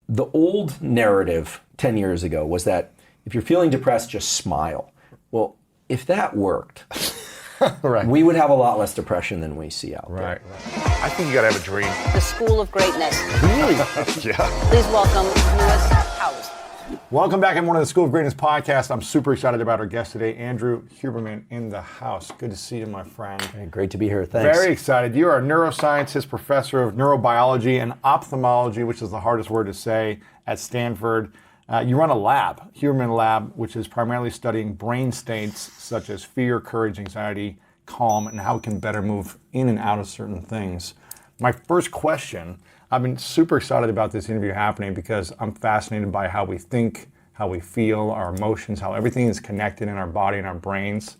the old narrative 10 years ago was that if you're feeling depressed, just smile. Well, if that worked, right. we would have a lot less depression than we see out Right. there. I think you gotta have a dream. The School of Greatness. Really? Yeah. Please welcome Lewis Howes. Welcome back in one of the School of Greatness podcast. I'm super excited about our guest today, Andrew Huberman in the house. Good to see you, my friend. Hey, great to be here. Thanks. Very excited. You are a neuroscientist, professor of neurobiology and ophthalmology, which is the hardest word to say, at Stanford. You run a lab, Huberman Lab, which is primarily studying brain states such as fear, courage, anxiety, calm, and how it can better move in and out of certain things. My first question, I've been super excited about this interview happening because I'm fascinated by how we think, how we feel, our emotions, how everything is connected in our body and our brains.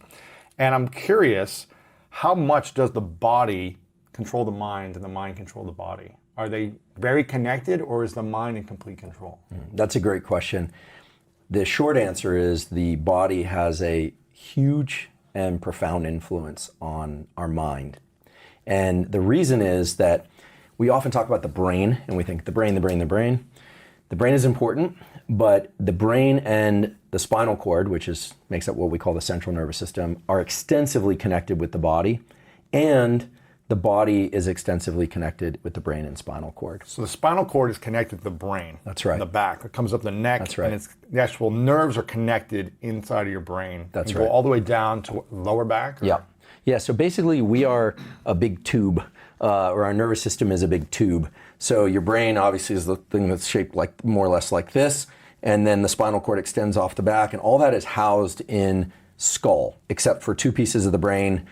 And I'm curious, how much does the body control the mind and the mind control the body? Are they very connected, or is the mind in complete control? That's a great question. The short answer is the body has a huge and profound influence on our mind. And the reason is that we often talk about the brain, and we think the brain, the brain, the brain. The brain is important, but the brain and the spinal cord, which makes up what we call the central nervous system, are extensively connected with the body, and the body is extensively connected with the brain and spinal cord. So the spinal cord is connected to the brain. That's right. The back. It comes up the neck. That's right. And the actual nerves are connected inside of your brain. That's and right. Go all the way down to lower back? Or? Yeah. Yeah, so basically we are a big tube, or our nervous system is a big tube. So your brain obviously is the thing that's shaped like more or less like this, and then the spinal cord extends off the back, and all that is housed in skull, except for two pieces of the brain,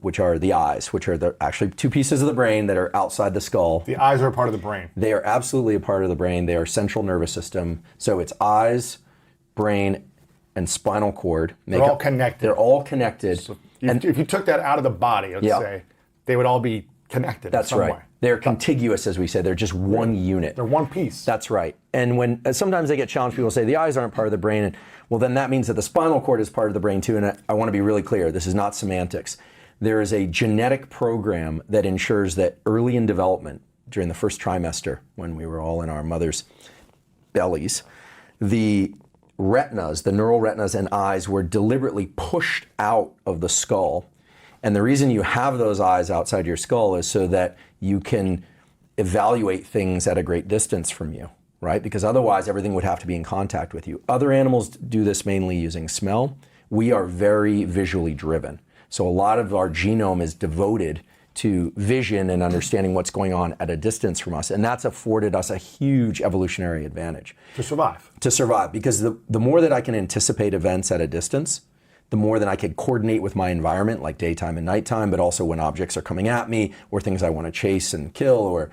which are the eyes, which are actually two pieces of the brain that are outside the skull. The eyes are a part of the brain. They are absolutely a part of the brain. They are central nervous system. So it's eyes, brain, and spinal cord. They're all connected. They're all connected. So if you took that out of the body, let's say, they would all be connected in some way. They're contiguous, as we say. They're just one unit. They're one piece. That's right. And when sometimes they get challenged, people say the eyes aren't part of the brain. And, well, then that means that the spinal cord is part of the brain too. And I want to be really clear. This is not semantics. There is a genetic program that ensures that early in development, during the first trimester, when we were all in our mother's bellies, the retinas, the neural retinas and eyes were deliberately pushed out of the skull. And the reason you have those eyes outside your skull is so that you can evaluate things at a great distance from you, right? Because otherwise everything would have to be in contact with you. Other animals do this mainly using smell. We are very visually driven. So a lot of our genome is devoted to vision and understanding what's going on at a distance from us. And that's afforded us a huge evolutionary advantage. To survive. To survive, because the more that I can anticipate events at a distance, the more that I can coordinate with my environment, like daytime and nighttime, but also when objects are coming at me, or things I want to chase and kill, or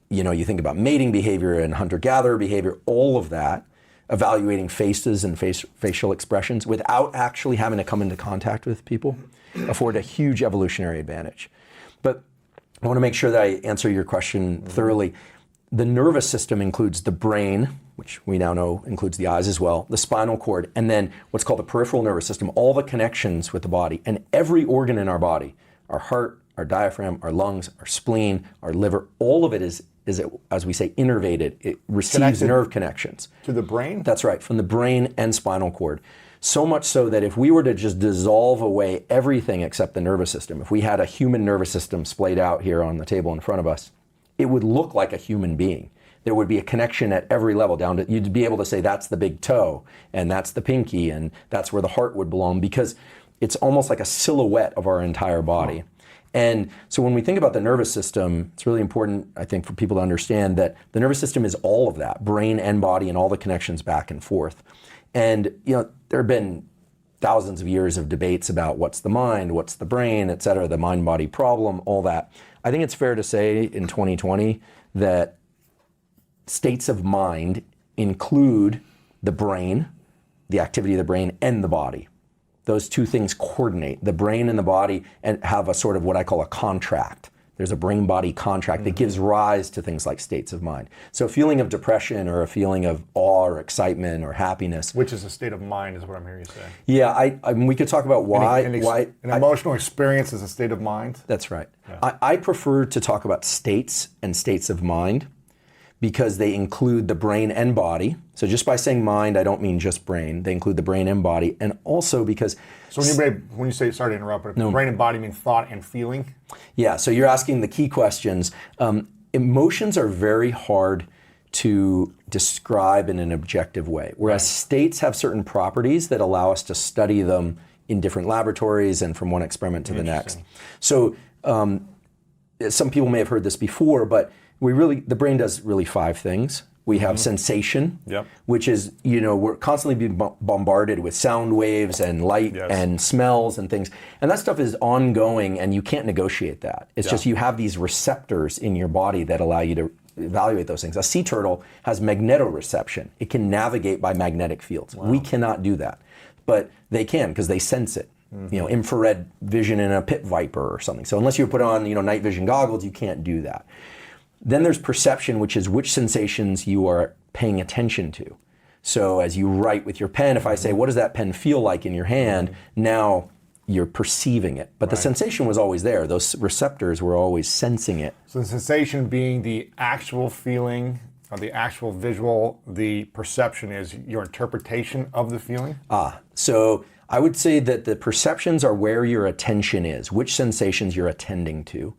you think about mating behavior and hunter-gatherer behavior, all of that, evaluating faces and facial expressions without actually having to come into contact with people, afford a huge evolutionary advantage. But I want to make sure that I answer your question thoroughly. The nervous system includes the brain, which we now know includes the eyes as well, the spinal cord, and then what's called the peripheral nervous system, all the connections with the body. And every organ in our body, our heart, our diaphragm, our lungs, our spleen, our liver, all of it is as we say, innervated. It receives Connected nerve connections. To the brain? That's right, from the brain and spinal cord. So much so that if we were to just dissolve away everything except the nervous system, if we had a human nervous system splayed out here on the table in front of us, it would look like a human being. There would be a connection at every level down to, you'd be able to say that's the big toe, and that's the pinky, and that's where the heart would belong, because it's almost like a silhouette of our entire body. And so when we think about the nervous system, it's really important, I think, for people to understand that the nervous system is all of that, brain and body and all the connections back and forth. And there have been thousands of years of debates about what's the mind, what's the brain, et cetera, the mind-body problem, all that. I think it's fair to say in 2020 that states of mind include the brain, the activity of the brain, and the body. Those two things coordinate, the brain and the body, and have a sort of what I call a contract. There's a brain-body contract that gives rise to things like states of mind. So a feeling of depression or a feeling of awe or excitement or happiness. Which is a state of mind is what I'm hearing you say. Yeah, I mean, we could talk about why. An emotional experience is a state of mind? That's right. Yeah. I prefer to talk about states and states of mind, because they include the brain and body. So just by saying mind, I don't mean just brain. They include the brain and body. And also because... So when you say, sorry to interrupt, but brain and body mean thought and feeling? Yeah, so you're asking the key questions. Emotions are very hard to describe in an objective way, whereas states have certain properties that allow us to study them in different laboratories and from one experiment to the next. So some people may have heard this before, but the brain does really 5 things. We have sensation, which is, we're constantly being bombarded with sound waves and light and smells and things. And that stuff is ongoing and you can't negotiate that. It's just you have these receptors in your body that allow you to evaluate those things. A sea turtle has magnetoreception. It can navigate by magnetic fields. Wow. We cannot do that. But they can because they sense it. Infrared vision in a pit viper or something. So unless you put on, night vision goggles, you can't do that. Then there's perception, which is which sensations you are paying attention to. So as you write with your pen, if I say, what does that pen feel like in your hand? Now you're perceiving it. But the sensation was always there. Those receptors were always sensing it. So the sensation being the actual feeling or the actual visual, the perception is your interpretation of the feeling? So I would say that the perceptions are where your attention is, which sensations you're attending to.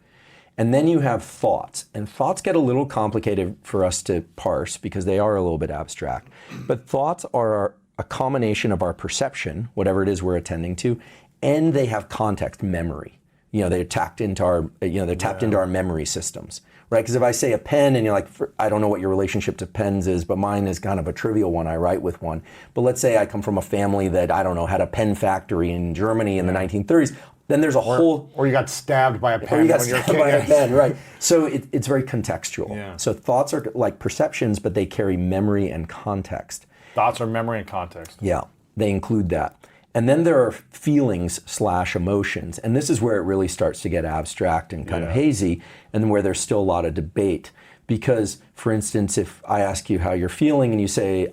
And then you have thoughts. And thoughts get a little complicated for us to parse because they are a little bit abstract. But thoughts are a combination of our perception, whatever it is we're attending to, and they have context, memory. They're tapped into our memory systems, right? Because if I say a pen and you're like, I don't know what your relationship to pens is, but mine is kind of a trivial one. I write with one. But let's say I come from a family that, I don't know, had a pen factory in Germany in the 1930s. Then there's or you got stabbed by a pen. Or you got stabbed by a pen, right. So it's very contextual. Yeah. So thoughts are like perceptions, but they carry memory and context. Thoughts are memory and context. Yeah, they include that. And then there are feelings/emotions. And this is where it really starts to get abstract and kind of hazy, and where there's still a lot of debate. Because, for instance, if I ask you how you're feeling and you say,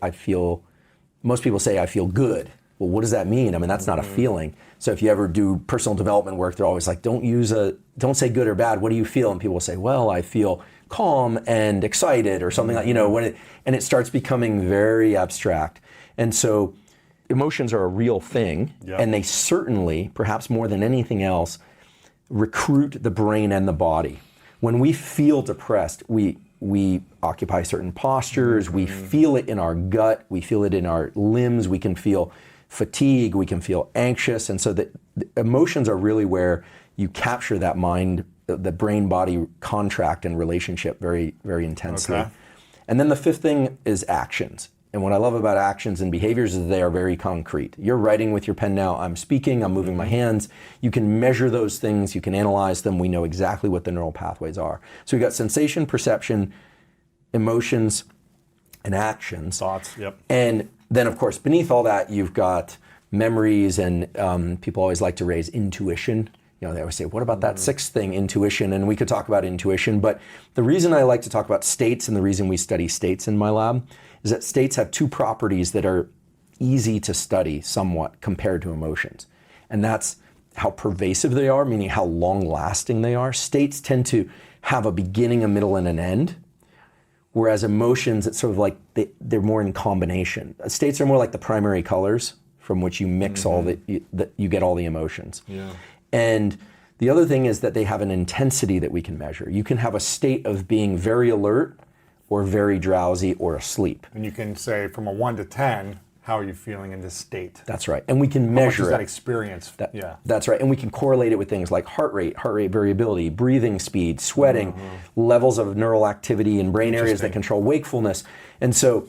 most people say, I feel good. Well, what does that mean? I mean, that's not a feeling. So if you ever do personal development work, they're always like, don't say good or bad. What do you feel? And people will say, well, I feel calm and excited or something like, and it starts becoming very abstract. And so emotions are a real thing, and they certainly, perhaps more than anything else, recruit the brain and the body. When we feel depressed, we occupy certain postures, we feel it in our gut, we feel it in our limbs, we can feel fatigue, we can feel anxious, and so the emotions are really where you capture that mind, the brain-body contract and relationship very, very intensely. Okay. And then the 5th thing is actions. And what I love about actions and behaviors is they are very concrete. You're writing with your pen now, I'm speaking, I'm moving my hands. You can measure those things, you can analyze them, we know exactly what the neural pathways are. So we've got sensation, perception, emotions, and actions. Thoughts, yep. And then, of course, beneath all that, you've got memories, and people always like to raise intuition. They always say, what about that 6th thing, intuition? And we could talk about intuition, but the reason I like to talk about states and the reason we study states in my lab is that states have 2 properties that are easy to study somewhat compared to emotions. And that's how pervasive they are, meaning how long-lasting they are. States tend to have a beginning, a middle, and an end. Whereas emotions, it's sort of like they're more in combination. States are more like the primary colors from which you mix all you get all the emotions. Yeah. And the other thing is that they have an intensity that we can measure. You can have a state of being very alert or very drowsy or asleep. And you can say from a 1 to 10, how are you feeling in this state? That's right. And we can measure how much is that experience? That's right. And we can correlate it with things like heart rate variability, breathing speed, sweating, levels of neural activity in brain areas that control wakefulness. And so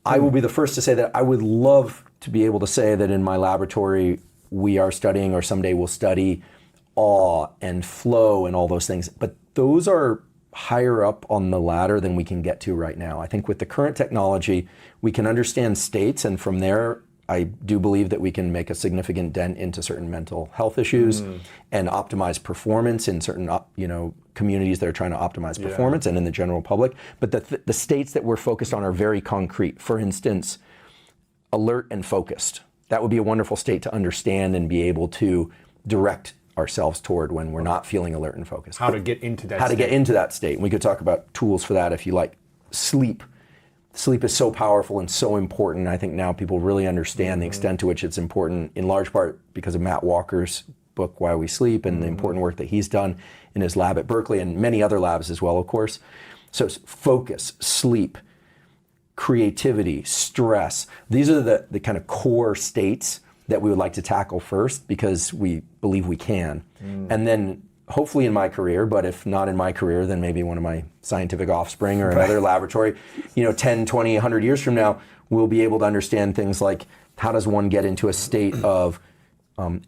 I will be the first to say that I would love to be able to say that in my laboratory we are studying, or someday we'll study, awe and flow and all those things. But those are higher up on the ladder than we can get to right now. I think with the current technology, we can understand states, and from there, I do believe that we can make a significant dent into certain mental health issues and optimize performance in certain communities that are trying to optimize performance and in the general public. But the states that we're focused on are very concrete. For instance, alert and focused. That would be a wonderful state to understand and be able to direct ourselves toward when we're not feeling alert and focused. How to get into that state. How to get into that state. And we could talk about tools for that if you like. sleep. Sleep is so powerful and so important. I think now people really understand the extent to which it's important, in large part because of Matt Walker's book, Why We Sleep, and the important work that he's done in his lab at Berkeley and many other labs as well, of course. So focus, sleep, creativity, stress. These are the kind of core states that we would like to tackle first because we believe we can. And then hopefully in my career, but if not in my career, then maybe one of my scientific offspring or another laboratory, 10, 20, 100 years from now, we'll be able to understand things like how does one get into a state of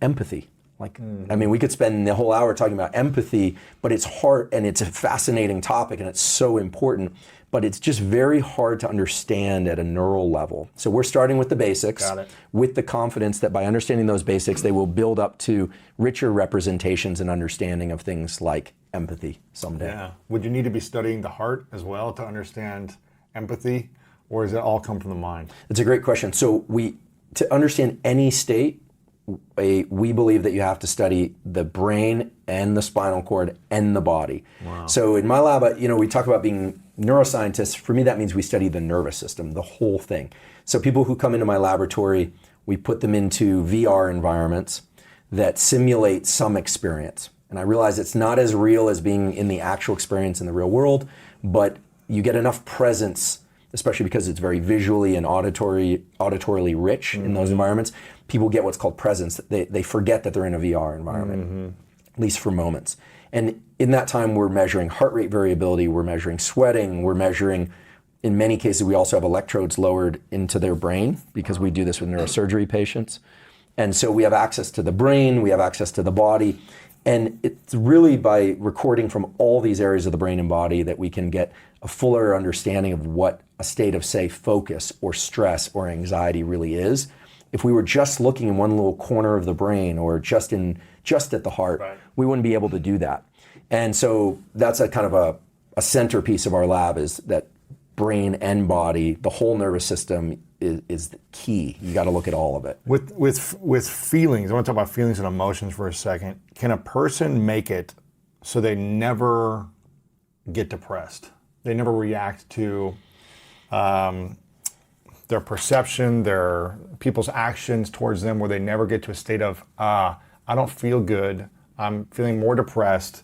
empathy? I mean, we could spend the whole hour talking about empathy, but it's hard and it's a fascinating topic and it's so important, but it's just very hard to understand at a neural level. So we're starting with the basics with the confidence that by understanding those basics, they will build up to richer representations and understanding of things like empathy someday. Yeah. Would you need to be studying the heart as well to understand empathy, or does it all come from the mind? It's a great question. So to understand any state, we believe that you have to study the brain and the spinal cord and the body. Wow. So in my lab, we talk about being neuroscientists. For me, that means we study the nervous system, the whole thing. So people who come into my laboratory, we put them into VR environments that simulate some experience. And I realize it's not as real as being in the actual experience in the real world, but you get enough presence, especially because it's very visually and auditorily rich in those environments. People get what's called presence. They forget that they're in a VR environment, at least for moments. And in that time, we're measuring heart rate variability, we're measuring sweating, we're measuring, in many cases, we also have electrodes lowered into their brain because we do this with neurosurgery patients. And so we have access to the brain, we have access to the body. And it's really by recording from all these areas of the brain and body that we can get a fuller understanding of what a state of, say, focus or stress or anxiety really is. If we were just looking in one little corner of the brain or just at the heart, we wouldn't be able to do that. And so that's a kind of a centerpiece of our lab, is that brain and body, the whole nervous system is the key. You got to look at all of it. With feelings, I want to talk about feelings and emotions for a second. Can a person make it so they never get depressed? They never react to their perception, their people's actions towards them, where they never get to a state of, I don't feel good, I'm feeling more depressed,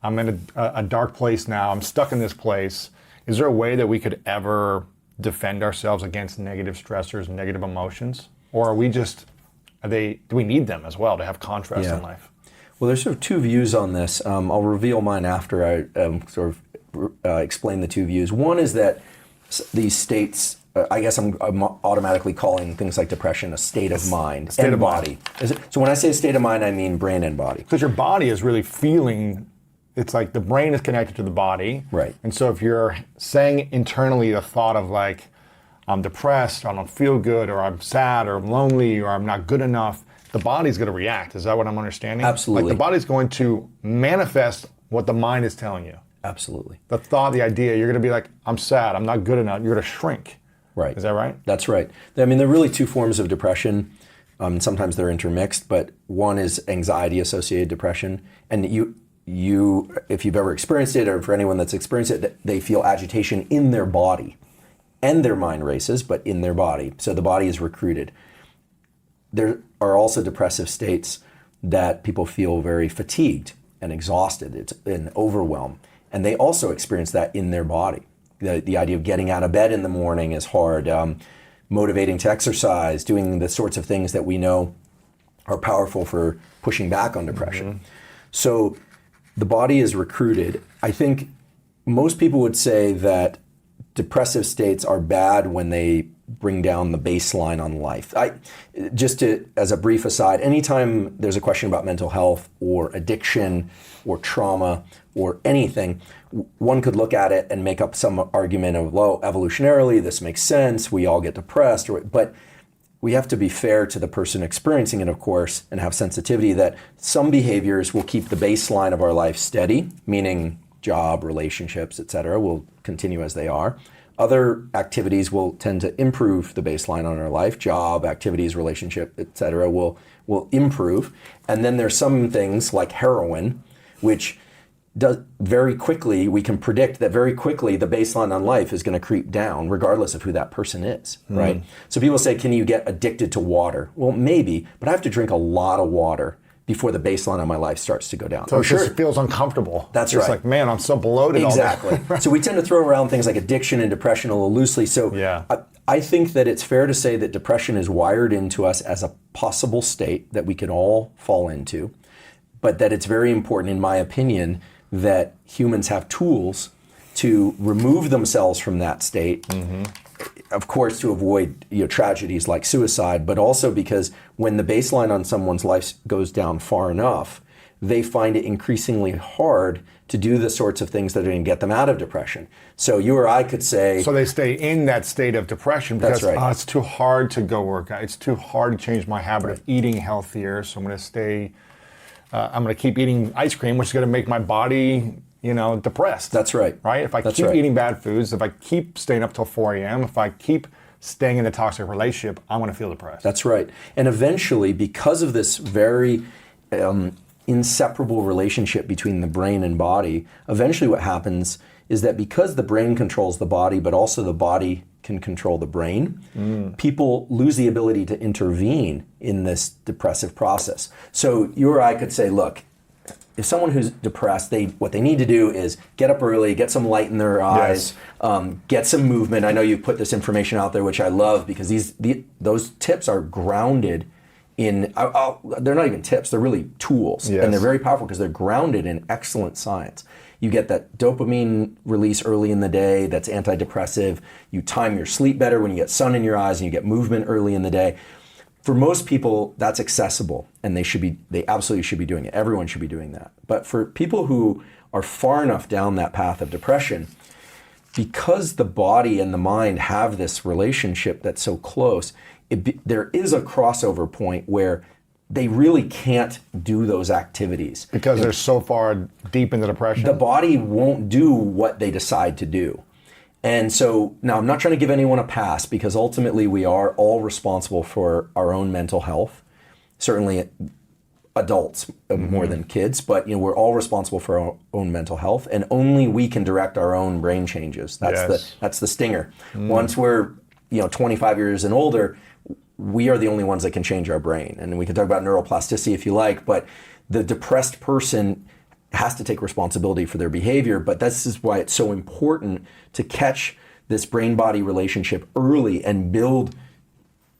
I'm in a dark place now, I'm stuck in this place. Is there a way that we could ever defend ourselves against negative stressors, negative emotions? Or are we do we need them as well to have contrast in life? Well, there's sort of two views on this. I'll reveal mine after I explain the two views. One is that these states, I guess I'm automatically calling things like depression a state of mind and body. So when I say state of mind, I mean brain and body. Because your body is really feeling, it's like the brain is connected to the body. Right. And so if you're saying internally the thought of like, I'm depressed, or I don't feel good, or I'm sad, or I'm lonely, or I'm not good enough, the body's going to react. Is that what I'm understanding? Absolutely. Like the body's going to manifest what the mind is telling you. Absolutely. The thought, the idea, you're going to be like, I'm sad, I'm not good enough. You're going to shrink. Right. Is that right? That's right. I mean, there are really two forms of depression. Sometimes they're intermixed, but one is anxiety-associated depression. And you, if you've ever experienced it, or for anyone that's experienced it, they feel agitation in their body. And their mind races, but in their body. So the body is recruited. There are also depressive states that people feel very fatigued and exhausted. It's an overwhelm. And they also experience that in their body. The idea of getting out of bed in the morning is hard. Motivating to exercise, doing the sorts of things that we know are powerful for pushing back on depression. So the body is recruited. I think most people would say that depressive states are bad when they bring down the baseline on life. As a brief aside, anytime there's a question about mental health or addiction or trauma or anything, one could look at it and make up some argument of, well, evolutionarily, this makes sense, we all get depressed, but we have to be fair to the person experiencing it, of course, and have sensitivity that some behaviors will keep the baseline of our life steady, meaning job, relationships, etc., will continue as they are. Other activities will tend to improve the baseline on our life. Job, activities, relationship, etc., will improve. And then there's some things like heroin, which very quickly, we can predict that very quickly the baseline on life is going to creep down regardless of who that person is, right? So people say, can you get addicted to water? Well, maybe, but I have to drink a lot of water before the baseline of my life starts to go down. So it just feels uncomfortable. That's it's right. like, man, I'm so bloated Exactly. all day. So we tend to throw around things like addiction and depression a little loosely. So Yeah. I think that it's fair to say that depression is wired into us as a possible state that we could all fall into, but that it's very important, in my opinion, that humans have tools to remove themselves from that state, of course, to avoid tragedies like suicide, but also because when the baseline on someone's life goes down far enough, they find it increasingly hard to do the sorts of things that are going to get them out of depression. So you or I could say... So they stay in that state of depression because That's right. It's too hard to go work out. It's too hard to change my habit of eating healthier. So I'm going to stay... I'm going to keep eating ice cream, which is going to make my body, depressed. That's right. Right? If I That's keep right. eating bad foods, if I keep staying up till 4 a.m., if I keep staying in a toxic relationship, I'm going to feel depressed. That's right. And eventually, because of this very inseparable relationship between the brain and body, eventually what happens is that because the brain controls the body, but also the body can control the brain, people lose the ability to intervene in this depressive process. So you or I could say, look, if someone who's depressed, what they need to do is get up early, get some light in their eyes, get some movement. I know you put this information out there, which I love, because those tips are grounded in, they're not even tips, they're really tools. Yes. And they're very powerful because they're grounded in excellent science. You get that dopamine release early in the day that's antidepressive. You time your sleep better when you get sun in your eyes and you get movement early in the day. For most people, that's accessible, and they absolutely should be doing it. Everyone should be doing that. But for people who are far enough down that path of depression, because the body and the mind have this relationship that's so close, there is a crossover point where they really can't do those activities. Because they're so far deep into depression? The body won't do what they decide to do. And so, now I'm not trying to give anyone a pass, because ultimately we are all responsible for our own mental health. Certainly adults more than kids, but we're all responsible for our own mental health, and only we can direct our own brain changes. That's the stinger. Once we're 25 years and older, we are the only ones that can change our brain. And we can talk about neuroplasticity if you like, but the depressed person has to take responsibility for their behavior. But this is why it's so important to catch this brain-body relationship early and build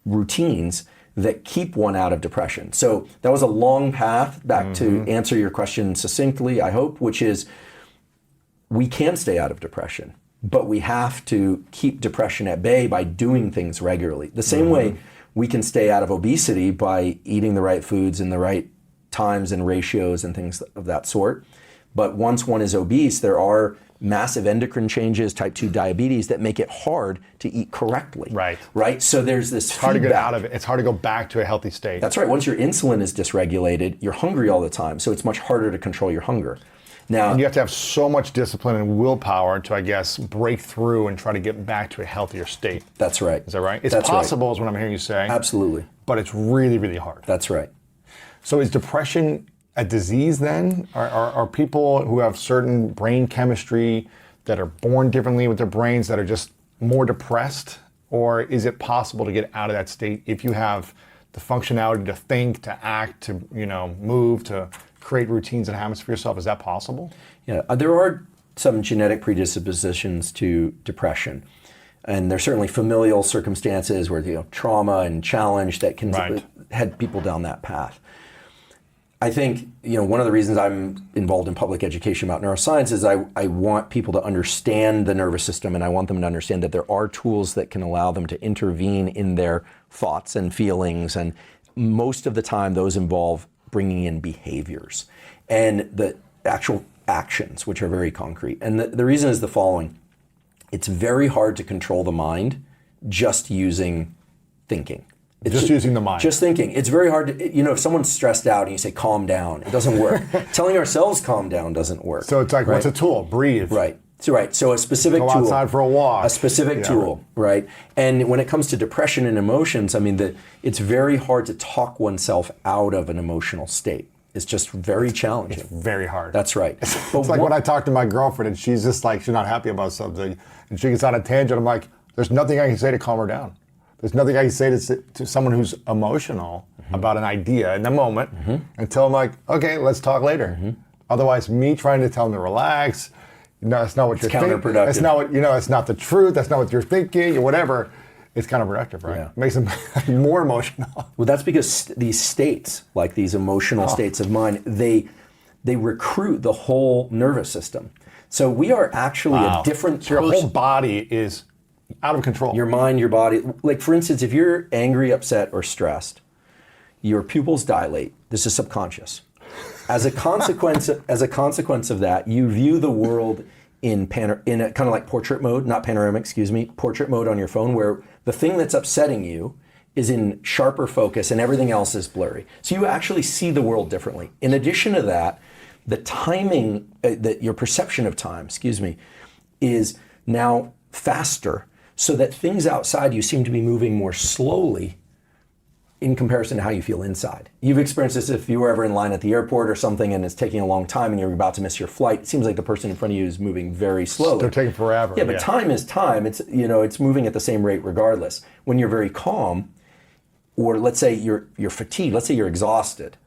routines that keep one out of depression. So that was a long path back to answer your question succinctly, I hope, which is we can stay out of depression, but we have to keep depression at bay by doing things regularly. The same way we can stay out of obesity by eating the right foods in the right times and ratios and things of that sort. But once one is obese, there are massive endocrine changes, type 2 diabetes, that make it hard to eat correctly. Right? So there's this It's hard to get out of it. It's hard to go back to a healthy state. That's right. Once your insulin is dysregulated, you're hungry all the time. So it's much harder to control your hunger. Now, and you have to have so much discipline and willpower to, I guess, break through and try to get back to a healthier state. That's right. Is that right? It's That's possible, right. is what I'm hearing you say. Absolutely. But it's really, really hard. That's right. So is depression a disease then? Are people who have certain brain chemistry that are born differently with their brains that are just more depressed? Or is it possible to get out of that state if you have the functionality to think, to act, to move, to create routines and habits for yourself? Is that possible? Yeah, there are some genetic predispositions to depression. And there's certainly familial circumstances where trauma and challenge that can head people down that path. I think one of the reasons I'm involved in public education about neuroscience is I want people to understand the nervous system, and I want them to understand that there are tools that can allow them to intervene in their thoughts and feelings, and most of the time those involve bringing in behaviors and the actual actions, which are very concrete. And the reason is the following. It's very hard to control the mind just using thinking. Just using the mind. Just thinking. It's very hard to, if someone's stressed out and you say, calm down, it doesn't work. Telling ourselves calm down doesn't work. So it's like, what's a tool? Breathe. Right. So a specific tool. Go outside for a walk. A specific tool, right? And when it comes to depression and emotions, it's very hard to talk oneself out of an emotional state. is just very challenging. Very hard. That's right. It's like when I talk to my girlfriend and she's just like, she's not happy about something and she gets on a tangent, I'm like, there's nothing I can say to calm her down. There's nothing I can say to someone who's emotional about an idea in the moment until I'm like, okay, let's talk later. Otherwise, me trying to tell them to relax, that's not what you're thinking. Counterproductive. That's not what, it's not the truth. That's not what you're thinking or whatever. It's counterproductive, right? Yeah. Makes them more emotional. Well, that's because these states, like these emotional states of mind, they recruit the whole nervous system. So we are actually a different So your person. whole body is out of control. Your mind, your body. Like for instance, if you're angry, upset, or stressed, your pupils dilate. This is subconscious. As a consequence of that, you view the world in a kind of like portrait mode, not panoramic, excuse me, portrait mode on your phone, where the thing that's upsetting you is in sharper focus and everything else is blurry. So you actually see the world differently. In addition to that, the timing, your perception of time, is now faster, so that things outside you seem to be moving more slowly in comparison to how you feel inside. You've experienced this if you were ever in line at the airport or something and it's taking a long time and you're about to miss your flight. It seems like the person in front of you is moving very slowly. They're taking forever. Yeah, but time is time. It's it's moving at the same rate regardless. When you're very calm, or let's say you're fatigued, let's say you're exhausted,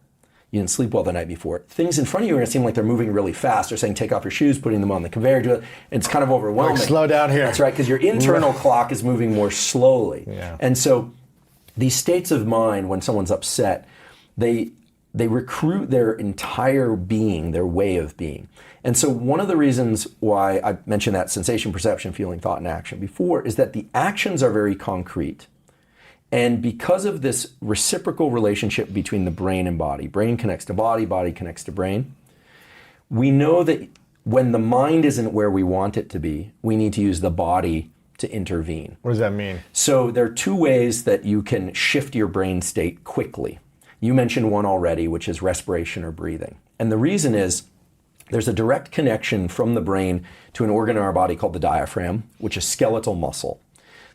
you didn't sleep well the night before, things in front of you are going to seem like they're moving really fast. They're saying take off your shoes, putting them on the conveyor, and it's kind of overwhelming. Like, slow down here. That's right, because your internal clock is moving more slowly. Yeah. And so these states of mind, when someone's upset, they recruit their entire being, their way of being. And so one of the reasons why I mentioned that sensation, perception, feeling, thought, and action before is that the actions are very concrete. And because of this reciprocal relationship between the brain and body, brain connects to body, body connects to brain, we know that when the mind isn't where we want it to be, we need to use the body to intervene. What does that mean? So there are two ways that you can shift your brain state quickly. You mentioned one already, which is respiration or breathing. And the reason is there's a direct connection from the brain to an organ in our body called the diaphragm, which is skeletal muscle.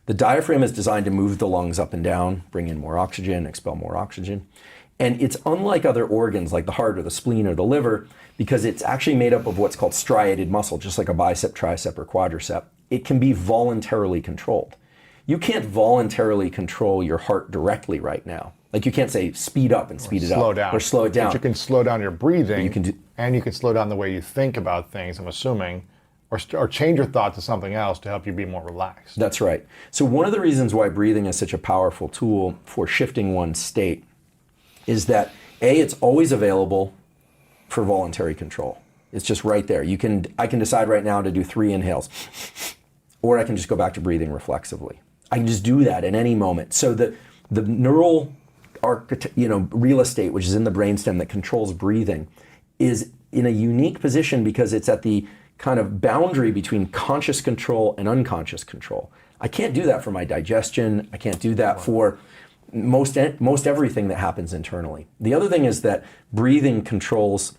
The diaphragm is designed to move the lungs up and down, bring in more oxygen, expel more oxygen. And it's unlike other organs like the heart or the spleen or the liver because it's actually made up of what's called striated muscle, just like a bicep, tricep, or quadricep. It can be voluntarily controlled. You can't voluntarily control your heart directly right now. Like you can't say speed up and speed it up. Slow down. Or slow it down. But you can slow down your breathing and you can slow down the way you think about things, I'm assuming, or change your thought to something else to help you be more relaxed. That's right. So one of the reasons why breathing is such a powerful tool for shifting one's state is that A, it's always available for voluntary control. It's just right there. I can decide right now to do 3 inhales, or I can just go back to breathing reflexively. I can just do that at any moment. So the neural real estate, which is in the brainstem that controls breathing, is in a unique position because it's at the kind of boundary between conscious control and unconscious control. I can't do that for my digestion. I can't do that for most everything that happens internally. The other thing is that breathing controls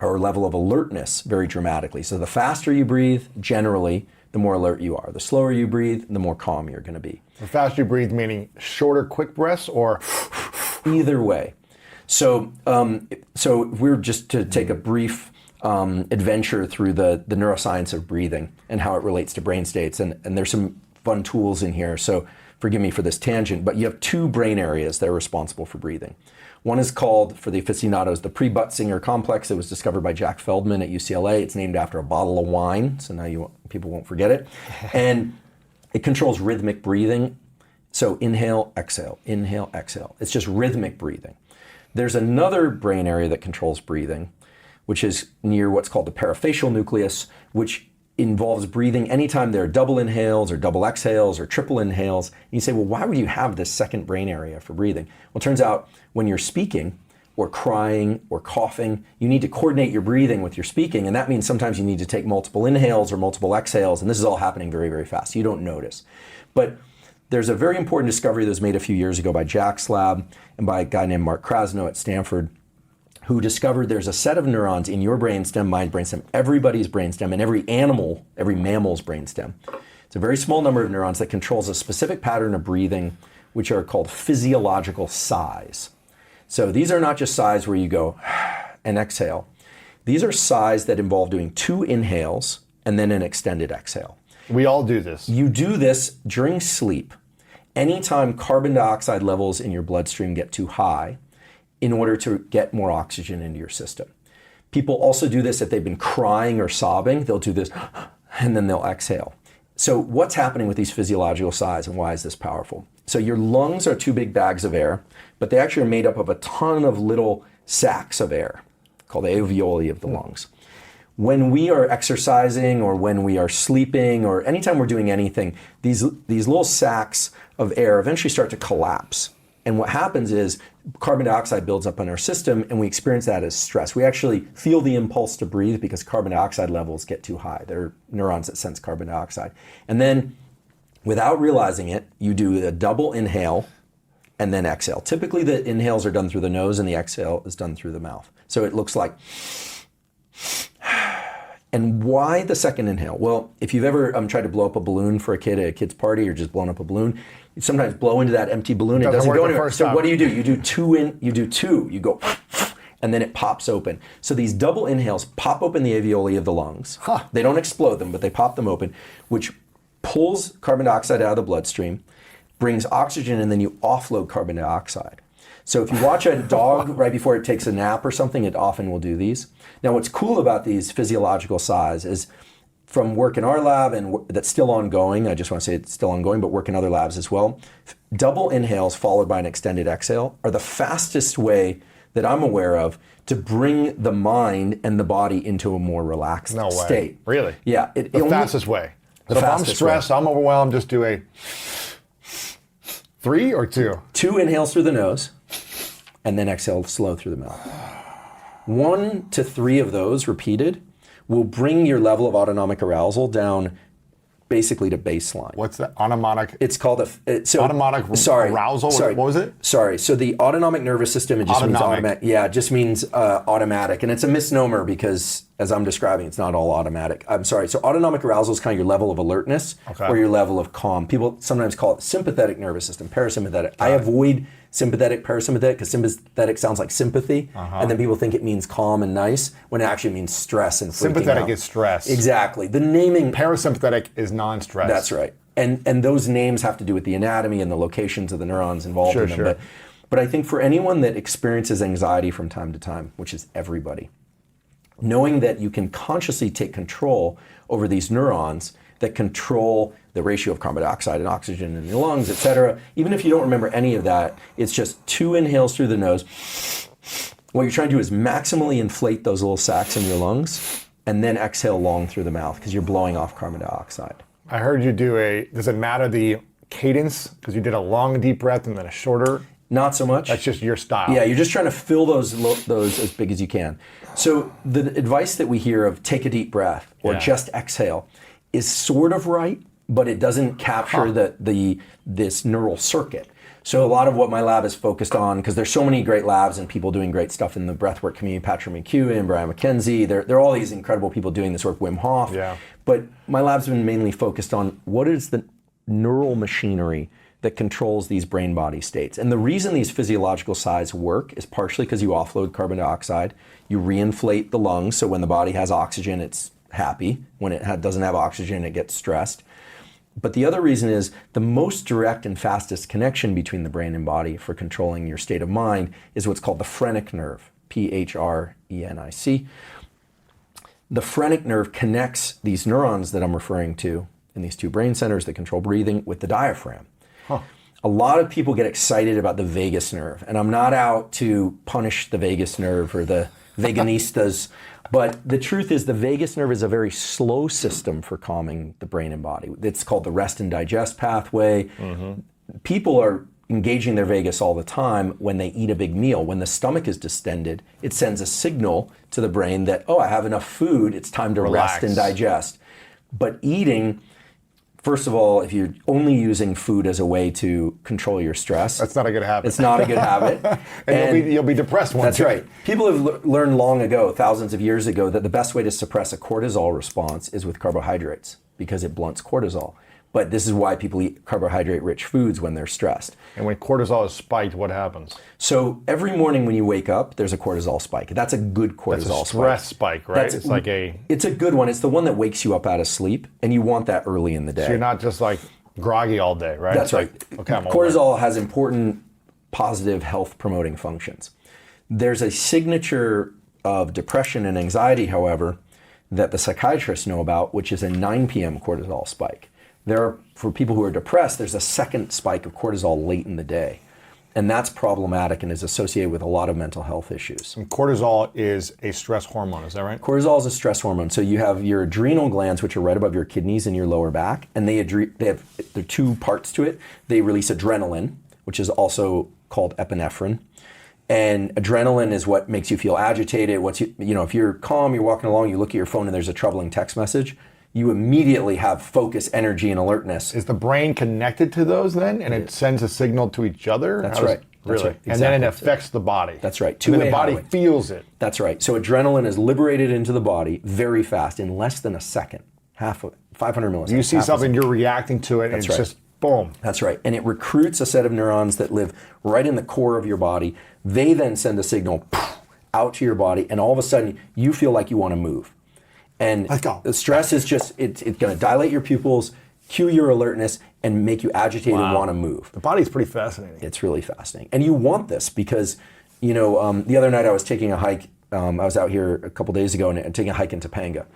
our level of alertness very dramatically. So the faster you breathe, generally, the more alert you are. The slower you breathe, the more calm you're going to be. The faster you breathe, meaning shorter, quick breaths, or either way. So if we were just to take a brief adventure through the neuroscience of breathing and how it relates to brain states, and there's some fun tools in here. So forgive me for this tangent, but you have 2 brain areas that are responsible for breathing. One is called, for the aficionados, the pre-Buttsinger complex. It was discovered by Jack Feldman at UCLA. It's named after a bottle of wine, so now people won't forget it. And it controls rhythmic breathing. So inhale, exhale, inhale, exhale. It's just rhythmic breathing. There's another brain area that controls breathing, which is near what's called the parafacial nucleus, which involves breathing anytime there are double inhales or double exhales or triple inhales. And you say, well, why would you have this second brain area for breathing? Well, it turns out when you're speaking or crying or coughing, you need to coordinate your breathing with your speaking. And that means sometimes you need to take multiple inhales or multiple exhales. And this is all happening very, very fast. You don't notice. But there's a very important discovery that was made a few years ago by Jack's lab and by a guy named Mark Krasno at Stanford, who discovered there's a set of neurons in your brainstem, my brainstem, everybody's brainstem, and every mammal's brainstem. It's a very small number of neurons that controls a specific pattern of breathing, which are called physiological sighs. So these are not just sighs where you go and exhale. These are sighs that involve doing 2 inhales and then an extended exhale. We all do this. You do this during sleep. Anytime carbon dioxide levels in your bloodstream get too high in order to get more oxygen into your system. People also do this if they've been crying or sobbing. They'll do this and then they'll exhale. So what's happening with these physiological sighs and why is this powerful? So your lungs are 2 big bags of air, but they actually are made up of a ton of little sacs of air called the alveoli of the lungs. When we are exercising or when we are sleeping or anytime we're doing anything, these little sacs of air eventually start to collapse. And what happens is carbon dioxide builds up in our system and we experience that as stress. We actually feel the impulse to breathe because carbon dioxide levels get too high. There are neurons that sense carbon dioxide. And then without realizing it, you do a double inhale and then exhale. Typically the inhales are done through the nose and the exhale is done through the mouth. So it looks like... And why the second inhale? Well, if you've ever tried to blow up a balloon for a kid at a kid's party or just blown up a balloon, you sometimes blow into that empty balloon. It doesn't go anywhere. So what do? You do 2 in, you do 2, you go, and then it pops open. So these double inhales pop open the alveoli of the lungs. They don't explode them, but they pop them open, which pulls carbon dioxide out of the bloodstream, brings oxygen, and then you offload carbon dioxide. So if you watch a dog right before it takes a nap or something, it often will do these. Now what's cool about these physiological sighs is from work in our lab and that's still ongoing, I just want to say it's still ongoing, but work in other labs as well, double inhales followed by an extended exhale are the fastest way that I'm aware of to bring the mind and the body into a more relaxed state. Really? Yeah. The fastest way. So if I'm stressed, I'm overwhelmed, just do a 3 or 2? 2 inhales through the nose. And then exhale slow through the mouth. 1 to 3 of those repeated will bring your level of autonomic arousal down basically to baseline. What's that? Autonomic? It's called autonomic arousal? Sorry. What was it? Sorry. So the autonomic nervous system, it just means automatic. Yeah, it just means automatic. And it's a misnomer because as I'm describing, it's not all automatic. I'm sorry. So autonomic arousal is kind of your level of alertness or your level of calm. People sometimes call it sympathetic nervous system, parasympathetic. I avoid sympathetic, parasympathetic, because sympathetic sounds like sympathy, and then people think it means calm and nice, when it actually means stress and freaking Sympathetic out. Is stress. Exactly. The naming... Parasympathetic is non-stress. That's right. And those names have to do with the anatomy and the locations of the neurons involved in them. But I think for anyone that experiences anxiety from time to time, which is everybody, knowing that you can consciously take control over these neurons that control the ratio of carbon dioxide and oxygen in your lungs, et cetera. Even if you don't remember any of that, it's just 2 inhales through the nose. What you're trying to do is maximally inflate those little sacs in your lungs and then exhale long through the mouth because you're blowing off carbon dioxide. I heard you do does it matter the cadence? Because you did a long deep breath and then a shorter. Not so much. That's just your style. Yeah, you're just trying to fill those as big as you can. So the advice that we hear of take a deep breath or just exhale is sort of right, but it doesn't capture this neural circuit. So a lot of what my lab is focused on, because there's so many great labs and people doing great stuff in the breathwork community, Patrick McEwen, Brian McKenzie, there are all these incredible people doing this work, Wim Hof. Yeah. But my lab's been mainly focused on what is the neural machinery that controls these brain-body states. And the reason these physiological sighs work is partially because you offload carbon dioxide, you reinflate the lungs, so when the body has oxygen, it's happy. When it doesn't have oxygen, it gets stressed. But the other reason is the most direct and fastest connection between the brain and body for controlling your state of mind is what's called the phrenic nerve, P-H-R-E-N-I-C. The phrenic nerve connects these neurons that I'm referring to in these 2 brain centers that control breathing with the diaphragm. A lot of people get excited about the vagus nerve, and I'm not out to punish the vagus nerve or the veganistas, but the truth is the vagus nerve is a very slow system for calming the brain and body. It's called the rest and digest pathway. People are engaging their vagus all the time when they eat a big meal. When the stomach is distended, it sends a signal to the brain that, oh, I have enough food, it's time to rest and digest. But eating, first of all, if you're only using food as a way to control your stress, that's not a good habit. It's not a good habit. and you'll be depressed one day. That's right. People have learned long ago, thousands of years ago, that the best way to suppress a cortisol response is with carbohydrates because it blunts cortisol. But this is why people eat carbohydrate-rich foods when they're stressed. And when cortisol is spiked, what happens? So every morning when you wake up, there's a cortisol spike. That's a good cortisol That's a stress spike, right? It's like It's a good one. It's the one that wakes you up out of sleep, and you want that early in the day. So you're not just like groggy all day, right? That's right. Okay, I'm cortisol has important positive health promoting functions. There's a signature of depression and anxiety, however, that the psychiatrists know about, which is a 9 p.m. cortisol spike. For people who are depressed, there's a second spike of cortisol late in the day. And that's problematic and is associated with a lot of mental health issues. And cortisol is a stress hormone, is that right? Cortisol is a stress hormone. So you have your adrenal glands, which are right above your kidneys and your lower back, and there are two parts to it. They release adrenaline, which is also called epinephrine. And adrenaline is what makes you feel agitated. If you're calm, you're walking along, you look at your phone and there's a troubling text message, you immediately have focus, energy, and alertness. Is the brain connected to those then, and it sends a signal to each other? That's right. Really? That's right. And then it Exactly. affects the body. That's right. And then Two-way the body highway. feels it. That's right. So adrenaline is liberated into the body very fast, in less than a second, 500 milliseconds. You see half a something, second. you're reacting to it, and That's it's right. just boom. That's right. And it recruits a set of neurons that live right in the core of your body. They then send a signal out to your body, and all of a sudden you feel like you want to move. And Let's go. the stress is just, it's going to dilate your pupils, cue your alertness, and make you agitated and want to move. The body's pretty fascinating. It's really fascinating. And you want this because, the other night I was taking a hike. I was out here a couple days ago and taking a hike in Topanga.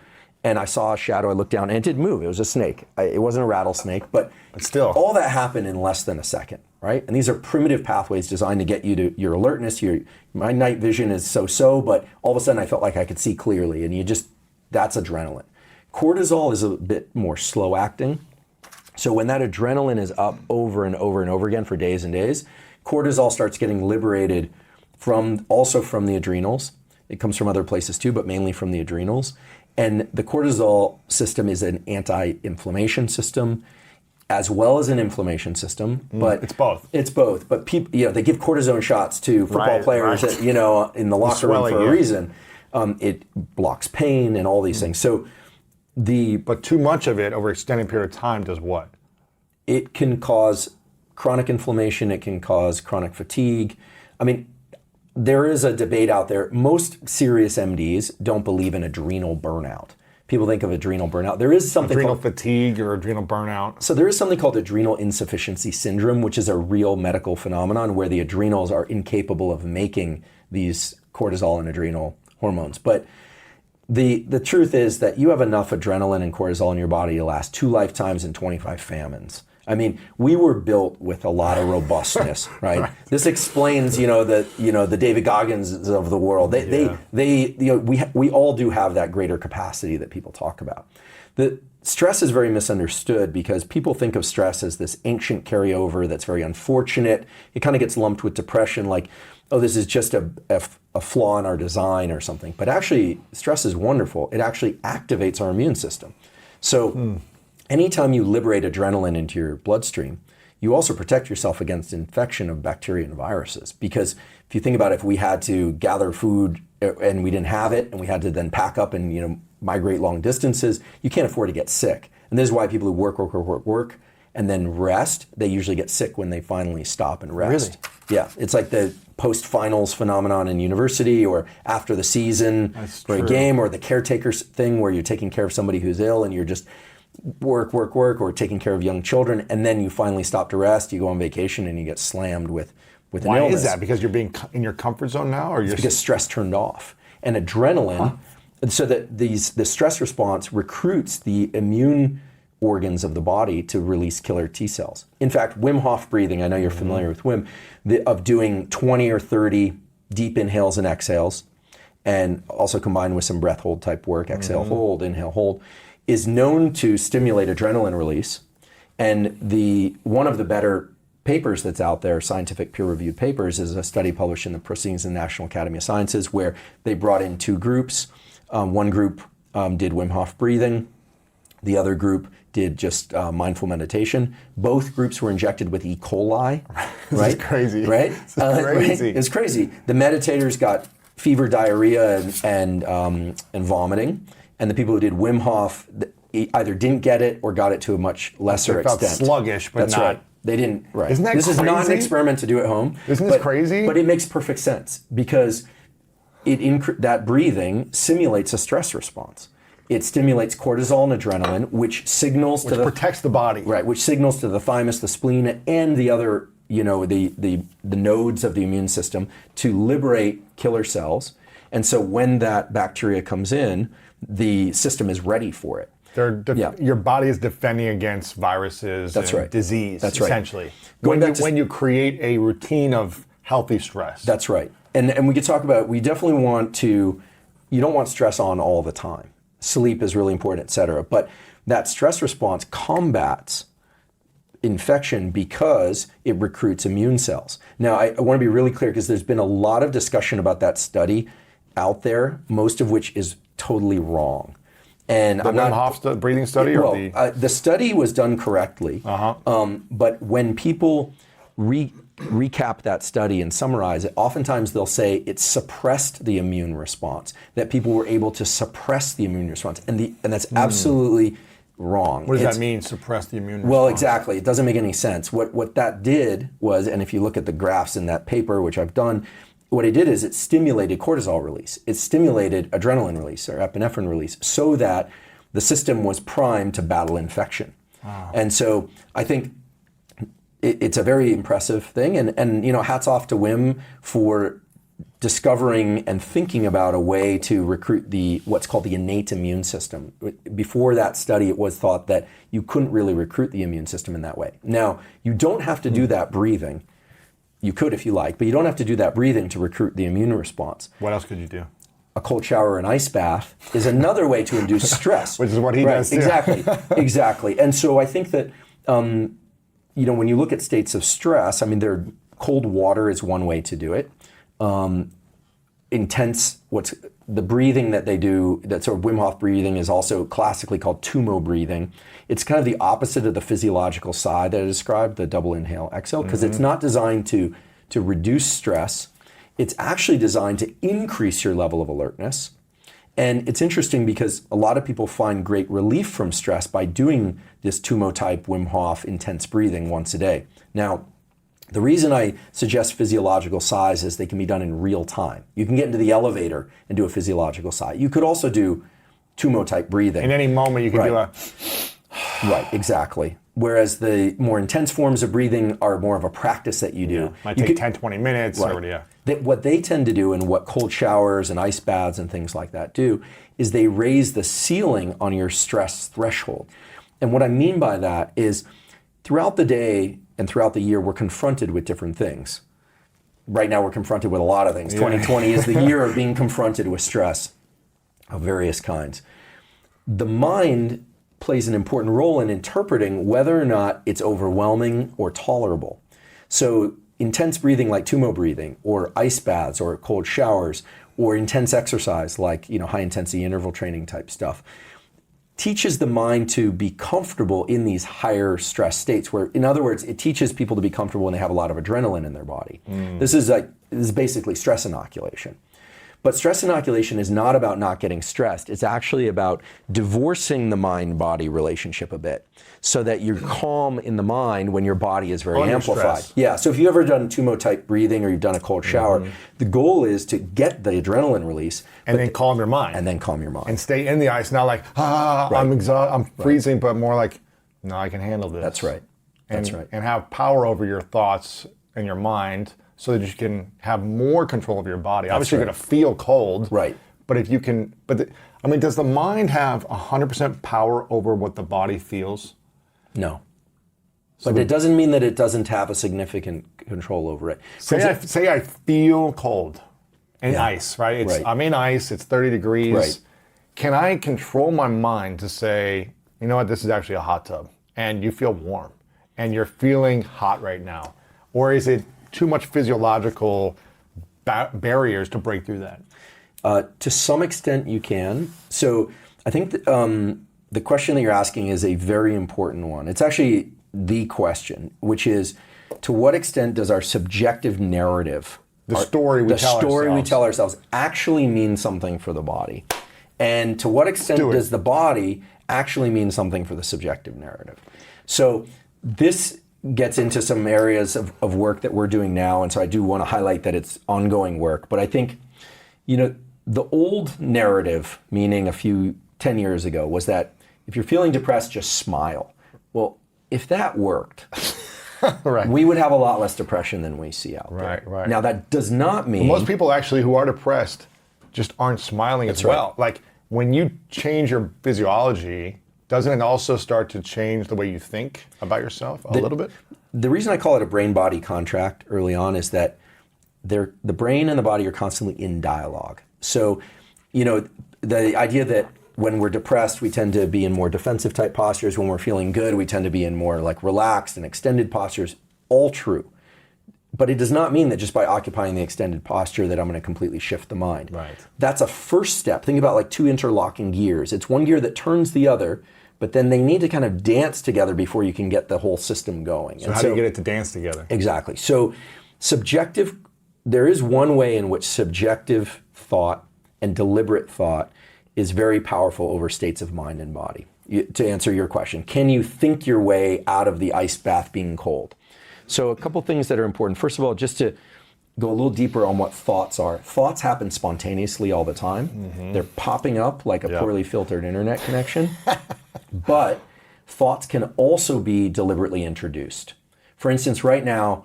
And I saw a shadow, I looked down, and it didn't move. It was a snake. It wasn't a rattlesnake, but still. all that happened in less than a second, right? And these are primitive pathways designed to get you to your alertness. My night vision is so-so, but all of a sudden I felt like I could see clearly, and that's adrenaline. Cortisol is a bit more slow acting. So when that adrenaline is up over and over and over again for days and days, cortisol starts getting liberated also from the adrenals. It comes from other places too, but mainly from the adrenals. And the cortisol system is an anti-inflammation system as well as an inflammation system. But it's both. It's both. But people, they give cortisone shots to football players, right. In the locker room swelling, for a yeah. reason. It blocks pain and all these things. So But too much of it over an extended period of time does what? it can cause chronic inflammation. It can cause chronic fatigue. I mean, there is a debate out there. Most serious MDs don't believe in adrenal burnout. People think of adrenal burnout. There is something Adrenal called, fatigue or adrenal burnout. so there is something called adrenal insufficiency syndrome, which is a real medical phenomenon where the adrenals are incapable of making these cortisol and adrenal hormones. But the truth is that you have enough adrenaline and cortisol in your body to last 2 lifetimes and 25 famines. I mean, we were built with a lot of robustness, right? This explains, the David Goggins of the world. We all do have that greater capacity that people talk about. The stress is very misunderstood because people think of stress as this ancient carryover that's very unfortunate. It kind of gets lumped with depression, like, oh, this is just a flaw in our design or something. But actually, stress is wonderful. It actually activates our immune system. So anytime you liberate adrenaline into your bloodstream, you also protect yourself against infection of bacteria and viruses. Because if you think about it, if we had to gather food and we didn't have it, and we had to then pack up and migrate long distances, you can't afford to get sick. And this is why people who work, and then rest, they usually get sick when they finally stop and rest. Really? Yeah, it's like the post-finals phenomenon in university or after the season for a game, or the caretakers thing where you're taking care of somebody who's ill and you're just work, or taking care of young children, and then you finally stop to rest, you go on vacation and you get slammed with an illness. Why is that? Because you're being in your comfort zone now? Or Because stress turned off. And adrenaline, so that the stress response recruits the immune organs of the body to release killer T cells. In fact, Wim Hof breathing, I know you're familiar with Wim, of doing 20 or 30 deep inhales and exhales, and also combined with some breath hold type work, exhale, hold, inhale, hold, is known to stimulate adrenaline release. And one of the better papers that's out there, scientific peer-reviewed papers, is a study published in the Proceedings of the National Academy of Sciences where they brought in 2 groups. One group did Wim Hof breathing. The other group did just mindful meditation. Both groups were injected with E. coli. This is crazy. Right? This is crazy. Right? It's crazy. The meditators got fever, diarrhea, and vomiting. And the people who did Wim Hof, either didn't get it or got it to a much lesser They felt extent. sluggish, but That's not. right. They didn't. Right. Isn't that This is not an crazy? experiment to do at home. Isn't this crazy? But it makes perfect sense because that breathing simulates a stress response. It stimulates cortisol and adrenaline, which signals to the protects the body. right, which signals to the thymus, the spleen, and the other, the nodes of the immune system to liberate killer cells. And so when that bacteria comes in, the system is ready for it. Your body is defending against viruses That's and right. disease, That's right. essentially. Going back to- When you create a routine of healthy stress. That's right. And we could talk about, we definitely want to, you don't want stress on all the time. Sleep is really important, et cetera. But that stress response combats infection because it recruits immune cells. Now, I want to be really clear because there's been a lot of discussion about that study out there, most of which is totally wrong. And the I'm Wim not Hof breathing study? well, Or the study was done correctly, but when people recap that study and summarize it, oftentimes they'll say it suppressed the immune response, that people were able to suppress the immune response, and that's absolutely wrong. what does that mean, suppress the immune response? Well, exactly. It doesn't make any sense. What that did was, and if you look at the graphs in that paper, which I've done, what it did is it stimulated cortisol release. It stimulated adrenaline release or epinephrine release so that the system was primed to battle infection. And so I think it's a very impressive thing. And hats off to Wim for discovering and thinking about a way to recruit what's called the innate immune system. Before that study, it was thought that you couldn't really recruit the immune system in that way. Now, you don't have to do that breathing. You could if you like, but you don't have to do that breathing to recruit the immune response. What else could you do? A cold shower or an ice bath is another way to induce stress. Which is what he does too. Exactly. And so I think that, when you look at states of stress, cold water is one way to do it. The breathing that they do, that sort of Wim Hof breathing, is also classically called tumo breathing. It's kind of the opposite of the physiological sigh that I described, the double inhale exhale, because it's not designed to reduce stress. It's actually designed to increase your level of alertness. And it's interesting because a lot of people find great relief from stress by doing this tumo type Wim Hof intense breathing once a day. Now, the reason I suggest physiological sighs is they can be done in real time. You can get into the elevator and do a physiological sigh. You could also do tumo type breathing. In any moment, you can do a... Right, exactly. Whereas the more intense forms of breathing are more of a practice that you do. Might take 10, 20 minutes. Right. Or, yeah. What they tend to do, and what cold showers and ice baths and things like that do, is they raise the ceiling on your stress threshold. And what I mean by that is throughout the day and throughout the year, we're confronted with different things. Right now, we're confronted with a lot of things. 2020 is the year of being confronted with stress of various kinds. The mind plays an important role in interpreting whether or not it's overwhelming or tolerable. So intense breathing like tumo breathing, or ice baths, or cold showers, or intense exercise like high intensity interval training type stuff, teaches the mind to be comfortable in these higher stress states, where, in other words, it teaches people to be comfortable when they have a lot of adrenaline in their body. This is basically stress inoculation. But stress inoculation is not about not getting stressed. It's actually about divorcing the mind-body relationship a bit so that you're calm in the mind when your body is very amplified. Yeah, so if you've ever done tumo-type breathing or you've done a cold shower, the goal is to get the adrenaline release. And then calm your mind. And then calm your mind. And stay in the ice, not like, I'm exhausted, I'm freezing, but more like, no, I can handle this. That's right. That's right. And have power over your thoughts and your mind, so that you can have more control of your body. Obviously, you're going to feel cold. Right. But if you can, does the mind have 100% power over what the body feels? No. But it doesn't mean that it doesn't have a significant control over it. Say I feel cold in ice, right? I'm in ice, it's 30 degrees. Right. Can I control my mind to say, you know what, this is actually a hot tub, and you feel warm, and you're feeling hot right now? Or is it too much physiological barriers to break through that? To some extent, you can. So I think the question that you're asking is a very important one. It's actually the question, which is, to what extent does our subjective narrative, the story we tell ourselves, actually mean something for the body? And to what extent Do it. does the body actually mean something for the subjective narrative? So this gets into some areas of work that we're doing now, and so I do want to highlight that it's ongoing work. But I think, the old narrative, meaning 10 years ago, was that if you're feeling depressed, just smile. Well, if that worked, Right. we would have a lot less depression than we see out there. Right. Now, that does not mean... Most people actually who are depressed just aren't smiling as right. well. Like when you change your physiology, doesn't it also start to change the way you think about yourself a little bit? The reason I call it a brain-body contract early on is that the brain and the body are constantly in dialogue. So, the idea that when we're depressed, we tend to be in more defensive type postures. When we're feeling good, we tend to be in more like relaxed and extended postures. All true. But it does not mean that just by occupying the extended posture that I'm going to completely shift the mind. Right. That's a first step. Think about like two interlocking gears. It's one gear that turns the other, but then they need to kind of dance together before you can get the whole system going. So how do you get it to dance together? Exactly. So there is one way in which subjective thought and deliberate thought is very powerful over states of mind and body. To answer your question, can you think your way out of the ice bath being cold? So a couple things that are important. First of all, just to go a little deeper on what thoughts are. Thoughts happen spontaneously all the time. Mm-hmm. They're popping up like a poorly filtered internet connection. But thoughts can also be deliberately introduced. For instance, right now,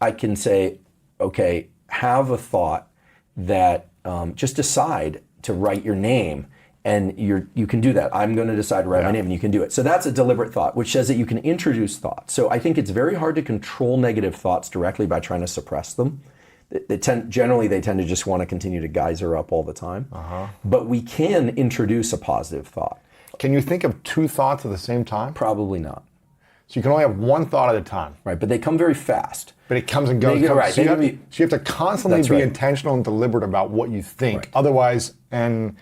I can say, okay, have a thought that just decide to write your name, and you can do that. I'm going to decide to write my name, and you can do it. So that's a deliberate thought, which says that you can introduce thoughts. So I think it's very hard to control negative thoughts directly by trying to suppress them. Generally, they tend to just want to continue to geyser up all the time. But we can introduce a positive thought. Can you think of two thoughts at the same time? Probably not. So you can only have one thought at a time. Right, but they come very fast. But it comes and goes. Right. So you have to constantly be intentional and deliberate about what you think. Right. Otherwise, and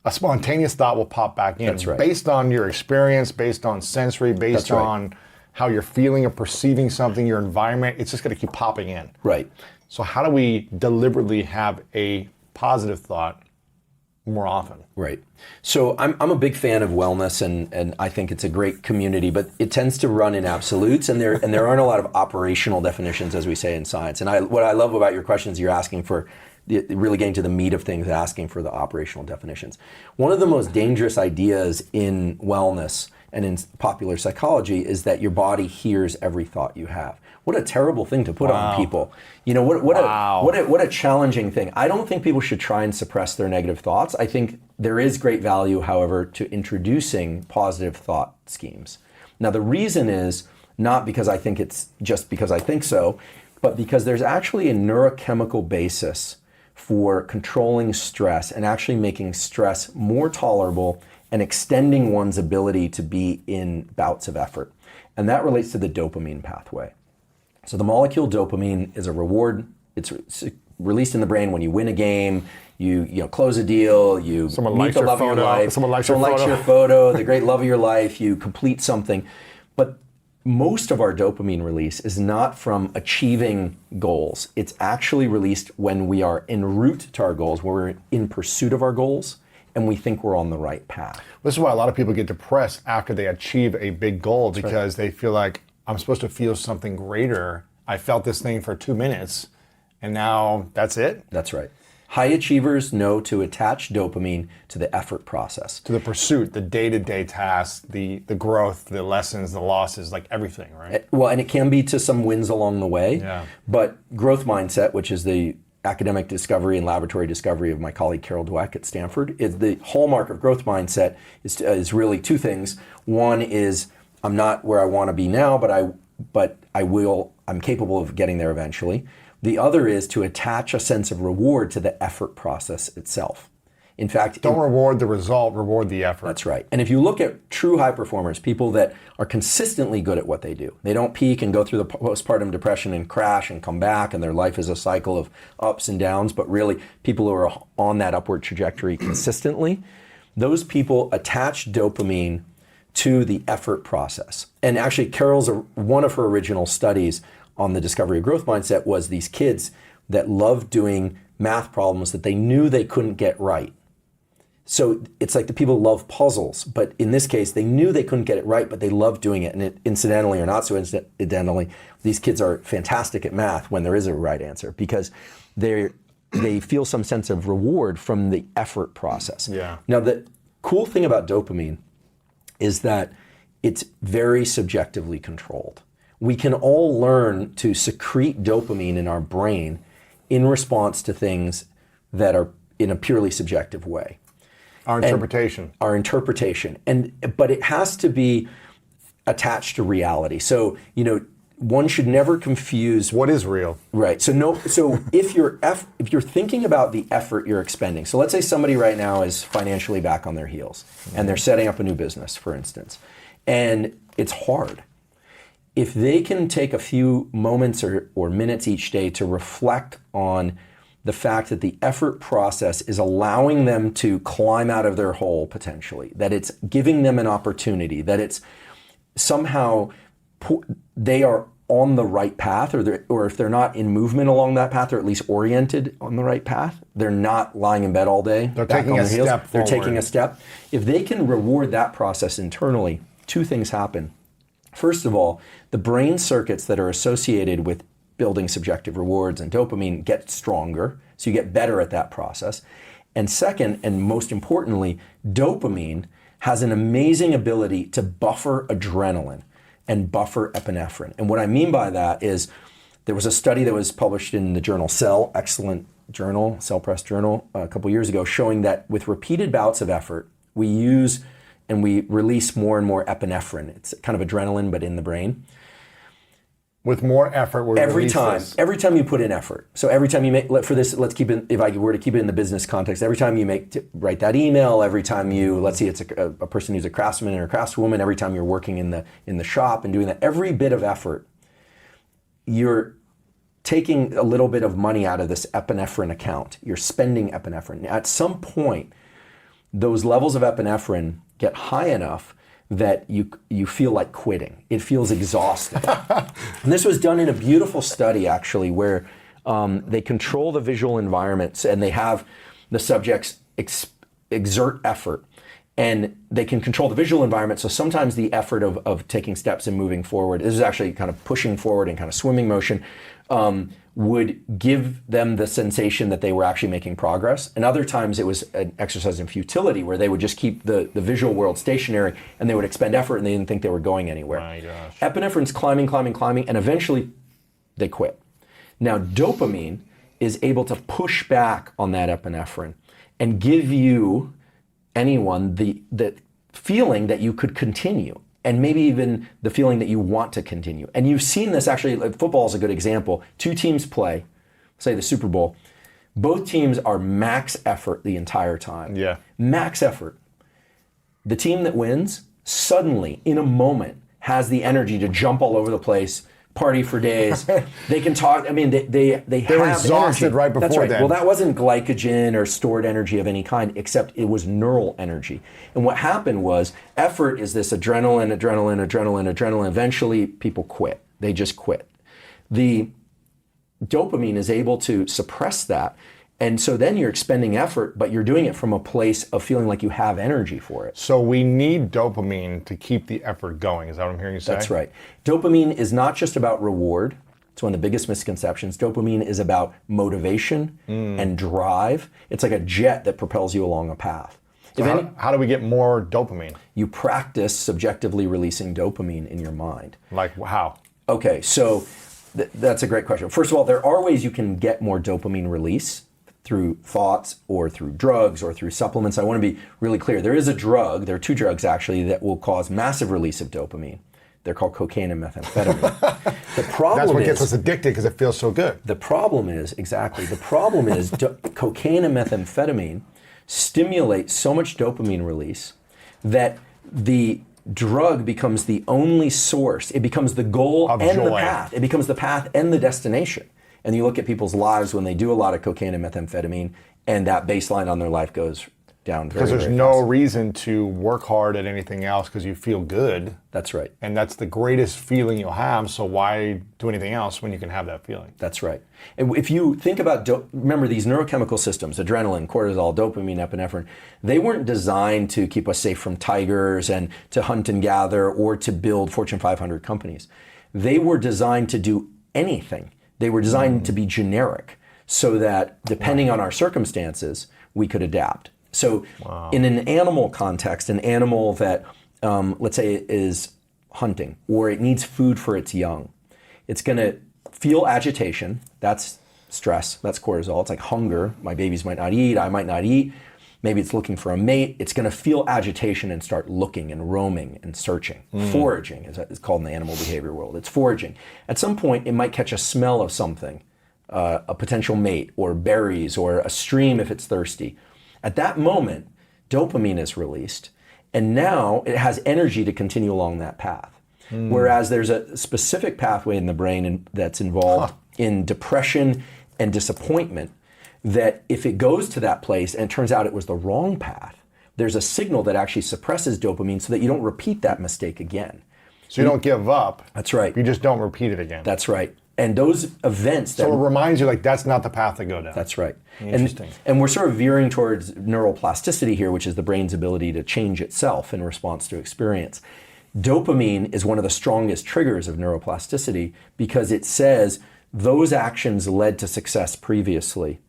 a spontaneous thought will pop back in. That's right. Based on your experience, based on sensory, based on how you're feeling or perceiving something, your environment, it's just going to keep popping in. Right. So how do we deliberately have a positive thought more often? Right. So I'm a big fan of wellness, and I think it's a great community, but it tends to run in absolutes, and there aren't a lot of operational definitions, as we say in science. And what I love about your questions, you're asking for really getting to the meat of things, asking for the operational definitions. One of the most dangerous ideas in wellness and in popular psychology is that your body hears every thought you have. What a terrible thing to put on people. What a challenging thing. I don't think people should try and suppress their negative thoughts. I think there is great value, however, to introducing positive thought schemes. Now, the reason is not because I think it's just because I think so, but because there's actually a neurochemical basis for controlling stress and actually making stress more tolerable and extending one's ability to be in bouts of effort. And that relates to the dopamine pathway. So the molecule dopamine is a reward. It's released in the brain when you win a game, you close a deal, you meet the love of your life, someone likes your photo, the great love of your life, you complete something. But most of our dopamine release is not from achieving goals. It's actually released when we are en route to our goals, when we're in pursuit of our goals, and we think we're on the right path. This is why a lot of people get depressed after they achieve a big goal, because they feel like, I'm supposed to feel something greater. I felt this thing for 2 minutes, and now that's it? That's right. High achievers know to attach dopamine to the effort process. To the pursuit, the day-to-day tasks, the growth, the lessons, the losses, like everything, right? Well, and it can be to some wins along the way. Yeah. But growth mindset, which is the academic discovery and laboratory discovery of my colleague Carol Dweck at Stanford, is the hallmark of growth mindset is really two things. One is, I'm not where I want to be now, but I'm capable of getting there eventually. The other is to attach a sense of reward to the effort process itself. In fact, don't reward the result, reward the effort. That's right. And if you look at true high performers, people that are consistently good at what they do, they don't peak and go through the postpartum depression and crash and come back, and their life is a cycle of ups and downs, but really people who are on that upward trajectory consistently, those people attach dopamine to the effort process. And actually, one of her original studies on the discovery of growth mindset was these kids that loved doing math problems that they knew they couldn't get right. So it's like the people love puzzles, but in this case, they knew they couldn't get it right, but they loved doing it. And incidentally or not so incidentally, these kids are fantastic at math when there is a right answer because they feel some sense of reward from the effort process. Yeah. Now, the cool thing about dopamine is that it's very subjectively controlled. We can all learn to secrete dopamine in our brain in response to things that are in a purely subjective way. Our interpretation. But it has to be attached to reality. So, one should never confuse what is real. Right. So if you're thinking about the effort you're expending. So let's say somebody right now is financially back on their heels and they're setting up a new business, for instance, and it's hard. If they can take a few moments or minutes each day to reflect on the fact that the effort process is allowing them to climb out of their hole potentially, that it's giving them an opportunity, that it's somehow they are on the right path, or if they're not in movement along that path, or at least oriented on the right path, they're not lying in bed all day. They're taking a step forward. They're taking a step. If they can reward that process internally, two things happen. First of all, the brain circuits that are associated with building subjective rewards and dopamine get stronger, so you get better at that process. And second, and most importantly, dopamine has an amazing ability to buffer adrenaline and buffer epinephrine. And what I mean by that is there was a study that was published in the journal Cell, excellent journal, Cell Press Journal, a couple years ago, showing that with repeated bouts of effort, we use and we release more and more epinephrine. It's kind of adrenaline, but in the brain. With more effort, we're every time you put in effort. So every time you make, let's keep it, if I were to keep it in the business context, every time you write that email, every time you, let's see, it's a person who's a craftsman or a craftswoman, every time you're working in the shop and doing that, every bit of effort, you're taking a little bit of money out of this epinephrine account. You're spending epinephrine. At some point, those levels of epinephrine get high enough that you feel like quitting. It feels exhausting. And this was done in a beautiful study, actually, where they control the visual environments and they have the subjects exert effort. And they can control the visual environment, so sometimes the effort of taking steps and moving forward, this is actually kind of pushing forward in kind of swimming motion, would give them the sensation that they were actually making progress. And other times it was an exercise in futility where they would just keep the visual world stationary and they would expend effort and they didn't think they were going anywhere. My gosh. Epinephrine's climbing, and eventually they quit. Now dopamine is able to push back on that epinephrine and give you, anyone, the feeling that you could continue. And maybe even the feeling that you want to continue. And you've seen this actually, like football is a good example. Two teams play, say the Super Bowl. Both teams are max effort the entire time. Yeah. Max effort. The team that wins, suddenly, in a moment, has the energy to jump all over the place, party for days. They can talk, I mean, they have exhausted energy. right before That's right. then. Well, that wasn't glycogen or stored energy of any kind, except it was neural energy. And what happened was, effort is this adrenaline. Eventually, people quit. They just quit. The dopamine is able to suppress that. And so then you're expending effort, but you're doing it from a place of feeling like you have energy for it. So we need dopamine to keep the effort going. Is that what I'm hearing you say? That's right. Dopamine is not just about reward. It's one of the biggest misconceptions. Dopamine is about motivation and drive. It's like a jet that propels you along a path. So how do we get more dopamine? You practice subjectively releasing dopamine in your mind. Like how? Okay, so that's a great question. First of all, there are ways you can get more dopamine release through thoughts or through drugs or through supplements. I want to be really clear. There is a drug, there are two drugs actually, that will cause massive release of dopamine. They're called cocaine and methamphetamine. That's what gets us addicted because it feels so good. The problem is cocaine and methamphetamine stimulate so much dopamine release that the drug becomes the only source. It becomes the goal of and joy. The path. It becomes the path and the destination. And you look at people's lives when they do a lot of cocaine and methamphetamine, and that baseline on their life goes down very, Because there's very no fast. reason to work hard at anything else because you feel good. That's right. And that's the greatest feeling you'll have. So why do anything else when you can have that feeling? That's right. And if you think about, remember these neurochemical systems, adrenaline, cortisol, dopamine, epinephrine, they weren't designed to keep us safe from tigers and to hunt and gather or to build Fortune 500 companies. They were designed to do anything. They were designed to be generic so that depending on our circumstances, we could adapt. So in an animal context, an animal that, let's say, is hunting or it needs food for its young, it's going to feel agitation. That's stress. That's cortisol. It's like hunger. My babies might not eat. I might not eat. Maybe it's looking for a mate. It's going to feel agitation and start looking and roaming and searching. Foraging is it's called in the animal behavior world. It's foraging. At some point, it might catch a smell of something, a potential mate or berries or a stream if it's thirsty. At that moment, dopamine is released, and now it has energy to continue along that path. Whereas there's a specific pathway in the brain that's involved in depression and disappointment, that if it goes to that place and it turns out it was the wrong path, there's a signal that actually suppresses dopamine so that you don't repeat that mistake again. So you don't give up. That's right. You just don't repeat it again. That's right. And those events that... So it reminds you, like, that's not the path to go down. That's right. Interesting. And we're sort of veering towards neuroplasticity here, which is the brain's ability to change itself in response to experience. Dopamine is one of the strongest triggers of neuroplasticity because it says those actions led to success previously.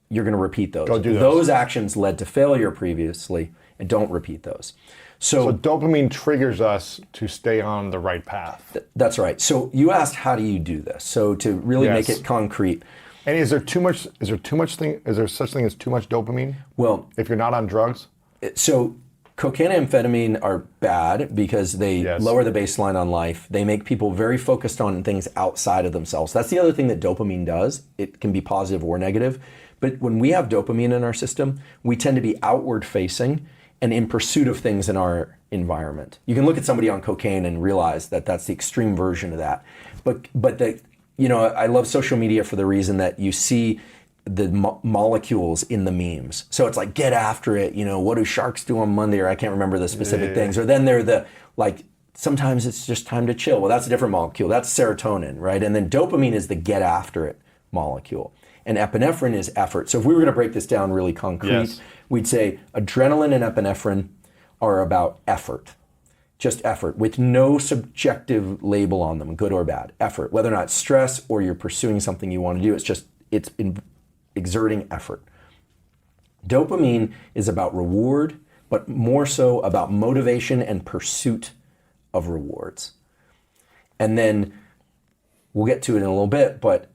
You're going to repeat those. Go do those. Those actions led to failure previously, and don't repeat those. So dopamine triggers us to stay on the right path. That's right. So you asked, how do you do this? So to really make it concrete. And is there such thing as too much dopamine? Well, if you're not on drugs? So cocaine and amphetamine are bad because they lower the baseline on life. They make people very focused on things outside of themselves. That's the other thing that dopamine does. It can be positive or negative. But when we have dopamine in our system, we tend to be outward facing and in pursuit of things in our environment. You can look at somebody on cocaine and realize that that's the extreme version of that. But I love social media for the reason that you see the molecules in the memes. So it's like, get after it. What do sharks do on Monday? Or I can't remember the specific things. Or then they're sometimes it's just time to chill. Well, that's a different molecule. That's serotonin, right? And then dopamine is the get after it molecule. And epinephrine is effort. So if we were going to break this down really concrete, we'd say adrenaline and epinephrine are about effort. Just effort with no subjective label on them, good or bad. Effort, whether or not it's stress or you're pursuing something you want to do, it's exerting effort. Dopamine is about reward, but more so about motivation and pursuit of rewards. And then we'll get to it in a little bit, but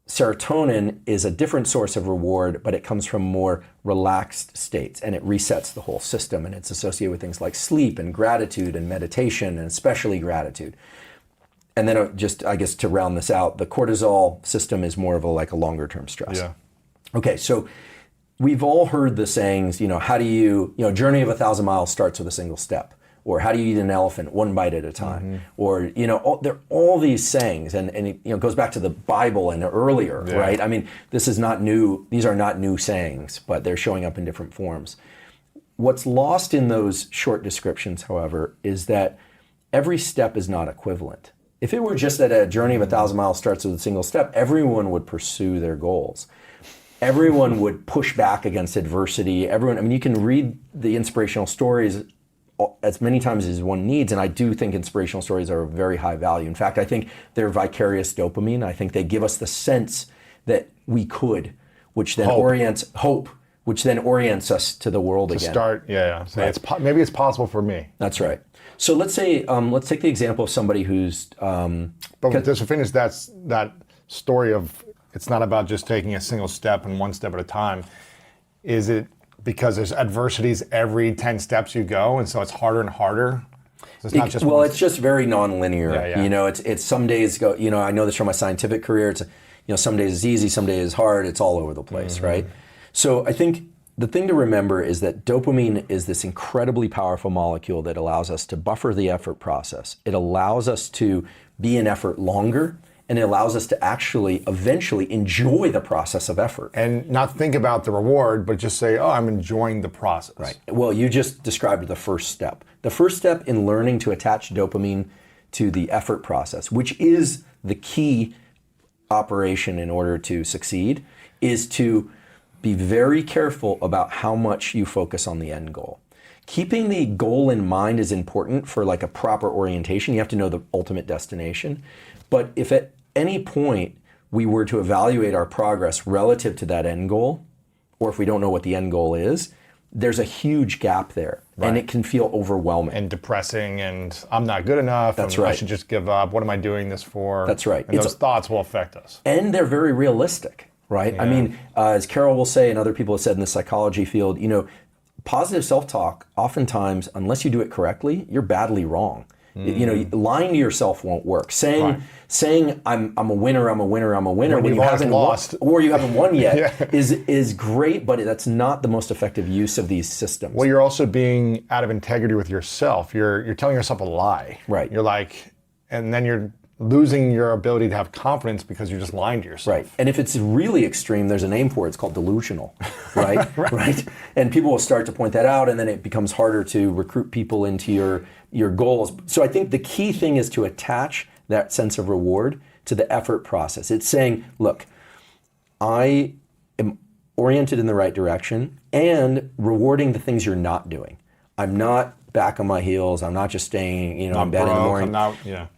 serotonin is a different source of reward, but it comes from more relaxed states and it resets the whole system, and it's associated with things like sleep and gratitude and meditation, and especially gratitude. And then just, I guess, to round this out, the cortisol system is more of a longer term stress. Yeah. Okay, so we've all heard the sayings, how do you, journey of 1,000 miles starts with a single step. Or how do you eat an elephant one bite at a time? Or, there are all these sayings, and it goes back to the Bible and earlier, right? I mean, this is not new. These are not new sayings, but they're showing up in different forms. What's lost in those short descriptions, however, is that every step is not equivalent. If it were just that a journey of 1,000 miles starts with a single step, everyone would pursue their goals. Everyone would push back against adversity. You can read the inspirational stories as many times as one needs, and I do think inspirational stories are of very high value. In fact, I think they're vicarious dopamine. I think they give us the sense that we could, which then orients us to the world again. So maybe it's possible for me. That's right. So let's say, let's take the example of somebody who's... but just to finish that story of, it's not about just taking a single step and one step at a time. Is it because there's adversities every 10 steps you go, and so it's harder and harder? So it's not just it's just very nonlinear. It's some days go, I know this from my scientific career, it's, some days it's easy, some days it's hard, it's all over the place, right? So I think the thing to remember is that dopamine is this incredibly powerful molecule that allows us to buffer the effort process. It allows us to be in effort longer and it allows us to actually eventually enjoy the process of effort. And not think about the reward, but just say, oh, I'm enjoying the process. Right. Well, you just described the first step. The first step in learning to attach dopamine to the effort process, which is the key operation in order to succeed, is to be very careful about how much you focus on the end goal. Keeping the goal in mind is important for like a proper orientation. You have to know the ultimate destination. But if at any point we were to evaluate our progress relative to that end goal, or if we don't know what the end goal is, there's a huge gap there. Right. And it can feel overwhelming. And depressing, and I'm not good enough. That's and right. I should just give up. What am I doing this for? That's right. And those thoughts will affect us. And they're very realistic, right? Yeah. I mean, as Carol will say, and other people have said in the psychology field, positive self-talk, oftentimes, unless you do it correctly, you're badly wrong. Lying to yourself won't work. Saying I'm a winner when you haven't lost or you haven't won yet is great, but that's not the most effective use of these systems. Well, you're also being out of integrity with yourself. You're telling yourself a lie. Right. You're like, and then you're losing your ability to have confidence because you're just lying to yourself. Right. And if it's really extreme, there's a name for it. It's called delusional, right? Right. And people will start to point that out, and then it becomes harder to recruit people into your goals. So I think the key thing is to attach that sense of reward to the effort process. It's saying, look, I am oriented in the right direction and rewarding the things you're not doing. I'm not back on my heels. I'm not just staying, in bed in the morning.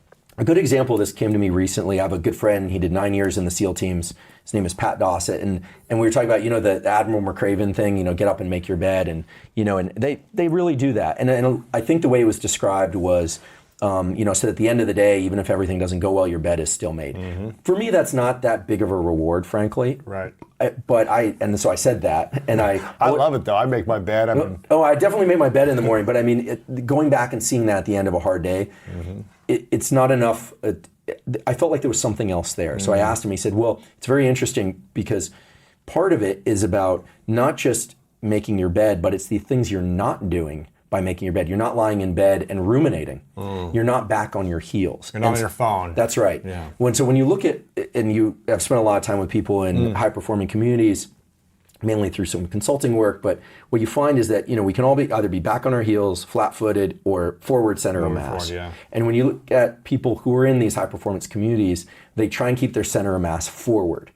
A good example of this came to me recently. I have a good friend. He did 9 years in the SEAL teams. His name is Pat Dossett, and we were talking about the Admiral McRaven thing. Get up and make your bed, and and they really do that. And I think the way it was described was, so at the end of the day, even if everything doesn't go well, your bed is still made. Mm-hmm. For me, that's not that big of a reward, frankly. Right. So I said that, and I love it though. I make my bed. I definitely make my bed in the morning. But I mean, going back and seeing that at the end of a hard day. Mm-hmm. It's not enough. I felt like there was something else there. Mm-hmm. So I asked him, he said, well, it's very interesting because part of it is about not just making your bed, but it's the things you're not doing by making your bed. You're not lying in bed and ruminating. Mm. You're not back on your heels. You're not on your phone. That's right. Yeah. When you look at, and you have spent a lot of time with people in high-performing communities, mainly through some consulting work, but what you find is that we can all either be back on our heels, flat-footed, or forward center of mass. Forward, yeah. And when you look at people who are in these high-performance communities, they try and keep their center of mass forward,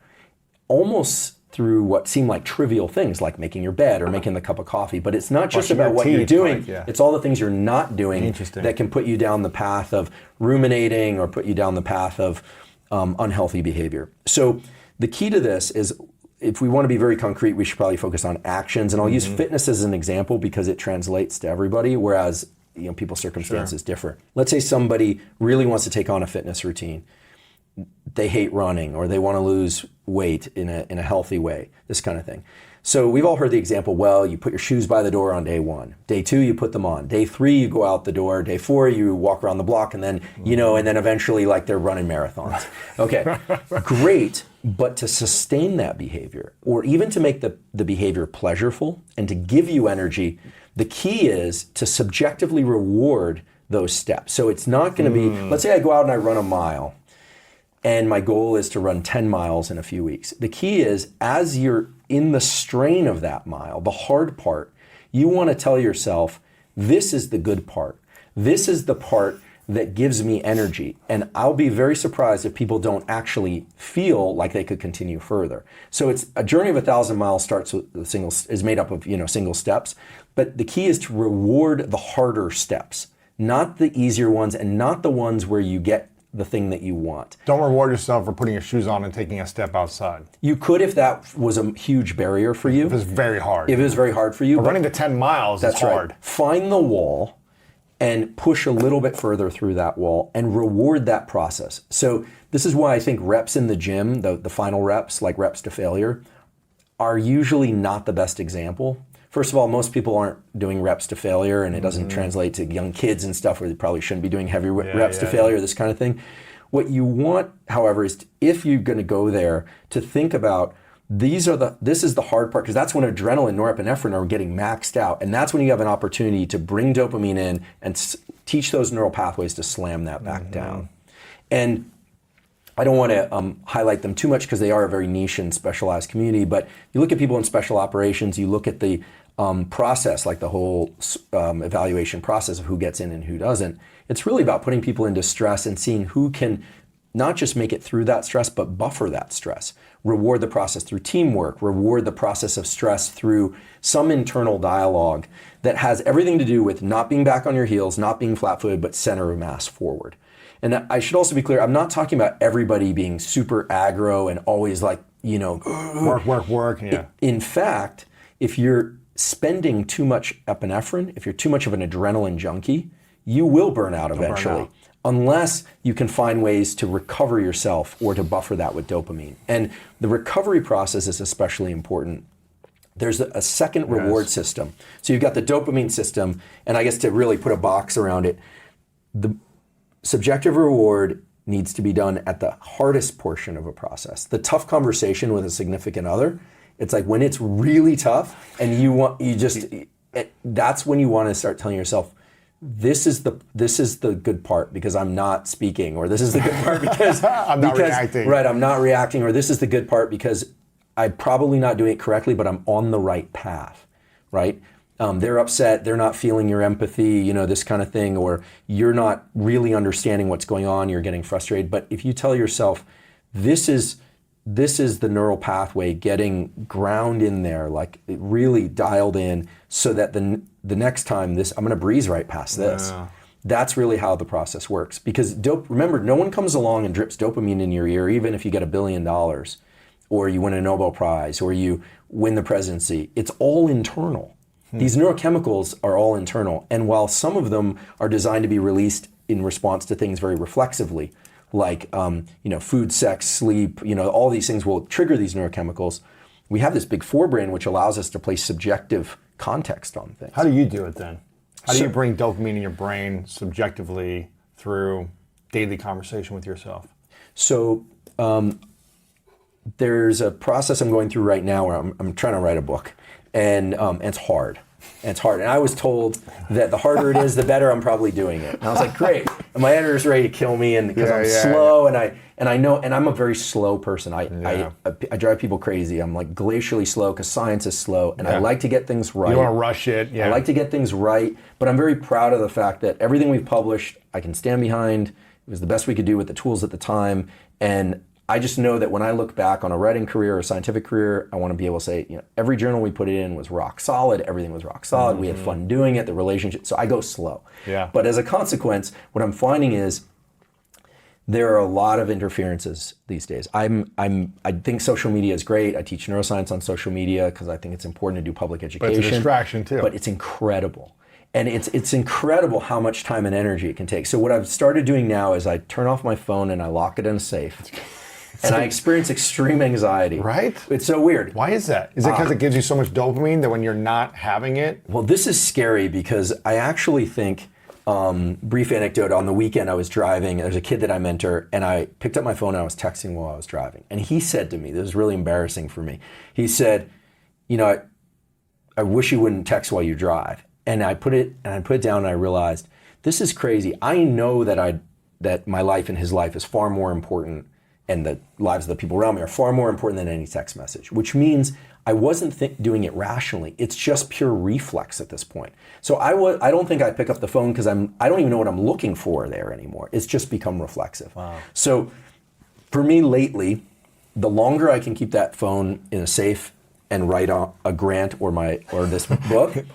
almost through what seem like trivial things, like making your bed or making the cup of coffee. But it's not just about what you're doing; it's all the things you're not doing that can put you down the path of ruminating or put you down the path of unhealthy behavior. So the key to this is, if we want to be very concrete, we should probably focus on actions. And I'll use fitness as an example because it translates to everybody, whereas people's circumstances differ. Let's say somebody really wants to take on a fitness routine. They hate running, or they want to lose weight in a healthy way, this kind of thing. So we've all heard the example, well, you put your shoes by the door on day 1. Day 2, you put them on. Day 3, you go out the door. Day 4, you walk around the block, and then, and then eventually they're running marathons. Okay, great. But to sustain that behavior, or even to make the behavior pleasurable and to give you energy, the key is to subjectively reward those steps. So it's not going to be, let's say I go out and I run a mile, and my goal is to run 10 miles in a few weeks. The key is, as you're in the strain of that mile, the hard part, you want to tell yourself, this is the good part. This is the part that gives me energy. And I'll be very surprised if people don't actually feel like they could continue further. So it's a journey of 1,000 miles starts with is made up of single steps. But the key is to reward the harder steps, not the easier ones, and not the ones where you get the thing that you want. Don't reward yourself for putting your shoes on and taking a step outside. You could if that was a huge barrier for you. If it was very hard. If it was very hard for you. But running the 10 miles is hard. Right. Find the wall and push a little bit further through that wall and reward that process. So this is why I think reps in the gym, the final reps, like reps to failure, are usually not the best example. First of all, most people aren't doing reps to failure, and it doesn't translate to young kids and stuff where they probably shouldn't be doing heavy reps to failure, this kind of thing. What you want, however, is if you're going to go there, to think about this is the hard part, because that's when adrenaline, norepinephrine are getting maxed out, and that's when you have an opportunity to bring dopamine in and teach those neural pathways to slam that back down. And I don't want to highlight them too much because they are a very niche and specialized community, but you look at people in special operations, you look at the process, like the whole evaluation process of who gets in and who doesn't. It's really about putting people into stress and seeing who can not just make it through that stress, but buffer that stress. Reward the process through teamwork, reward the process of stress through some internal dialogue that has everything to do with not being back on your heels, not being flat-footed, but center of mass forward. And I should also be clear, I'm not talking about everybody being super aggro and always like, work. Yeah. In fact, if you're spending too much epinephrine, if you're too much of an adrenaline junkie, you will burn out eventually. Unless you can find ways to recover yourself or to buffer that with dopamine. And the recovery process is especially important. There's a second reward system. So you've got the dopamine system, and I guess to really put a box around it, the subjective reward needs to be done at the hardest portion of a process. The tough conversation with a significant other, it's like when it's really tough and that's when you want to start telling yourself, this is the good part because I'm not speaking, or this is the good part because I'm not reacting. Right, I'm not reacting, or this is the good part because I'm probably not doing it correctly, but I'm on the right path, right? They're upset, they're not feeling your empathy, this kind of thing, or you're not really understanding what's going on, you're getting frustrated. But if you tell yourself, this is the neural pathway getting ground in there, like really dialed in, so that the next time I'm going to breeze right past this. Yeah. That's really how the process works. Because remember, no one comes along and drips dopamine in your ear, even if you get $1 billion, or you win a Nobel Prize, or you win the presidency. It's all internal. These neurochemicals are all internal. And while some of them are designed to be released in response to things very reflexively, like food, sex, sleep, all these things will trigger these neurochemicals. We have this big forebrain which allows us to place subjective context on things. How do you do it then? How do you bring dopamine in your brain subjectively through daily conversation with yourself? So there's a process I'm going through right now where I'm trying to write a book, and it's hard. And I was told that the harder it is, the better I'm probably doing it. And I was like, great. And my editor's ready to kill me, and because I'm slow, and I know, and I'm a very slow person. I drive people crazy. I'm like glacially slow because science is slow, and I like to get things right. You don't want to rush it. Yeah. I like to get things right, but I'm very proud of the fact that everything we've published, I can stand behind. It was the best we could do with the tools at the time, and I just know that when I look back on a writing career or a scientific career, I want to be able to say, every journal we put it in was rock solid. Everything was rock solid. We had fun doing it. The relationship. So I go slow. Yeah. But as a consequence, what I'm finding is there are a lot of interferences these days. I think social media is great. I teach neuroscience on social media because I think it's important to do public education. But it's a distraction too. But it's incredible. And it's incredible how much time and energy it can take. So what I've started doing now is I turn off my phone and I lock it in a safe. And I experience extreme anxiety. Right? It's so weird. Why is that? Is it because it gives you so much dopamine that when you're not having it? Well, this is scary because I actually think, brief anecdote, on the weekend I was driving, there's a kid that I mentor, and I picked up my phone and I was texting while I was driving. And he said to me, this was really embarrassing for me, he said, I wish you wouldn't text while you drive. And I put it down and I realized, this is crazy. I know that my life and his life is far more important, and the lives of the people around me are far more important than any text message, which means I wasn't doing it rationally. It's just pure reflex at this point. So I don't think I pick up the phone because I don't even know what I'm looking for there anymore. It's just become reflexive. Wow. So for me lately, the longer I can keep that phone in a safe and write on a grant or this book,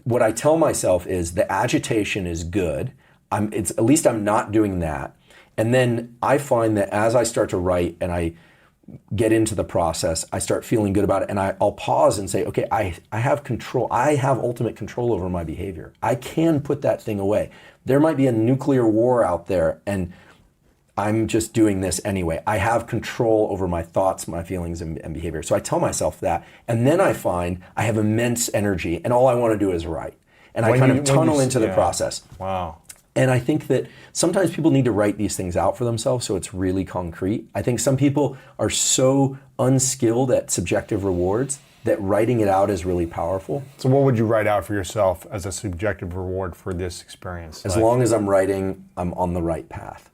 what I tell myself is the agitation is good. At least I'm not doing that. And then I find that as I start to write and I get into the process, I start feeling good about it, and I'll pause and say, okay, I have control. I have ultimate control over my behavior. I can put that thing away. There might be a nuclear war out there, and I'm just doing this anyway. I have control over my thoughts, my feelings, and behavior. So I tell myself that, and then I find I have immense energy, and all I want to do is write. And I kind of tunnel into the process. Wow. And I think that sometimes people need to write these things out for themselves so it's really concrete. I think some people are so unskilled at subjective rewards that writing it out is really powerful. So what would you write out for yourself as a subjective reward for this experience? As long as I'm writing, I'm on the right path.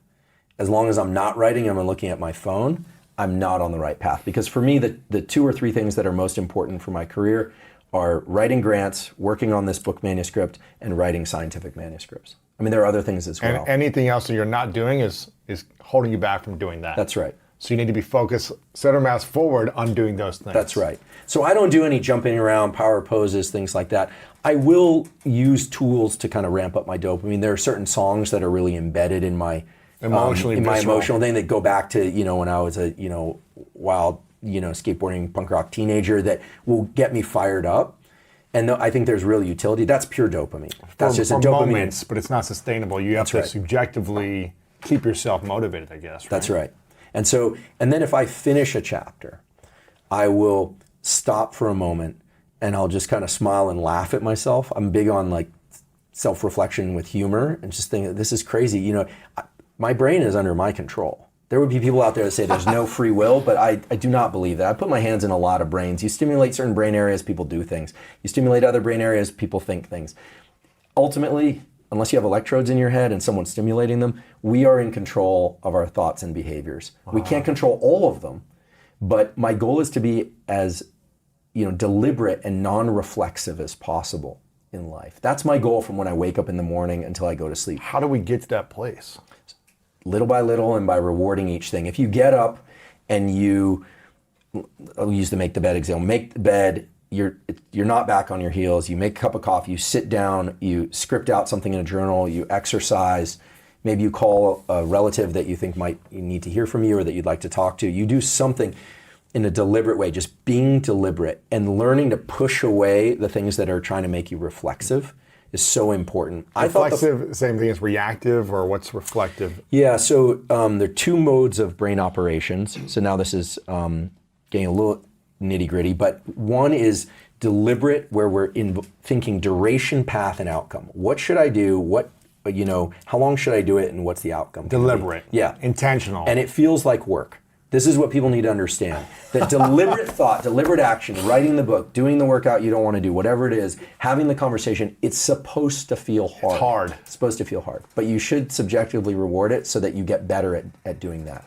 as long as I'm not writing and I'm looking at my phone, I'm not on the right path. Because for me, the 2 or 3 things that are most important for my career are writing grants, working on this book manuscript, and writing scientific manuscripts. I mean, there are other things as well. And anything else that you're not doing is holding you back from doing that. That's right. So you need to be focused, center mass forward on doing those things. That's right. So I don't do any jumping around, power poses, things like that. I will use tools to kind of ramp up my dopamine. There are certain songs that are really embedded in my emotional thing that go back to, when I was a, wild, skateboarding punk rock teenager that will get me fired up. And I think there's real utility. That's pure dopamine. That's just a dopamine. Moments, but it's not sustainable. You have to subjectively keep yourself motivated, I guess. Right? That's right. And then if I finish a chapter, I will stop for a moment and I'll just kind of smile and laugh at myself. I'm big on like self-reflection with humor and just think, this is crazy. My brain is under my control. There would be people out there that say there's no free will, but I do not believe that. I put my hands in a lot of brains. You stimulate certain brain areas, people do things. You stimulate other brain areas, people think things. Ultimately, unless you have electrodes in your head and someone's stimulating them, we are in control of our thoughts and behaviors. Wow. We can't control all of them, but my goal is to be as deliberate and non-reflexive as possible in life. That's my goal from when I wake up in the morning until I go to sleep. How do we get to that place? Little by little and by rewarding each thing. If you get up and I'll use the make the bed example, make the bed, you're not back on your heels, you make a cup of coffee, you sit down, you script out something in a journal, you exercise, maybe you call a relative that you think might need to hear from you or that you'd like to talk to. You do something in a deliberate way, just being deliberate and learning to push away the things that are trying to make you reflexive is so important. Reflexive, same thing as reactive, or what's reflective? Yeah, so there are 2 modes of brain operations. So now this is getting a little nitty gritty, but one is deliberate, where we're thinking duration, path, and outcome. What should I do? How long should I do it, and what's the outcome? Deliberate. Yeah. Intentional. And it feels like work. This is what people need to understand. That deliberate thought, deliberate action, writing the book, doing the workout you don't want to do, whatever it is, having the conversation, it's supposed to feel hard. It's hard. It's supposed to feel hard. But you should subjectively reward it so that you get better at doing that.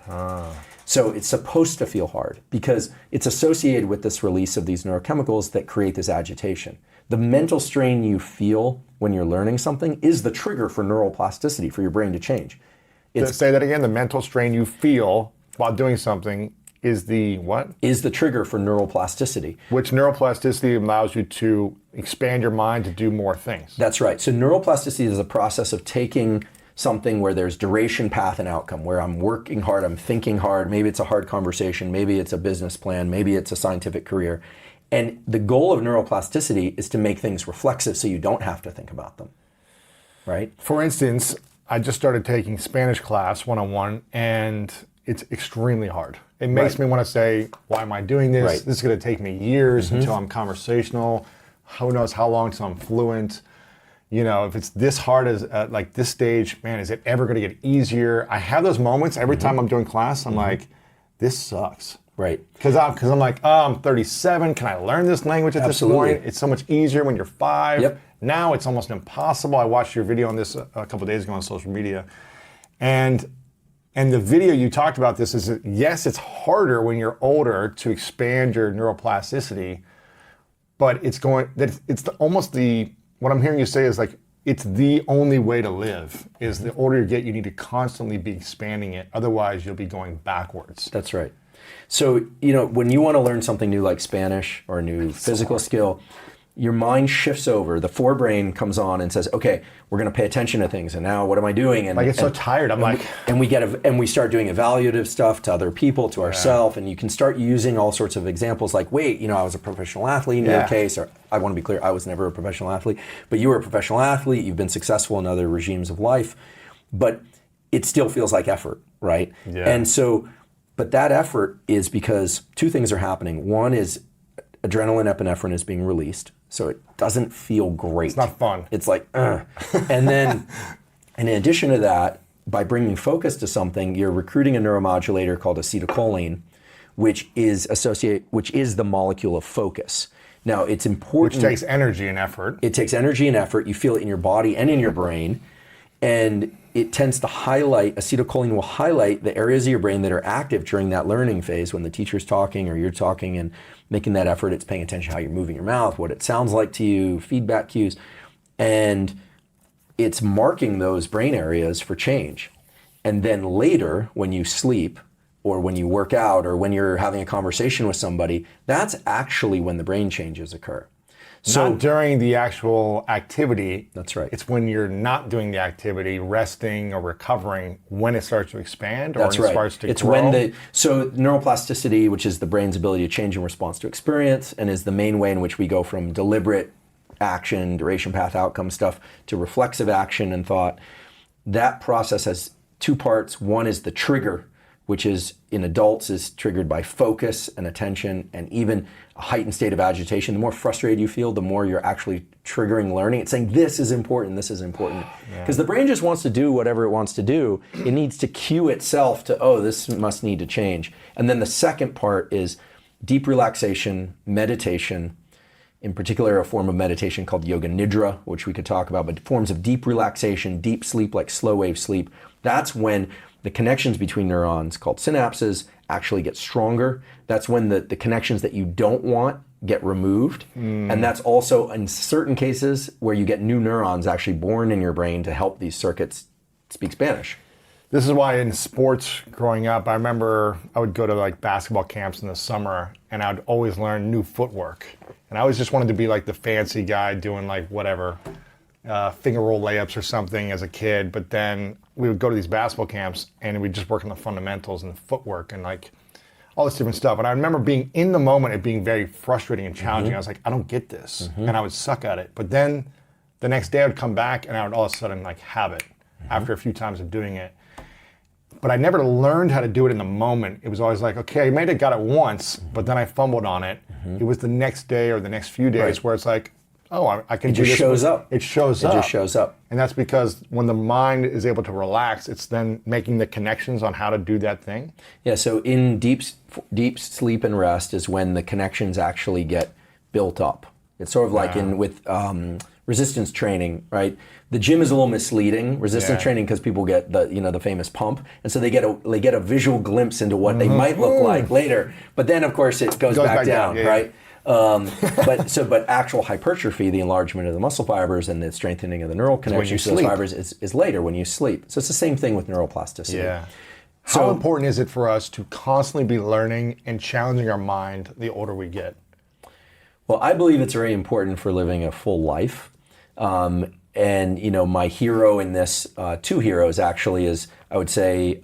So it's supposed to feel hard because it's associated with this release of these neurochemicals that create this agitation. The mental strain you feel when you're learning something is the trigger for neuroplasticity, for your brain to change. Say that again, the mental strain you feel while doing something is the what? Is the trigger for neuroplasticity. Which neuroplasticity allows you to expand your mind to do more things. That's right. So neuroplasticity is a process of taking something where there's duration, path, and outcome, where I'm working hard, I'm thinking hard, maybe it's a hard conversation, maybe it's a business plan, maybe it's a scientific career. And the goal of neuroplasticity is to make things reflexive so you don't have to think about them, right? For instance, I just started taking Spanish class 101, and it's extremely hard. It makes me want to say, why am I doing this? Right. This is going to take me years until I'm conversational. Who knows how long till I'm fluent? If it's this hard as like this stage, man, is it ever going to get easier? I have those moments every time I'm doing class. I'm like, this sucks. Right. Because I'm like, I'm 37. Can I learn this language at this point? It's so much easier when you're 5. Yep. Now it's almost impossible. I watched your video on this a couple of days ago on social media. And the video you talked about this is, yes, it's harder when you're older to expand your neuroplasticity, but what I'm hearing you say is like, it's the only way to live, is the older you get, you need to constantly be expanding it. Otherwise, you'll be going backwards. That's right. So, when you want to learn something new like Spanish or a new physical skill, your mind shifts over, the forebrain comes on and says, okay, we're going to pay attention to things. And now what am I doing? And I get so tired. we start doing evaluative stuff to other people, to ourselves. And you can start using all sorts of examples like, wait, I was a professional athlete in your case, or I want to be clear, I was never a professional athlete, but you were a professional athlete. You've been successful in other regimes of life, but it still feels like effort, right? Yeah. And so, but that effort is because 2 things are happening. One is adrenaline, epinephrine is being released. So it doesn't feel great. It's not fun. It's like, And then, in addition to that, by bringing focus to something, you're recruiting a neuromodulator called acetylcholine, which is the molecule of focus. Now, it's important. Which takes energy and effort. It takes energy and effort. You feel it in your body and in your brain. And it tends to highlight, acetylcholine will highlight the areas of your brain that are active during that learning phase when the teacher's talking or you're talking and making that effort. It's paying attention to how you're moving your mouth, what it sounds like to you, feedback cues, and it's marking those brain areas for change. And then later, when you sleep or when you work out or when you're having a conversation with somebody, that's actually when the brain changes occur. So not during the actual activity. That's right. It's when you're not doing the activity, resting or recovering, when it starts to expand or That's when right. it starts to It's grow. when so neuroplasticity, which is the brain's ability to change in response to experience, and is the main way in which we go from deliberate action, duration, path, outcome stuff to reflexive action and thought. That process has two parts. One is the trigger, which is in adults is triggered by focus and attention and even a heightened state of agitation. The more frustrated you feel, the more you're actually triggering learning. It's saying this is important, this is important. Because the brain just wants to do whatever it wants to do. It needs to cue itself to, oh, this must need to change. And then the second part is deep relaxation, meditation, in particular a form of meditation called yoga nidra, which we could talk about, but forms of deep relaxation, deep sleep, like slow wave sleep. That's when the connections between neurons, called synapses, actually get stronger. That's when the connections that you don't want get removed. And that's also in certain cases where you get new neurons actually born in your brain to help these circuits speak Spanish. This is why in sports growing up, I remember I would go to like basketball camps in the summer and I would always learn new footwork. And I always just wanted to be like the fancy guy doing like whatever, finger roll layups or something as a kid. But then we would go to these basketball camps and we'd just work on the fundamentals and the footwork and like all this different stuff. And I remember being in the moment, it being very frustrating and challenging. I was like, I don't get this. And I would suck at it. But then the next day I would come back and I would all of a sudden like have it after a few times of doing it. But I never learned how to do it in the moment. It was always like, okay, I might have got it once, but then I fumbled on it. It was the next day or the next few days where it's like, oh, I can do this. It just shows up. It shows up. It just shows up. And that's because when the mind is able to relax, it's then making the connections on how to do that thing. Yeah, so in deep sleep and rest is when the connections actually get built up. It's sort of like with resistance training, right? The gym is a little misleading. Resistance training because people get the famous pump, and so they get a visual glimpse into what they might look like later. But then of course it goes back down, right? But actual hypertrophy, the enlargement of the muscle fibers and the strengthening of the neural connections to those fibers is later when you sleep. So it's the same thing with neuroplasticity. Yeah. How important is it for us to constantly be learning and challenging our mind the older we get? Well, I believe it's very important for living a full life. And my hero in this, two heroes actually, is I would say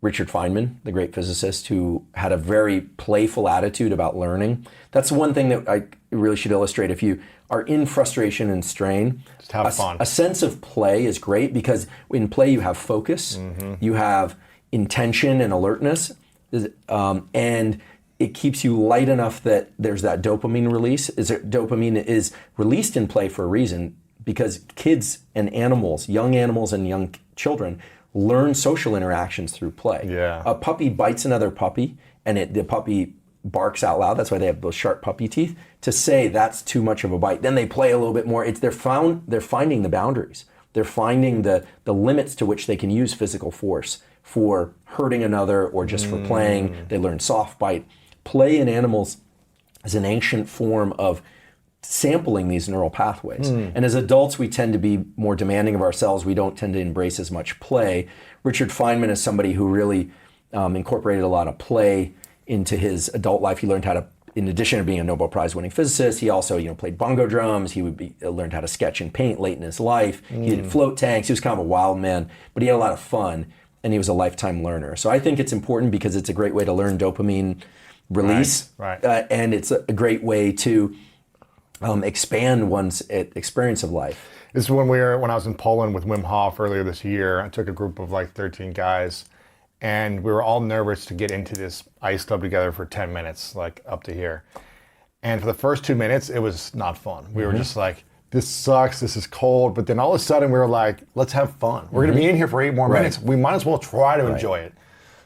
Richard Feynman, the great physicist, who had a very playful attitude about learning. That's one thing that I really should illustrate. If you are in frustration and strain, just have fun. A sense of play is great because in play you have focus, you have intention and alertness, and it keeps you light enough that there's that dopamine release. Dopamine is released in play for a reason, because kids and animals, young animals and young children, learn social interactions through play. Yeah. A puppy bites another puppy, and the puppy barks out loud. That's why they have those sharp puppy teeth, to say that's too much of a bite. Then they play a little bit more. They're finding the boundaries. They're finding the limits to which they can use physical force for hurting another or just for playing. They learn soft bite. Play in animals is an ancient form of sampling these neural pathways. And as adults, we tend to be more demanding of ourselves. We don't tend to embrace as much play. Richard Feynman is somebody who really incorporated a lot of play into his adult life. He learned how to, in addition to being a Nobel Prize winning physicist, he also played bongo drums. He learned how to sketch and paint late in his life. He did float tanks. He was kind of a wild man, but he had a lot of fun, and he was a lifetime learner. So I think it's important because it's a great way to learn dopamine release, Right. And it's a great way to expand one's experience of life. This is when I was in Poland with Wim Hof earlier this year. I took a group of like 13 guys, and we were all nervous to get into this ice tub together for 10 minutes, like up to here. And for the first 2 minutes, it was not fun. We were just like, this sucks, this is cold. But then all of a sudden we were like, let's have fun. We're gonna be in here for 8 more minutes. We might as well try to enjoy it.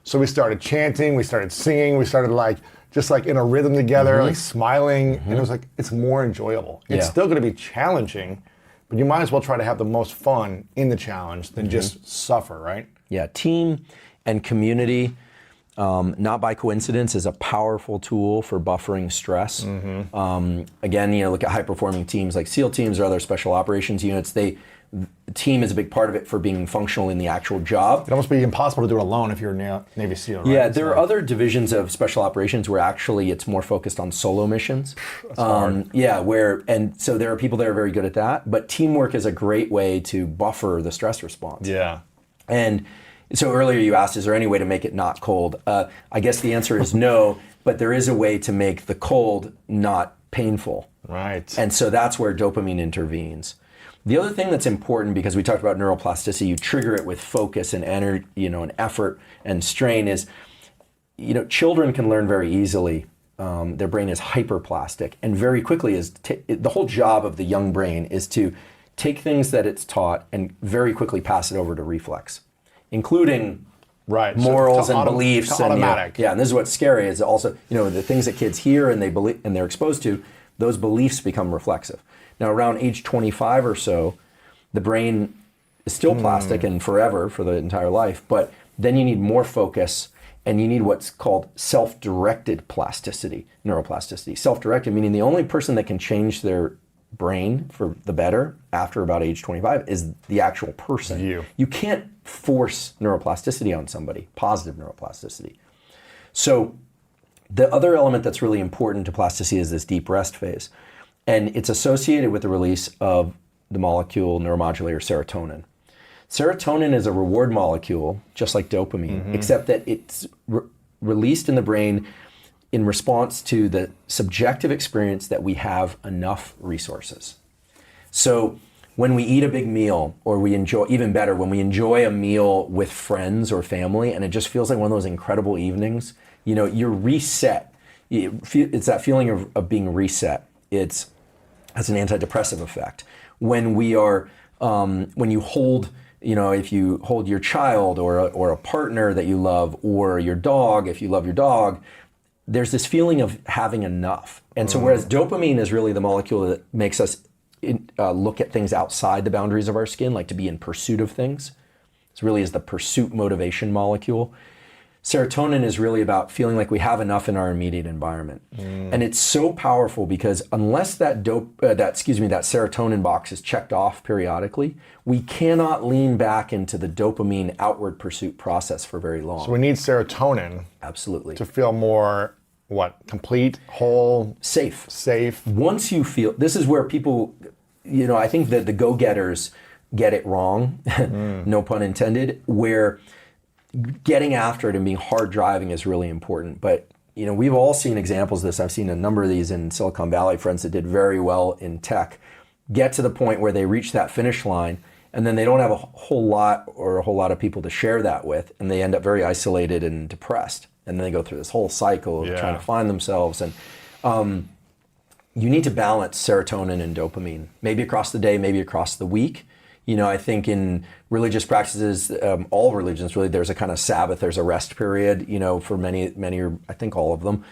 So we started chanting, we started singing, we started just in a rhythm together, like smiling. And it was like, it's more enjoyable. It's still gonna be challenging, but you might as well try to have the most fun in the challenge than just suffer, right? Yeah, team and community, not by coincidence, is a powerful tool for buffering stress. Again, look at high-performing teams like SEAL teams or other special operations units. Team is a big part of it for being functional in the actual job. It'd almost be impossible to do it alone if you're a Navy SEAL, right? Yeah, there are other divisions of special operations where actually it's more focused on solo missions. That's hard. Yeah, and so there are people that are very good at that, but teamwork is a great way to buffer the stress response. Yeah. And so earlier you asked, is there any way to make it not cold? I guess the answer is no, but there is a way to make the cold not painful. Right. And so that's where dopamine intervenes. The other thing that's important, because we talked about neuroplasticity, you trigger it with focus and energy, and effort and strain, is, children can learn very easily. Their brain is hyperplastic, and very quickly the whole job of the young brain is to take things that it's taught and very quickly pass it over to reflex, including right. morals So and beliefs. it's automatic. And this is what's scary, is also, the things that kids hear and they believe and they're exposed to, those beliefs become reflexive. Now, around age 25 or so, the brain is still plastic and forever for the entire life, but then you need more focus, and you need what's called self-directed plasticity, neuroplasticity. Self-directed, meaning the only person that can change their brain for the better after about age 25 is the actual person. You can't force neuroplasticity on somebody, positive neuroplasticity. So the other element that's really important to plasticity is this deep rest phase. And it's associated with the release of the molecule neuromodulator serotonin. Serotonin is a reward molecule, just like dopamine, except that it's released in the brain in response to the subjective experience that we have enough resources. So when we eat a big meal, or we enjoy, even better, when we enjoy a meal with friends or family, and it just feels like one of those incredible evenings, you're reset. It's that feeling of being reset. It has an antidepressive effect. When we are, when you hold, if you hold your child or a partner that you love, or your dog, if you love your dog, there's this feeling of having enough. And so whereas dopamine is really the molecule that makes us look at things outside the boundaries of our skin, like to be in pursuit of things, it really is the pursuit motivation molecule. Serotonin is really about feeling like we have enough in our immediate environment. And it's so powerful because unless that serotonin box is checked off periodically, we cannot lean back into the dopamine outward pursuit process for very long. So we need serotonin. Absolutely. To feel more, complete, whole, safe. Once you feel, this is where people, I think that the go-getters get it wrong, no pun intended, where getting after it and being hard driving is really important. But we've all seen examples of this. I've seen a number of these in Silicon Valley, friends that did very well in tech, get to the point where they reach that finish line, and then they don't have a whole lot of people to share that with, and they end up very isolated and depressed. And then they go through this whole cycle of trying to find themselves. And you need to balance serotonin and dopamine, maybe across the day, maybe across the week. I think in religious practices, all religions really, there's a kind of Sabbath, there's a rest period, for many, or I think all of them.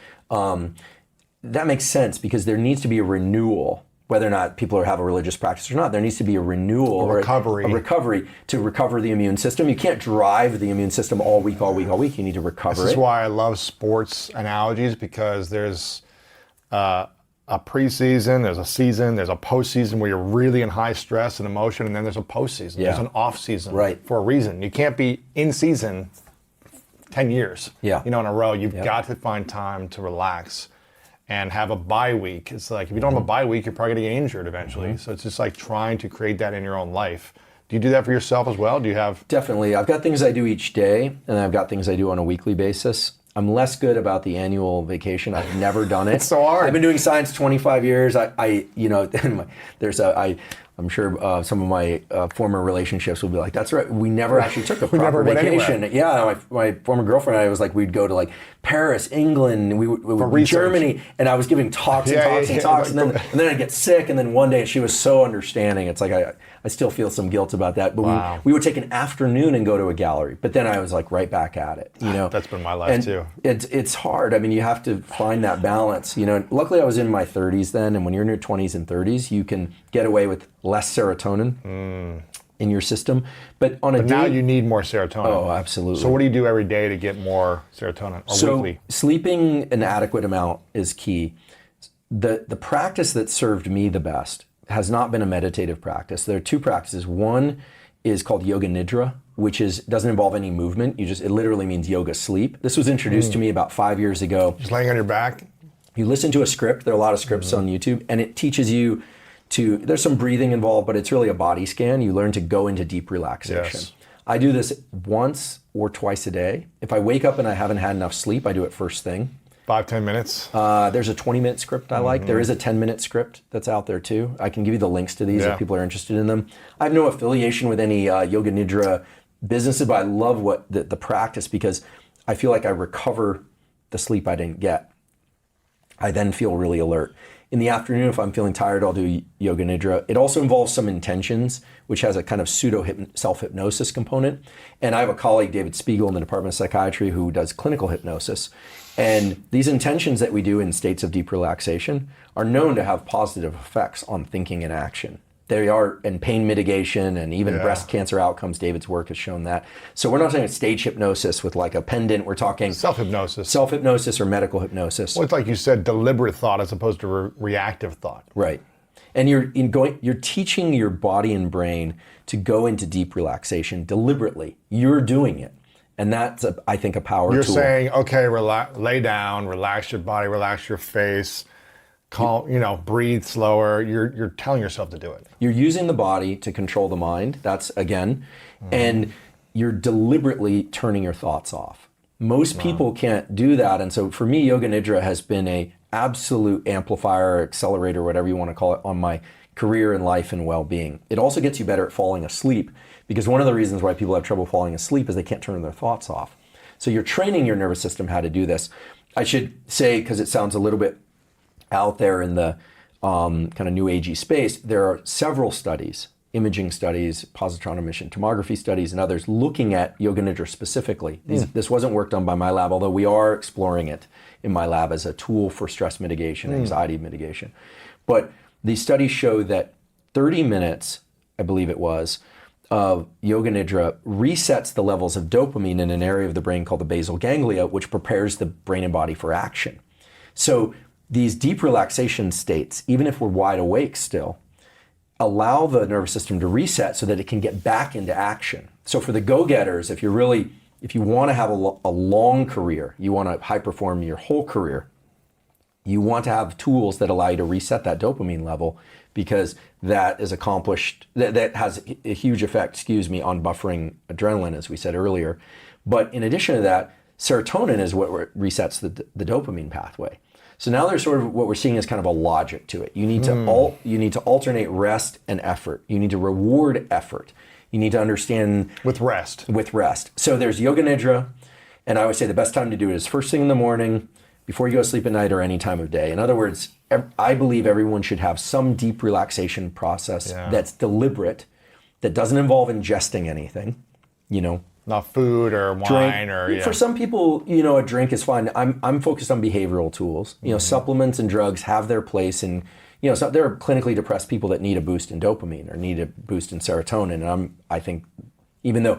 That makes sense because there needs to be a renewal, whether or not people have a religious practice or not. There needs to be a renewal, a recovery to recover the immune system. You can't drive the immune system all week. You need to recover it. This is why I love sports analogies, because there's a preseason, there's a season, there's a postseason where you're really in high stress and emotion, and then there's a postseason. There's an off season for a reason. You can't be in season 10 years in a row. You've got to find time to relax and have a bye week. It's like if you don't have a bye week, you're probably going to get injured eventually. So it's just like trying to create that in your own life. Do you do that for yourself as well? Do you have? Definitely. I've got things I do each day, and I've got things I do on a weekly basis. I'm less good about the annual vacation. I've never done it. It's so hard. I've been doing science 25 years. I'm sure some of my former relationships will be like, that's right, we never actually took a proper vacation. Yeah, my former girlfriend and I was like, we'd go to like Paris, England, we would research. Germany, and I was giving talks and Yeah, talks yeah, and yeah. talks, and then I'd get sick, and then one day she was so understanding. It's like I still feel some guilt about that, but Wow. we would take an afternoon and go to a gallery, but then I was like right back at it, you know. That's been my life and too. It's hard. I mean, you have to find that balance, you know. Luckily, I was in my 30s then, and when you're in your 20s and 30s, you can get away with less serotonin in your system. But on a Now day, you need more serotonin. oh, absolutely. So what do you do every day to get more serotonin, or weekly? Sleeping an adequate amount is key. The practice that served me the best has not been a meditative practice. There are two practices. One is called yoga nidra, which doesn't involve any movement. It literally means yoga sleep. This was introduced to me about 5 years ago. Just laying on your back? You listen to a script. There are a lot of scripts on YouTube, and it teaches you there's some breathing involved, but it's really a body scan. You learn to go into deep relaxation. Yes. I do this once or twice a day. If I wake up and I haven't had enough sleep, I do it first thing. 5-10 minutes? There's a 20-minute script I like. There is a 10-minute script that's out there too. I can give you the links to these Yeah. if people are interested in them. I have no affiliation with any yoga nidra businesses, but I love the practice because I feel like I recover the sleep I didn't get. I then feel really alert. In the afternoon, if I'm feeling tired, I'll do yoga nidra. It also involves some intentions, which has a kind of pseudo self-hypnosis component. And I have a colleague, David Spiegel, in the Department of Psychiatry who does clinical hypnosis. And these intentions that we do in states of deep relaxation are known to have positive effects on thinking and action. They are in pain mitigation and even breast cancer outcomes. David's work has shown that. So we're not saying stage hypnosis with like a pendant. We're talking Self-hypnosis. or medical hypnosis. Well, it's like you said, deliberate thought as opposed to reactive thought. Right. And you're teaching your body and brain to go into deep relaxation deliberately. You're doing it. And that's, I think, a power You're tool. saying, okay, lay down, relax your body, relax your face, breathe slower. You're telling yourself to do it. You're using the body to control the mind. That's again, and you're deliberately turning your thoughts off. Most people can't do that, and so for me, yoga nidra has been a absolute amplifier, accelerator, whatever you want to call it, on my career and life and well-being. It also gets you better at falling asleep because one of the reasons why people have trouble falling asleep is they can't turn their thoughts off. So you're training your nervous system how to do this. I should say, because it sounds a little bit out there in the kind of new agey space, there are several studies, imaging studies, positron emission tomography studies, and others looking at yoga nidra specifically. This wasn't work done by my lab, although we are exploring it in my lab as a tool for stress mitigation, anxiety mitigation. But these studies show that 30 minutes, I believe it was, of yoga nidra resets the levels of dopamine in an area of the brain called the basal ganglia, which prepares the brain and body for action. So these deep relaxation states, even if we're wide awake still, allow the nervous system to reset so that it can get back into action. So for the go-getters, if you want to have a long career, you want to high perform your whole career, you want to have tools that allow you to reset that dopamine level because that is accomplished, that has a huge effect, on buffering adrenaline, as we said earlier. But in addition to that, serotonin is what resets the dopamine pathway. So now there's sort of what we're seeing is kind of a logic to it. You need to alternate rest and effort. You need to reward effort. You need to understand With rest. So there's yoga nidra, and I would say the best time to do it is first thing in the morning, before you go to sleep at night, or any time of day. In other words, I believe everyone should have some deep relaxation process that's deliberate, that doesn't involve ingesting anything, Not food or wine or For some people, a drink is fine. I'm focused on behavioral tools. Supplements and drugs have their place, and so there are clinically depressed people that need a boost in dopamine or need a boost in serotonin. And I think, even though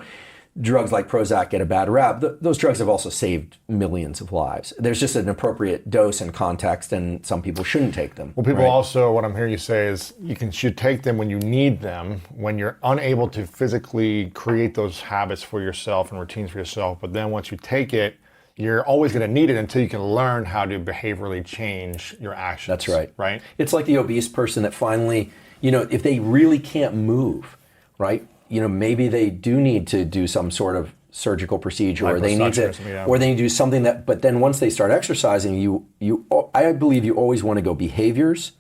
drugs like Prozac get a bad rap, those drugs have also saved millions of lives. There's just an appropriate dose and context, and some people shouldn't take them. Well, people also, what I'm hearing you say is should take them when you need them, when you're unable to physically create those habits for yourself and routines for yourself. But then once you take it, you're always going to need it until you can learn how to behaviorally change your actions. That's right. Right? It's like the obese person that finally, if they really can't move, right? Maybe they do need to do some sort of surgical procedure, or they need to do something that. But then once they start exercising, I believe you always want to go behaviors.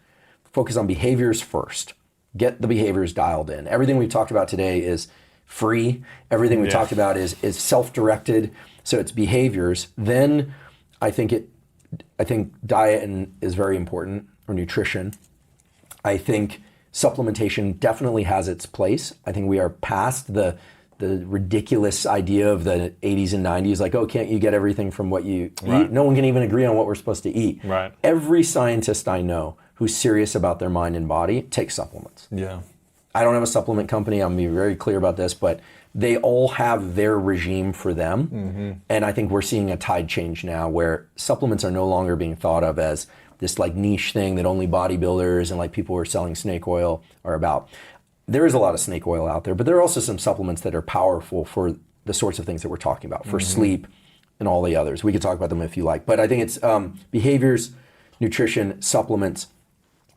Focus on behaviors first. Get the behaviors dialed in. Everything we've talked about today is free. Everything we talked about is self-directed. So it's behaviors. Then I think diet is very important, or nutrition. I think supplementation definitely has its place. I think we are past the ridiculous idea of the 80s and 90s, like, oh, can't you get everything from what you eat? No one can even agree on what we're supposed to eat. Right. Every scientist I know who's serious about their mind and body takes supplements. Yeah. I don't have a supplement company, I'm being very clear about this, but they all have their regime for them. And I think we're seeing a tide change now where supplements are no longer being thought of as this like niche thing that only bodybuilders and like people who are selling snake oil are about. There is a lot of snake oil out there, but there are also some supplements that are powerful for the sorts of things that we're talking about, for sleep and all the others. We could talk about them if you like, but I think it's behaviors, nutrition, supplements,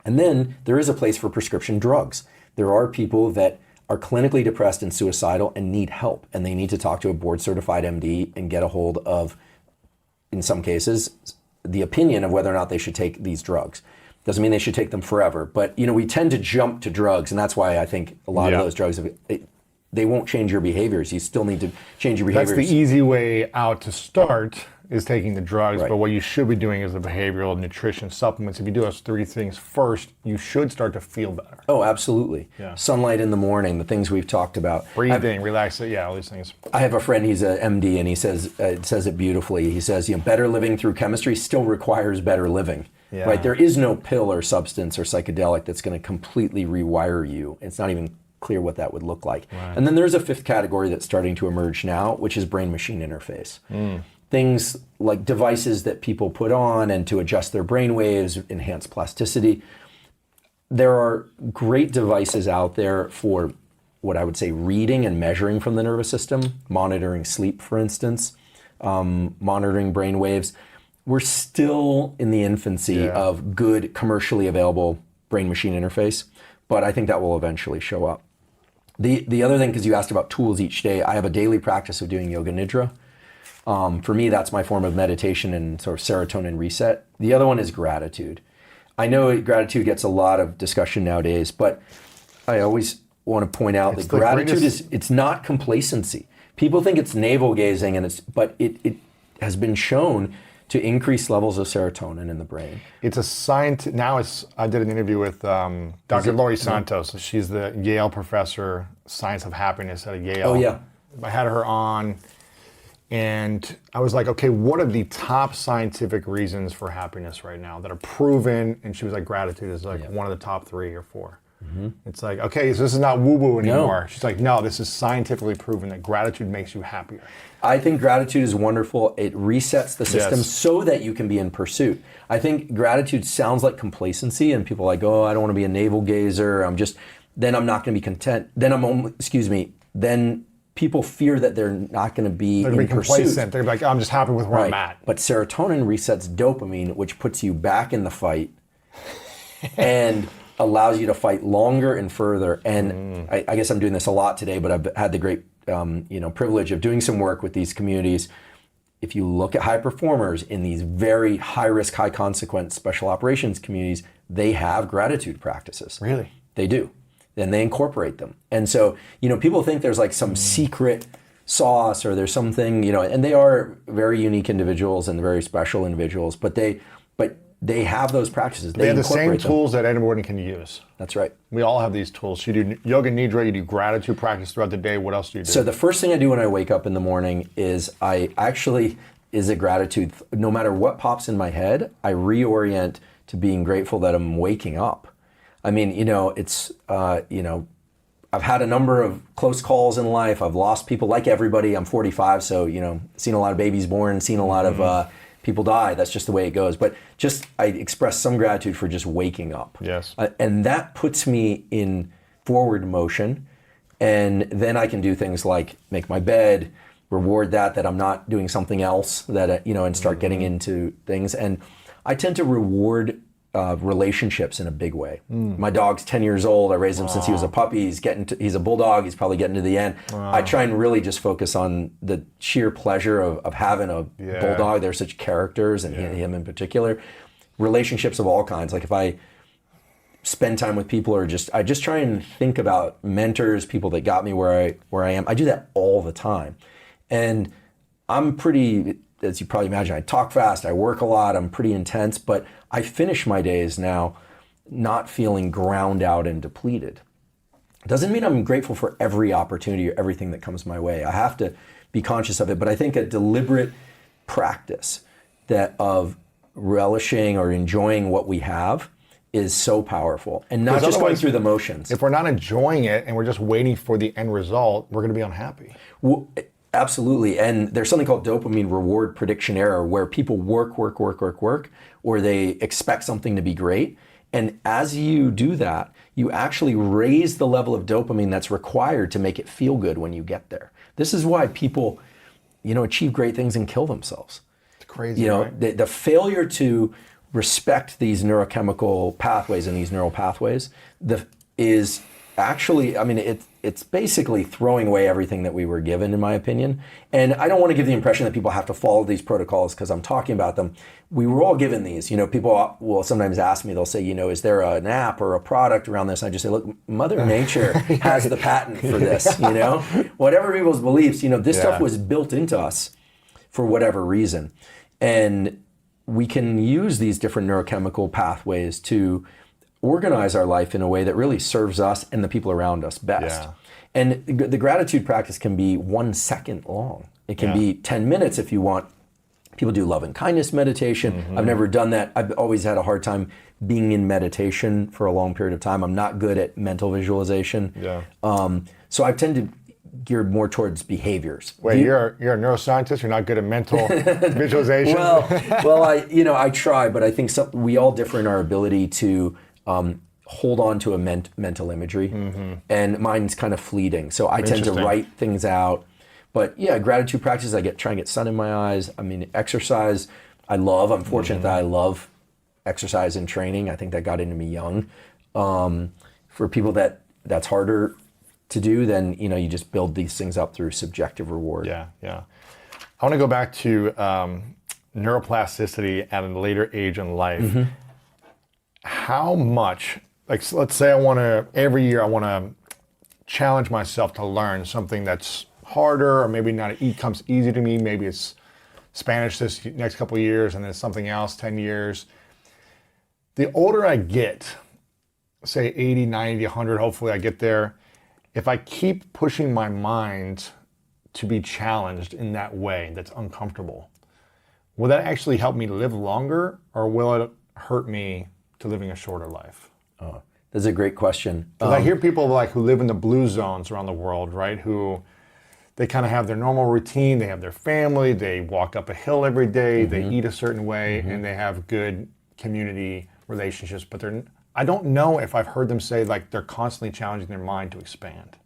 and then there is a place for prescription drugs. There are people that are clinically depressed and suicidal and need help, and they need to talk to a board-certified MD and get a hold of, in some cases, the opinion of whether or not they should take these drugs. Doesn't mean they should take them forever, but we tend to jump to drugs, and that's why I think a lot of those drugs, they won't change your behaviors. You still need to change your behaviors. That's the easy way out to start, is taking the drugs, but what you should be doing is the behavioral nutrition supplements. If you do those three things first, you should start to feel better. Oh, absolutely. Yeah. Sunlight in the morning, the things we've talked about. Breathing, relaxing, all these things. I have a friend, he's an MD, and he says it beautifully. He says, better living through chemistry still requires better living. Yeah. Right? There is no pill or substance or psychedelic that's going to completely rewire you. It's not even clear what that would look like. Right. And then there's a fifth category that's starting to emerge now, which is brain-machine interface. Things like devices that people put on and to adjust their brain waves, enhance plasticity. There are great devices out there for what I would say reading and measuring from the nervous system, monitoring sleep, for instance, monitoring brain waves. We're still in the infancy of good commercially available brain-machine interface, but I think that will eventually show up. The other thing, because you asked about tools each day, I have a daily practice of doing yoga nidra. For me, that's my form of meditation and sort of serotonin reset. The other one is gratitude. I know gratitude gets a lot of discussion nowadays, but I always want to point out that gratitude it's not complacency. People think it's navel gazing, but it has been shown to increase levels of serotonin in the brain. It's a science. I did an interview with Dr. Laurie Santos. She's the Yale professor, science of happiness at Yale. Oh yeah. I had her on, and I was like, okay, what are the top scientific reasons for happiness right now that are proven? And she was like, gratitude is like one of the top 3 or 4. It's like, okay, so this is not woo-woo anymore. No. She's like, no, this is scientifically proven that gratitude makes you happier. I think gratitude is wonderful. It resets the system so that you can be in pursuit. I think gratitude sounds like complacency, and people are like, oh, I don't want to be a navel gazer. Then I'm not going to be content. Then people fear that they're not going to be in complacent. pursuit. They're like, I'm just happy with where I'm at. But serotonin resets dopamine, which puts you back in the fight and allows you to fight longer and further. And I guess I'm doing this a lot today, but I've had the great privilege of doing some work with these communities. If you look at high performers in these very high risk, high consequence special operations communities, they have gratitude practices. Really? They do. And they incorporate them. And so, people think there's like some secret sauce or there's something, and they are very unique individuals and very special individuals, but they have those practices. They have the same tools that anyone can use. That's right. We all have these tools. You do yoga nidra, you do gratitude practice throughout the day. What else do you do? So the first thing I do when I wake up in the morning is is a gratitude. No matter what pops in my head, I reorient to being grateful that I'm waking up. I mean, I've had a number of close calls in life. I've lost people like everybody. I'm 45, so, seen a lot of babies born, seen a lot of people die. That's just the way it goes. But I express some gratitude for just waking up. Yes. And that puts me in forward motion. And then I can do things like make my bed, reward that I'm not doing something else, and start getting into things. And I tend to reward relationships in a big way. My dog's 10 years old. I raised him since he was a puppy. He's a bulldog. He's probably getting to the end. I try and really just focus on the sheer pleasure of having a bulldog. They're such characters, and him in particular. Relationships of all kinds. Like if I spend time with people, or I just try and think about mentors, people that got me where I am. I do that all the time, and I'm pretty as you probably imagine, I talk fast, I work a lot, I'm pretty intense, but I finish my days now not feeling ground out and depleted. Doesn't mean I'm grateful for every opportunity or everything that comes my way. I have to be conscious of it, but I think a deliberate practice that of relishing or enjoying what we have is so powerful, and not just going through the motions. If we're not enjoying it and we're just waiting for the end result, we're going to be unhappy. Well, absolutely, and there's something called dopamine reward prediction error, where people work, or they expect something to be great, and as you do that, you actually raise the level of dopamine that's required to make it feel good when you get there. This is why people, achieve great things and kill themselves. It's crazy, right? The failure to respect these neurochemical pathways and these neural pathways is actually, it's basically throwing away everything that we were given, in my opinion. And I don't want to give the impression that people have to follow these protocols because I'm talking about them. We were all given these. People will sometimes ask me, they'll say, is there an app or a product around this? And I just say, look, Mother Nature has the patent for this, Whatever people's beliefs, this stuff was built into us for whatever reason. And we can use these different neurochemical pathways to organize our life in a way that really serves us and the people around us best. Yeah. And the gratitude practice can be 1 second long. It can be 10 minutes if you want. People do love and kindness meditation. Mm-hmm. I've never done that. I've always had a hard time being in meditation for a long period of time. I'm not good at mental visualization. Yeah. So I've tended to gear more towards behaviors. Wait, you're a neuroscientist. You're not good at mental visualization. Well, I try, but I think we all differ in our ability to hold on to a mental imagery, and mine's kind of fleeting. So I tend to write things out. But yeah, gratitude practice, try and get sun in my eyes. Exercise, I'm fortunate that I love exercise and training. I think that got into me young. For people that's harder to do, then you just build these things up through subjective reward. Yeah. I want to go back to neuroplasticity at a later age in life. Mm-hmm. How much, let's say every year I want to challenge myself to learn something that's harder, or maybe not, it comes easy to me. Maybe it's Spanish this next couple of years and then something else 10 years. The older I get, say 80, 90, 100, hopefully I get there, if I keep pushing my mind to be challenged in that way that's uncomfortable, will that actually help me live longer, or will it hurt me to living a shorter life? Oh, that's a great question. I hear people who live in the blue zones around the world, right? Who they kind of have their normal routine, they have their family, they walk up a hill every day, they eat a certain way, and they have good community relationships. But I don't know if I've heard them say they're constantly challenging their mind to expand.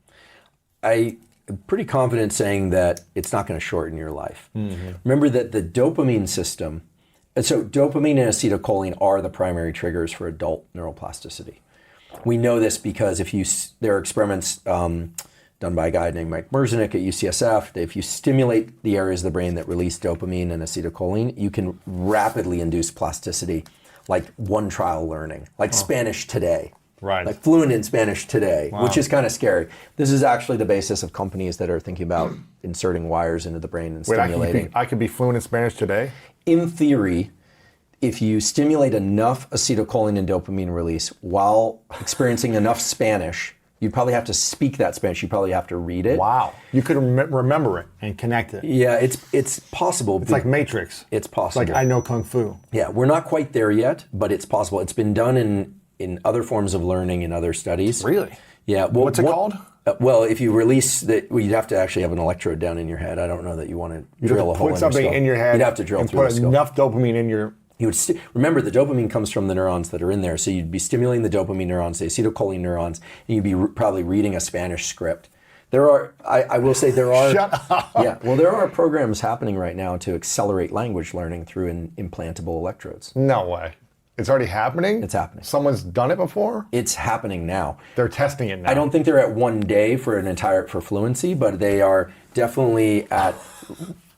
I'm pretty confident saying that it's not going to shorten your life. Mm-hmm. Remember that the dopamine system, so dopamine and acetylcholine are the primary triggers for adult neuroplasticity. We know this because there are experiments done by a guy named Mike Merzenich at UCSF. If you stimulate the areas of the brain that release dopamine and acetylcholine, you can rapidly induce plasticity, like one trial learning, like Spanish today. Right. Like fluent in Spanish today, which is kind of scary. This is actually the basis of companies that are thinking about inserting wires into the brain and stimulating. I could be fluent in Spanish today? In theory, if you stimulate enough acetylcholine and dopamine release while experiencing enough Spanish, you'd probably have to speak that Spanish. You probably have to read it. Wow. You could remember it and connect it. Yeah, it's possible. It's like Matrix. It's possible. It's like I know Kung Fu. Yeah, we're not quite there yet, but it's possible. It's been done in other forms of learning in other studies. Really? Yeah. Well, what's it called? Well, if you release you'd have to actually have an electrode down in your head. I don't know that you want to drill a hole in your skull. Put something in your head. You'd have to drill through the skull. Put enough dopamine in your... Remember, the dopamine comes from the neurons that are in there, so you'd be stimulating the dopamine neurons, the acetylcholine neurons, and you'd be probably reading a Spanish script. I will say there are... Shut up! Yeah, well, there are programs happening right now to accelerate language learning through implantable electrodes. No way. It's already happening? It's happening. Someone's done it before? It's happening now. They're testing it now. I don't think they're at 1 day for fluency, but they are definitely at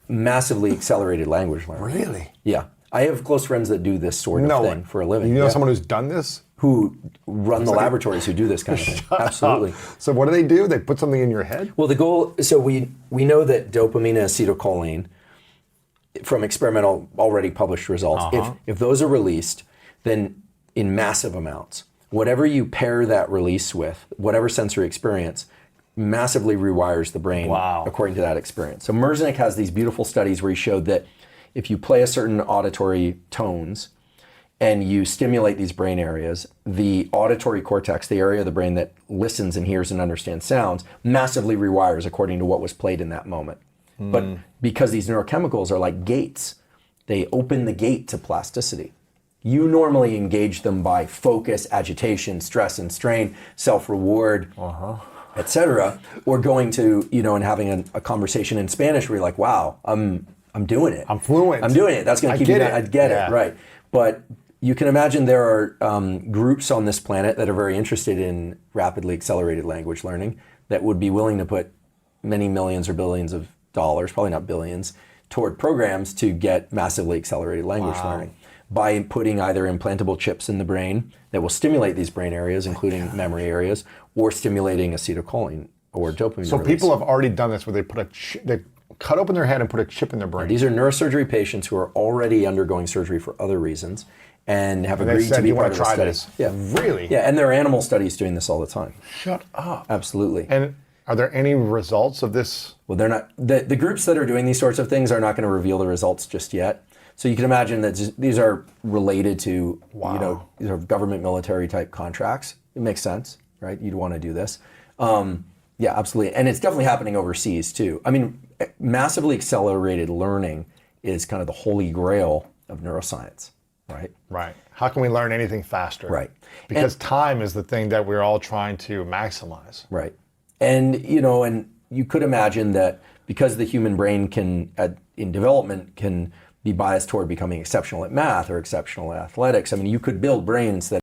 massively accelerated language learning. Really? Yeah. I have close friends that do this sort of thing for a living. You know someone who's done this? Who run the laboratories who do this kind of thing. Absolutely. So what do? They put something in your head? Well, the goal, so we know that dopamine and acetylcholine from experimental already published results, if those are released, then in massive amounts, whatever you pair that release with, whatever sensory experience, massively rewires the brain according to that experience. So Merzenic has these beautiful studies where he showed that if you play a certain auditory tones and you stimulate these brain areas, the auditory cortex, the area of the brain that listens and hears and understands sounds, massively rewires according to what was played in that moment. But because these neurochemicals are like gates, they open the gate to plasticity. You normally engage them by focus, agitation, stress and strain, self-reward, etc., or going to, and having a conversation in Spanish where you're like, wow, I'm doing it. I'm fluent. I'm doing it. That's going to keep you down. I get it, right. But you can imagine there are groups on this planet that are very interested in rapidly accelerated language learning that would be willing to put many millions or billions of dollars, probably not billions, toward programs to get massively accelerated language learning by putting either implantable chips in the brain that will stimulate these brain areas, including memory areas, or stimulating acetylcholine or dopamine So release. people have already done this where they cut open their head and put a chip in their brain. These are neurosurgery patients who are already undergoing surgery for other reasons and have And they agreed said, to be "You part want of to the try study. this?" Yeah. Really? Yeah, and there are animal studies doing this all the time. Shut up. Absolutely. And are there any results of this? Well, they're not. The groups that are doing these sorts of things are not going to reveal the results just yet. So you can imagine that these are related to, these are government military type contracts. It makes sense, right? You'd want to do this. Yeah, absolutely. And it's definitely happening overseas too. I mean, massively accelerated learning is kind of the holy grail of neuroscience, right? Right. How can we learn anything faster? Right. Because time is the thing that we're all trying to maximize. Right. And, and you could imagine that because the human brain in development can be biased toward becoming exceptional at math or exceptional at athletics. I mean, you could build brains that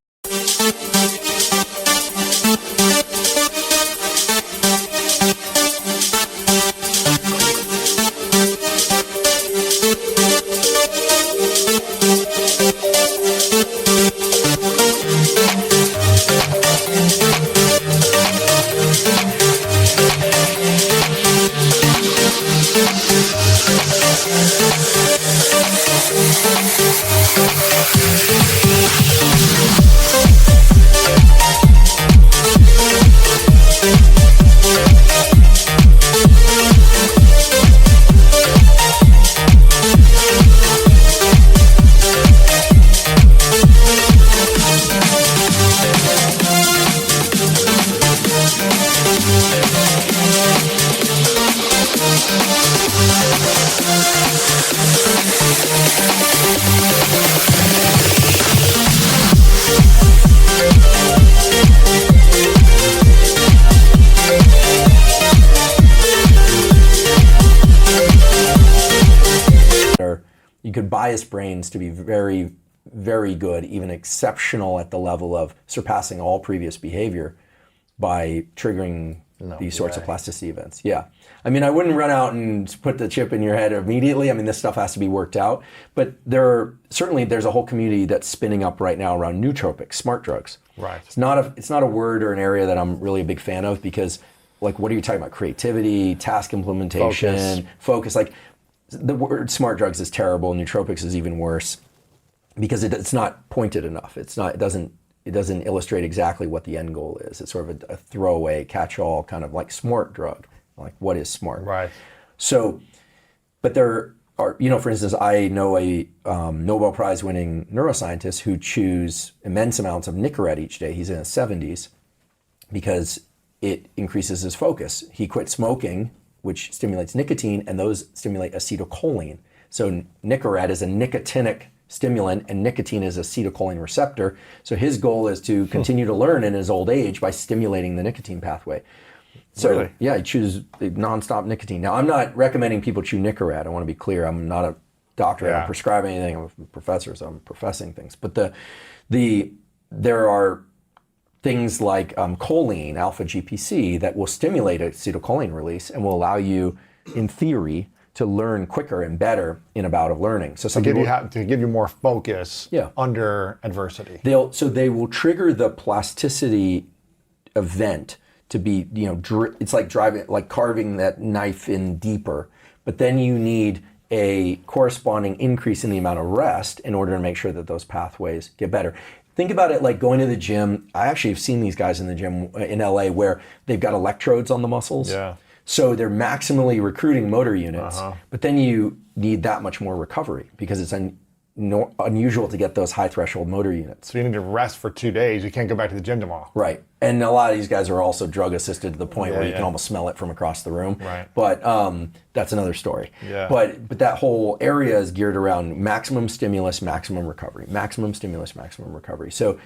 you could bias brains to be very, very good, even exceptional at the level of surpassing all previous behavior by triggering these sorts of plasticity events. Yeah. I mean, I wouldn't run out and put the chip in your head immediately. I mean, this stuff has to be worked out. But there's a whole community that's spinning up right now around nootropics, smart drugs. Right. It's not a word or an area that I'm really a big fan of because, like, what are you talking about? Creativity, task implementation, focus. Like, the word smart drugs is terrible. Nootropics is even worse because it's not pointed enough. It doesn't illustrate exactly what the end goal is. It's sort of a throwaway, catch-all kind of like smart drug. Like, what is smart? Right. So, but there are, for instance, I know a Nobel Prize winning neuroscientist who chews immense amounts of Nicorette each day. He's in his 70s because it increases his focus. He quit smoking, which stimulates nicotine, and those stimulate acetylcholine. So Nicorette is a nicotinic stimulant, and nicotine is acetylcholine receptor. So his goal is to continue to learn in his old age by stimulating the nicotine pathway. So Really? yeah, he chews nonstop nicotine. Now, I'm not recommending people chew Nicorette. I want to be clear. I'm not a doctor. I don't prescribe anything. I'm a professor, so I'm professing things. But there are things like choline, alpha GPC, that will stimulate acetylcholine release and will allow you, in theory, to learn quicker and better in a bout of learning. So To give you more focus under adversity. They will trigger the plasticity event to be, it's like carving that knife in deeper. But then you need a corresponding increase in the amount of rest in order to make sure that those pathways get better. Think about it like going to the gym. I actually have seen these guys in the gym in LA where they've got electrodes on the muscles. Yeah. So they're maximally recruiting motor units, but then you need that much more recovery because it's unusual to get those high threshold motor units. So you need to rest for 2 days. You can't go back to the gym tomorrow. Right. And a lot of these guys are also drug assisted to the point where you can almost smell it from across the room. Right. But that's another story. Yeah. But that whole area is geared around maximum stimulus, maximum recovery. Maximum stimulus, maximum recovery. So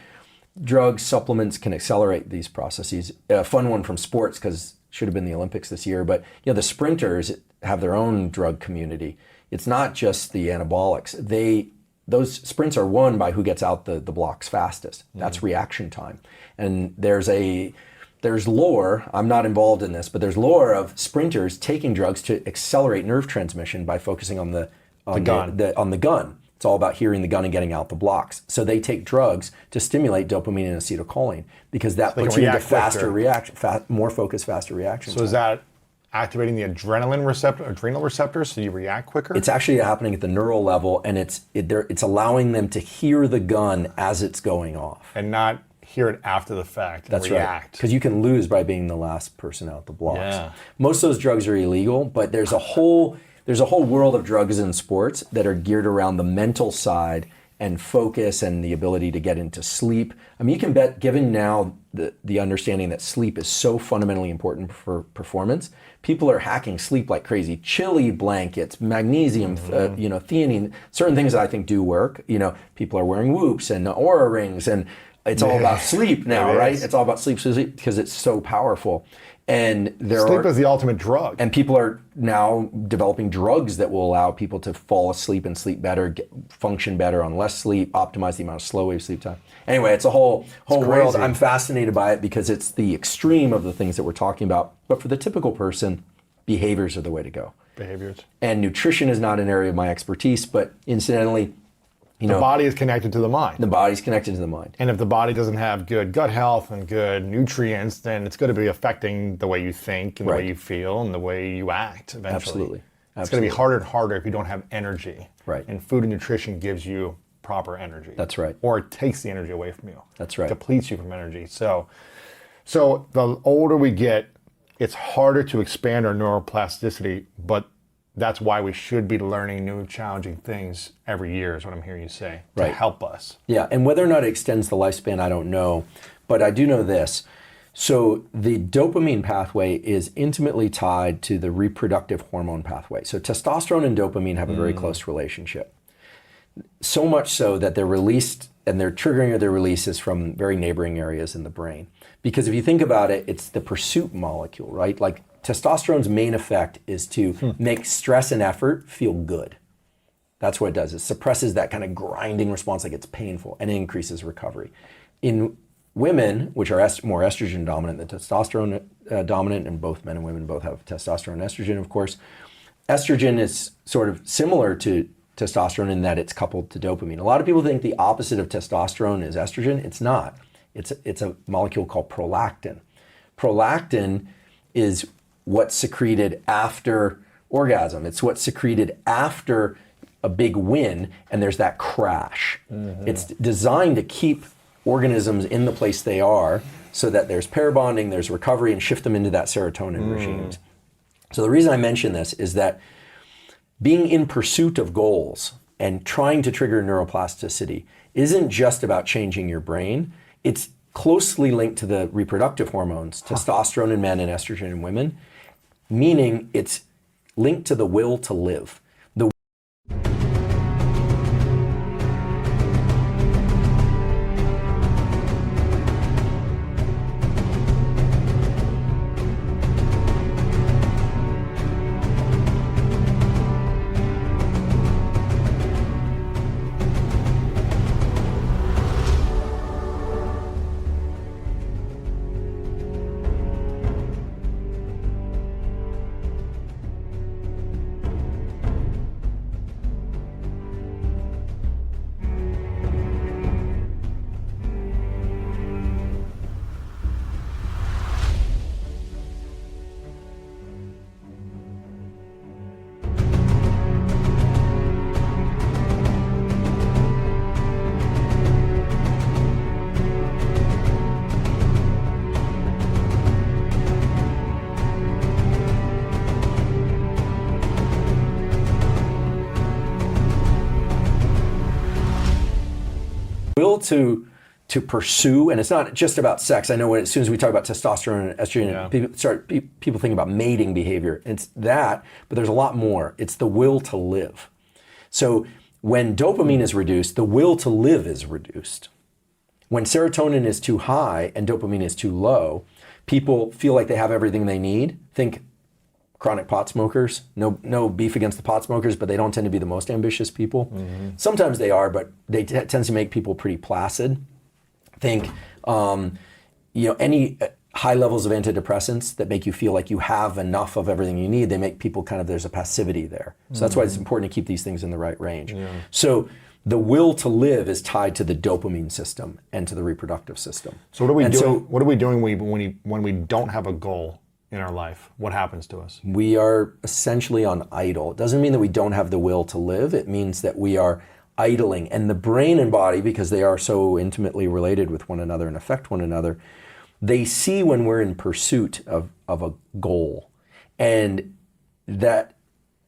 drugs, supplements can accelerate these processes. A fun one from sports, because should have been the Olympics this year, but the sprinters have their own drug community. It's not just the anabolics. Those sprints are won by who gets out the blocks fastest. That's reaction time. And there's lore, I'm not involved in this, but there's lore of sprinters taking drugs to accelerate nerve transmission by focusing on the gun. It's all about hearing the gun and getting out the blocks. So they take drugs to stimulate dopamine and acetylcholine because that puts you into faster reaction, more focused, faster reaction. So is that activating the adrenal receptors so you react quicker? It's actually happening at the neural level, and it's allowing them to hear the gun as it's going off. And not hear it after the fact and That's react. right. Because you can lose by being the last person out the blocks. Yeah. Most of those drugs are illegal, but there's a whole world of drugs in sports that are geared around the mental side and focus and the ability to get into sleep. I mean, you can bet, given now the understanding that sleep is so fundamentally important for performance, people are hacking sleep like crazy. Chili blankets, magnesium, theanine, certain things that I think do work. People are wearing Whoops and Oura rings, and it's all about sleep now, right? It's all about sleep because it's so powerful. And sleep is the ultimate drug. And people are now developing drugs that will allow people to fall asleep and sleep better, function better on less sleep, optimize the amount of slow wave sleep time. Anyway, it's a whole world. I'm fascinated by it because it's the extreme of the things that we're talking about. But for the typical person, behaviors are the way to go. Behaviors. And nutrition is not an area of my expertise, but incidentally, the body is connected to the mind. The body's connected to the mind. And if the body doesn't have good gut health and good nutrients, then it's going to be affecting the way you think and the way you feel and the way you act eventually. Absolutely. It's going to be harder and harder if you don't have energy. Right. And food and nutrition gives you proper energy. That's right. Or it takes the energy away from you. That's right. It depletes you from energy. So the older we get, it's harder to expand our neuroplasticity, but that's why we should be learning new challenging things every year is what I'm hearing you say, to help us. Yeah, and whether or not it extends the lifespan, I don't know, but I do know this. So the dopamine pathway is intimately tied to the reproductive hormone pathway. So testosterone and dopamine have a very close relationship. So much so that they're released, and their triggering of their release is from very neighboring areas in the brain. Because if you think about it, it's the pursuit molecule, right? Like testosterone's main effect is to make stress and effort feel good. That's what it does. It suppresses that kind of grinding response, like it's painful, and increases recovery. In women, which are more estrogen dominant than testosterone dominant, and both men and women both have testosterone and estrogen, of course, estrogen is sort of similar to testosterone in that it's coupled to dopamine. A lot of people think the opposite of testosterone is estrogen. It's not. It's a molecule called prolactin. Prolactin is what's secreted after orgasm. It's what's secreted after a big win, and there's that crash. It's designed to keep organisms in the place they are so that there's pair bonding, there's recovery, and shift them into that serotonin regime. So the reason I mention this is that being in pursuit of goals and trying to trigger neuroplasticity isn't just about changing your brain. It's closely linked to the reproductive hormones, testosterone in men and estrogen in women, meaning it's linked to the will to live. will to pursue, and it's not just about sex. I know as soon as we talk about testosterone and estrogen, people think about mating behavior. It's that, but there's a lot more. It's the will to live. So when dopamine is reduced, the will to live is reduced. When serotonin is too high and dopamine is too low, people feel like they have everything they need. Think chronic pot smokers. No beef against the pot smokers, but they don't tend to be the most ambitious people. Sometimes they are, but they tends to make people pretty placid. Think, any high levels of antidepressants that make you feel like you have enough of everything you need, they make people there's a passivity there. So that's why it's important to keep these things in the right range. So the will to live is tied to the dopamine system and to the reproductive system. So what are we doing when we don't have a goal in our life? What happens to us? We are essentially on idle. It doesn't mean that we don't have the will to live. It means that we are idling. And the brain and body, because they are so intimately related with one another and affect one another, they see when we're in pursuit of a goal. And that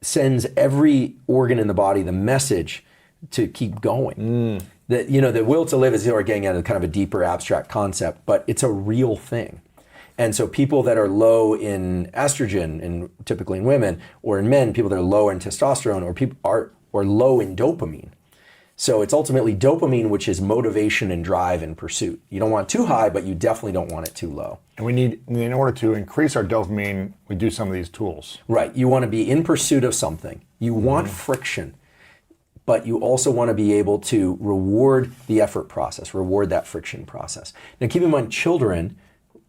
sends every organ in the body the message to keep going. That, the will to live is, we're getting at kind of a deeper abstract concept, but it's a real thing. And so people that are low in estrogen, and typically in women, or in men, people that are low in testosterone, or people or low in dopamine. So it's ultimately dopamine, which is motivation and drive and pursuit. You don't want it too high, but you definitely don't want it too low. And we need, in order to increase our dopamine, we do some of these tools. Right. You want to be in pursuit of something. You want friction, but you also want to be able to reward the effort process, reward that friction process. Now keep in mind, children,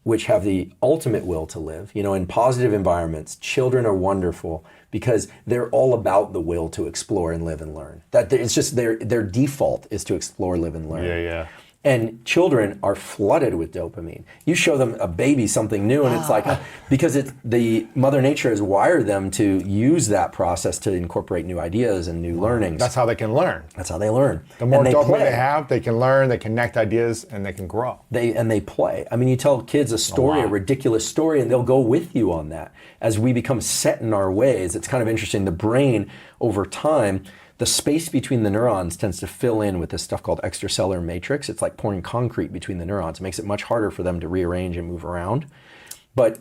which have the ultimate will to live, in positive environments, children are wonderful because they're all about the will to explore and live and learn. That it's just their default is to explore, live, and learn. Yeah. And children are flooded with dopamine. You show them a baby something new, and it's like, because the Mother Nature has wired them to use that process to incorporate new ideas and new learnings. That's how they can learn. That's how they learn. The more dopamine they have, they can learn, they connect ideas, and they can grow. They play. I mean, you tell kids a story, a ridiculous story, and they'll go with you on that. As we become set in our ways, it's kind of interesting. The brain, over time, the space between the neurons tends to fill in with this stuff called extracellular matrix. It's like pouring concrete between the neurons. It makes it much harder for them to rearrange and move around. But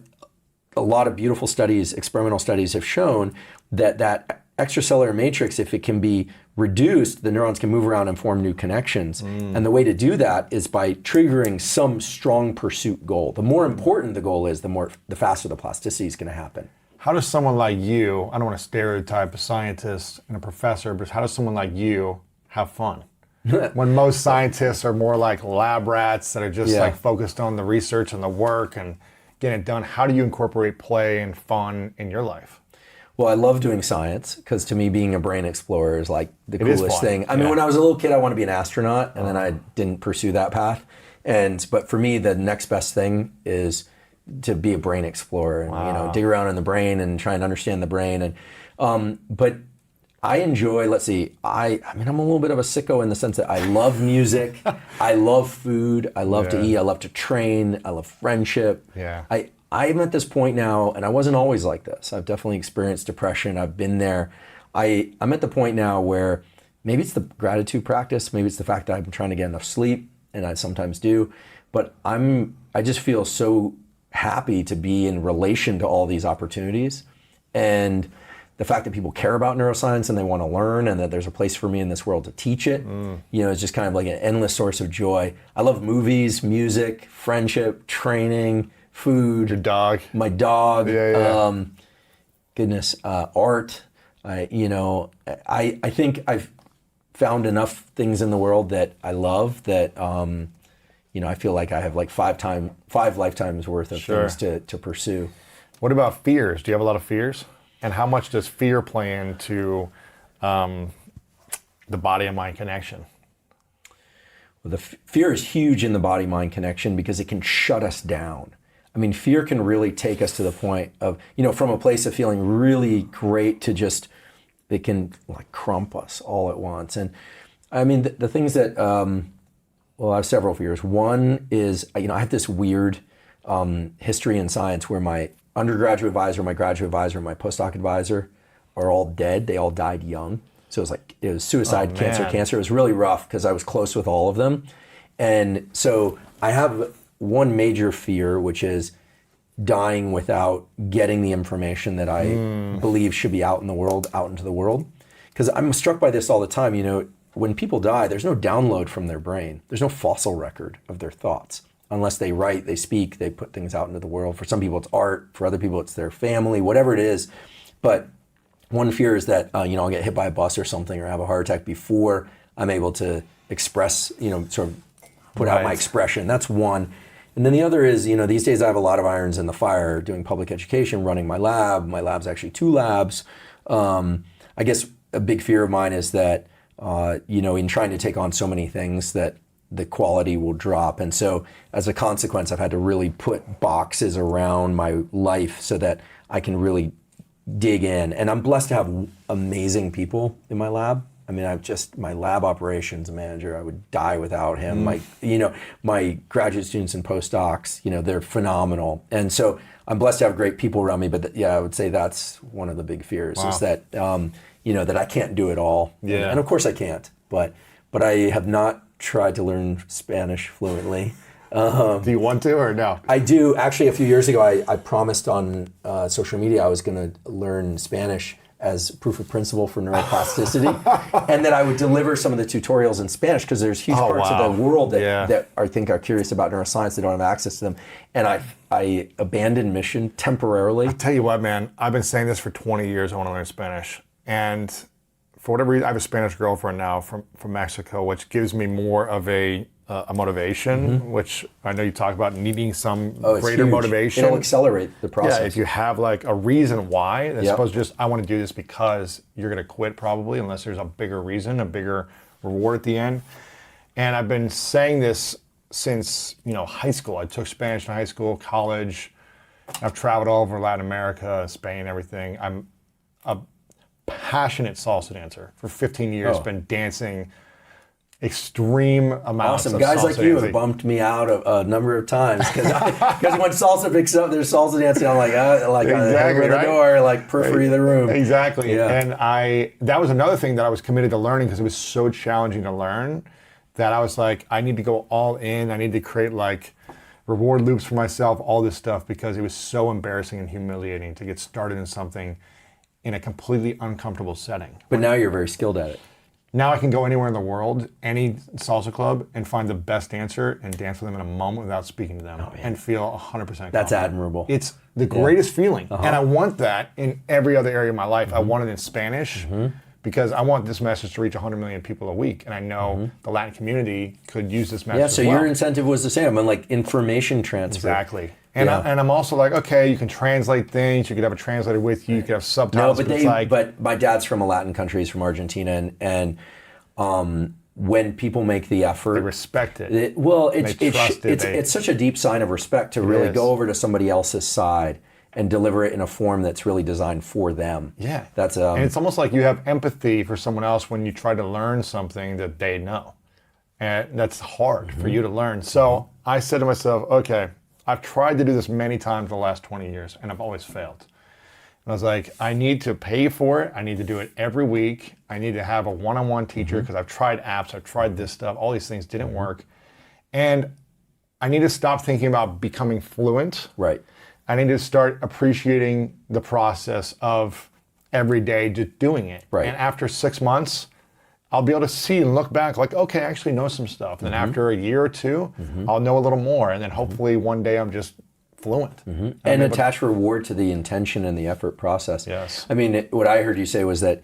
a lot of beautiful studies, experimental studies, have shown that extracellular matrix, if it can be reduced, the neurons can move around and form new connections. And the way to do that is by triggering some strong pursuit goal. The more important the goal is, the faster the plasticity is going to happen. How does someone like you, I don't want to stereotype a scientist and a professor, but how does someone like you have fun? When most scientists are more like lab rats that are just like focused on the research and the work and getting it done, how do you incorporate play and fun in your life? Well, I love doing science because to me, being a brain explorer is like the coolest thing. I mean, when I was a little kid, I wanted to be an astronaut, and then I didn't pursue that path. But for me, the next best thing is to be a brain explorer and dig around in the brain and try and understand the brain. And but I enjoy. Let's see. I mean, I'm a little bit of a sicko in the sense that I love music, I love food, I love to eat, I love to train, I love friendship. I'm at this point now, and I wasn't always like this. I've definitely experienced depression. I've been there. I'm at the point now where maybe it's the gratitude practice, maybe it's the fact that I'm trying to get enough sleep, and I sometimes do. But I just feel so happy to be in relation to all these opportunities, and the fact that people care about neuroscience and they want to learn, and that there's a place for me in this world to teach it, it's just kind of like an endless source of joy. I love movies, music, friendship, training, food. Your dog. My dog. Art. I think I've found enough things in the world that I love that I feel like I have like five lifetimes worth of things to pursue. What about fears? Do you have a lot of fears? And how much does fear play into the body and mind connection? Well, the fear is huge in the body-mind connection because it can shut us down. I mean, fear can really take us to the point of, from a place of feeling really great to just, it can like crump us all at once. And I mean, the things that, I have several fears. One is, I have this weird history in science where my undergraduate advisor, my graduate advisor, and my postdoc advisor are all dead. They all died young. So it was suicide, man. cancer. It was really rough because I was close with all of them. And so I have one major fear, which is dying without getting the information that I believe should be out into the world. Because I'm struck by this all the time. When people die, there's no download from their brain. There's no fossil record of their thoughts. Unless they write, they speak, they put things out into the world. For some people, it's art. For other people, it's their family, whatever it is. But one fear is that, I'll get hit by a bus or something or have a heart attack before I'm able to express, sort of put out my expression. That's one. And then the other is, these days I have a lot of irons in the fire doing public education, running my lab. My lab's actually 2 labs. I guess a big fear of mine is that, in trying to take on so many things that the quality will drop. And so as a consequence, I've had to really put boxes around my life so that I can really dig in. And I'm blessed to have amazing people in my lab. I mean, my lab operations manager, I would die without him. My graduate students and postdocs, they're phenomenal. And so I'm blessed to have great people around me, but I would say that's one of the big fears is that, that I can't do it all. Yeah. And of course I can't, but I have not tried to learn Spanish fluently. Do you want to or no? I do. Actually, a few years ago, I promised on social media I was going to learn Spanish as proof of principle for neuroplasticity, and that I would deliver some of the tutorials in Spanish because there's huge parts of the world that I think are curious about neuroscience. They don't have access to them, and I abandoned mission temporarily. I'll tell you what, man. I've been saying this for 20 years. I want to learn Spanish, and for whatever reason, I have a Spanish girlfriend now from Mexico, which gives me more of a motivation, which I know you talk about needing some greater motivation. It'll accelerate the process. Yeah, if you have like a reason why, as opposed to just, I want to do this because you're going to quit probably, unless there's a bigger reason, a bigger reward at the end. And I've been saying this since, high school. I took Spanish in high school, college. I've traveled all over Latin America, Spain, everything. I'm a passionate salsa dancer. For 15 years, been dancing extreme amounts awesome. of Guys salsa like you dancing. have bumped me out a number of times because when salsa picks up, there's salsa dancing. I'm like Exactly, the right? door, like periphery of the room. Exactly. Yeah. And that was another thing that I was committed to learning because it was so challenging to learn that I was like, I need to go all in. I need to create like reward loops for myself, all this stuff, because it was so embarrassing and humiliating to get started in something in a completely uncomfortable setting. But now you're very skilled at it. Now I can go anywhere in the world, any salsa club, and find the best dancer and dance with them in a moment without speaking to them and feel 100% confident. That's admirable. It's the greatest feeling. And I want that in every other area of my life. I want it in Spanish because I want this message to reach 100 million people a week. And I know the Latin community could use this message Yeah, so as well. your incentive was the same. I'm like information transfer. Exactly. And, I'm also like, okay, you can translate things. You could have a translator with you. You could have subtitles. No, but my dad's from a Latin country. He's from Argentina, and when people make the effort, they respect it. It's such a deep sign of respect to really go over to somebody else's side and deliver it in a form that's really designed for them. Yeah, that's and it's almost like you have empathy for someone else when you try to learn something that they know, and that's hard for you to learn. So I said to myself, okay, I've tried to do this many times in the last 20 years, and I've always failed. And I was like, I need to pay for it. I need to do it every week. I need to have a one-on-one teacher because I've tried apps, I've tried this stuff, all these things didn't work. And I need to stop thinking about becoming fluent. Right. I need to start appreciating the process of every day just doing it. Right. And after 6 months, I'll be able to see and look back like, okay, I actually know some stuff. And then after a year or two, I'll know a little more. And then hopefully one day I'm just fluent. And attach reward to the intention and the effort process. Yes. I mean, what I heard you say was that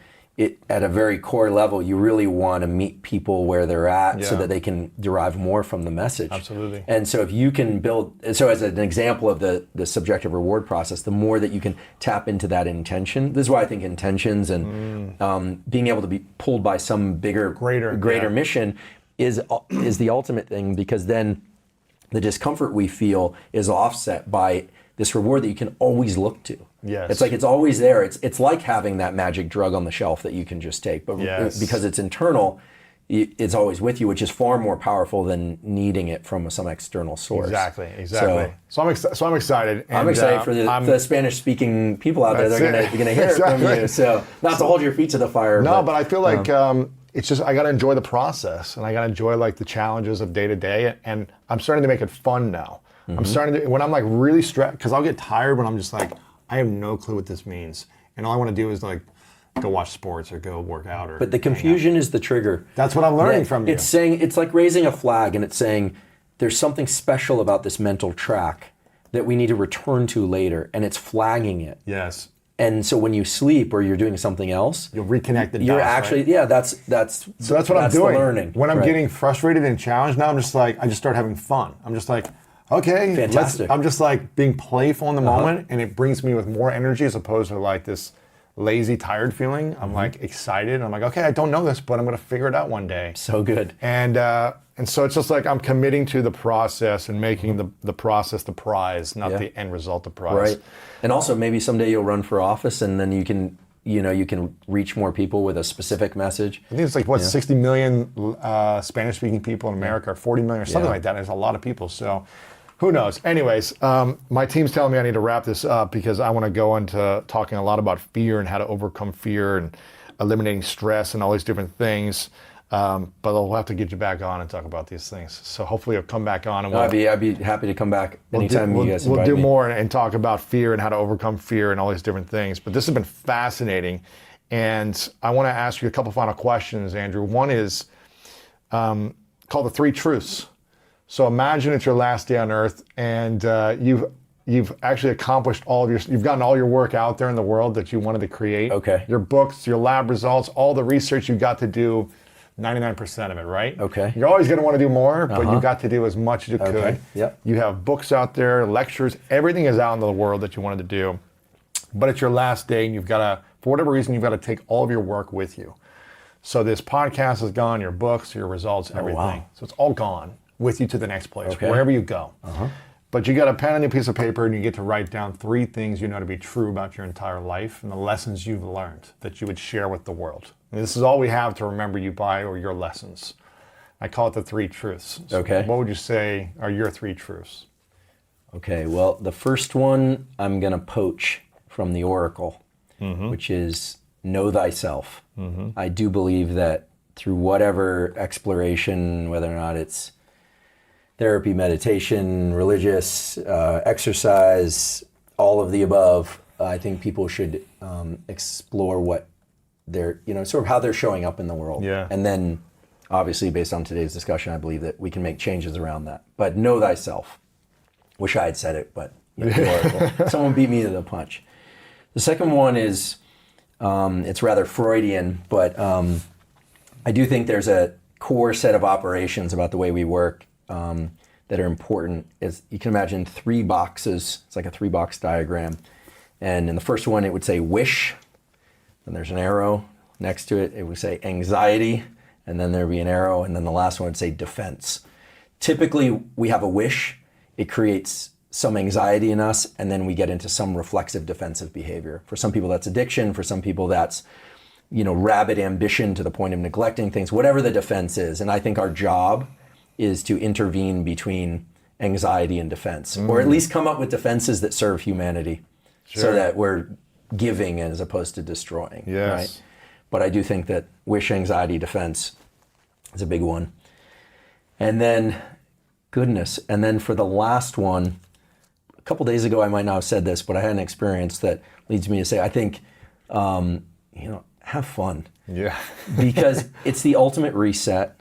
at a very core level, you really want to meet people where they're at so that they can derive more from the message. Absolutely. And so if you can so as an example of the subjective reward process, the more that you can tap into that intention, this is why I think intentions and being able to be pulled by some bigger, greater mission is the ultimate thing, because then the discomfort we feel is offset by this reward that you can always look to. Yes. It's like it's always there. It's like having that magic drug on the shelf that you can just take. But because it's internal, it's always with you, which is far more powerful than needing it from some external source. Exactly. So I'm excited. And, I'm excited for the Spanish-speaking people out there. They're going to hear it from you. So not to hold your feet to the fire. No, but I feel like it's just I got to enjoy the process, and I got to enjoy like the challenges of day to day. And I'm starting to make it fun now. I'm starting to when I'm like really stressed because I'll get tired when I'm just like I have no clue what this means, and all I want to do is like go watch sports or go work out. But the confusion is the trigger. That's what I'm learning from you. It's saying it's like raising a flag, and it's saying there's something special about this mental track that we need to return to later, and it's flagging it. Yes. And so when you sleep or you're doing something else, you'll reconnect the dots. You're actually, right? That's what I'm doing. The learning. When I'm getting frustrated and challenged now, I'm just like I just start having fun. I'm just like, okay, fantastic. I'm just like being playful in the moment, and it brings me with more energy as opposed to like this lazy, tired feeling. I'm like excited. I'm like, okay, I don't know this, but I'm going to figure it out one day. So good. And so it's just like I'm committing to the process and making the process the prize, not the end result the prize. Right. And also maybe someday you'll run for office, and then you can reach more people with a specific message. I think it's like 60 million Spanish-speaking people in America, or 40 million, or something like that. There's a lot of people. So. Who knows? Anyways, my team's telling me I need to wrap this up because I want to go into talking a lot about fear and how to overcome fear and eliminating stress and all these different things. But I'll have to get you back on and talk about these things. So hopefully you'll come back on. And I'd be happy to come back anytime you guys invite me. We'll do more and talk about fear and how to overcome fear and all these different things. But this has been fascinating. And I want to ask you a couple final questions, Andrew. One is called the 3 truths. So imagine it's your last day on Earth, and you've actually accomplished you've gotten all your work out there in the world that you wanted to create. Okay. Your books, your lab results, all the research you got to do, 99% of it, right? Okay. You're always going to want to do more, but you got to do as much as you could. Yep. You have books out there, lectures, everything is out in the world that you wanted to do. But it's your last day, and you've got to, for whatever reason, you've got to take all of your work with you. So this podcast is gone, your books, your results, everything. Wow. So it's all gone with you to the next place, wherever you go. But you got a pen and a piece of paper, and you get to write down 3 things you know to be true about your entire life and the lessons you've learned that you would share with the world. And this is all we have to remember you by, or your lessons. I call it the 3 truths. So okay. What would you say are your 3 truths? Okay, well, the first one I'm going to poach from the Oracle, which is know thyself. I do believe that through whatever exploration, whether or not it's therapy, meditation, religious, exercise, all of the above, I think people should explore what they're, sort of how they're showing up in the world. Yeah. And then, obviously, based on today's discussion, I believe that we can make changes around that. But know thyself. Wish I had said it, but someone beat me to the punch. The second one is, it's rather Freudian, but I do think there's a core set of operations about the way we work that are important. Is you can imagine 3 boxes. It's like a 3-box diagram. And in the first one, it would say wish. Then there's an arrow next to it. It would say anxiety. And then there'd be an arrow. And then the last one would say defense. Typically, we have a wish. It creates some anxiety in us. And then we get into some reflexive defensive behavior. For some people, that's addiction. For some people, that's rabid ambition to the point of neglecting things, whatever the defense is. And I think our job is to intervene between anxiety and defense, or at least come up with defenses that serve humanity, so that we're giving as opposed to destroying. Yes. Right? But I do think that wish, anxiety, defense is a big one. And then goodness. And then for the last one, a couple days ago, I might not have said this, but I had an experience that leads me to say, I think, have fun. Yeah. Because it's the ultimate reset.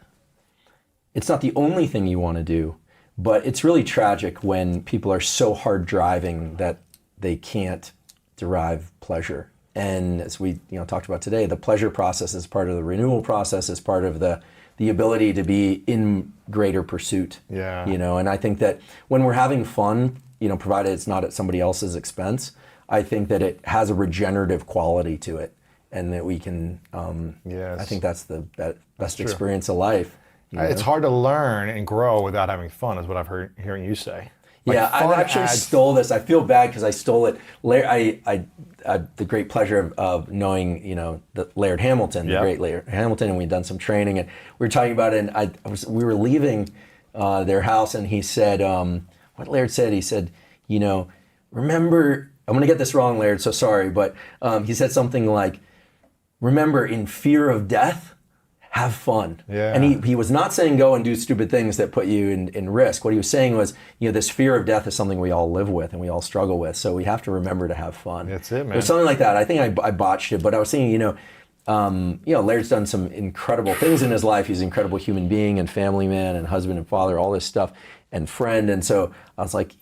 It's not the only thing you want to do, but it's really tragic when people are so hard driving that they can't derive pleasure. And as we talked about today, the pleasure process is part of the renewal process, is part of the ability to be in greater pursuit. Yeah. And I think that when we're having fun, provided it's not at somebody else's expense, I think that it has a regenerative quality to it, and that we can. I think that's the best experience of life. It's hard to learn and grow without having fun, is what I've hearing you say. Yeah, I fun actually ads. stole this. I feel bad because I stole it. I had the great pleasure of knowing, the Laird Hamilton, the Yep. great Laird Hamilton, and we'd done some training, and we were talking about it. And we were leaving their house, and he said, what Laird said. He said, remember. I'm going to get this wrong, Laird. So sorry, but he said something like, "Remember, in fear of death, have fun." Yeah. And he was not saying go and do stupid things that put you in risk. What he was saying was, this fear of death is something we all live with and we all struggle with. So we have to remember to have fun. That's it, man. It was something like that. I think I botched it, but I was saying, Laird's done some incredible things in his life. He's an incredible human being and family man and husband and father, all this stuff, and friend. And so I was like,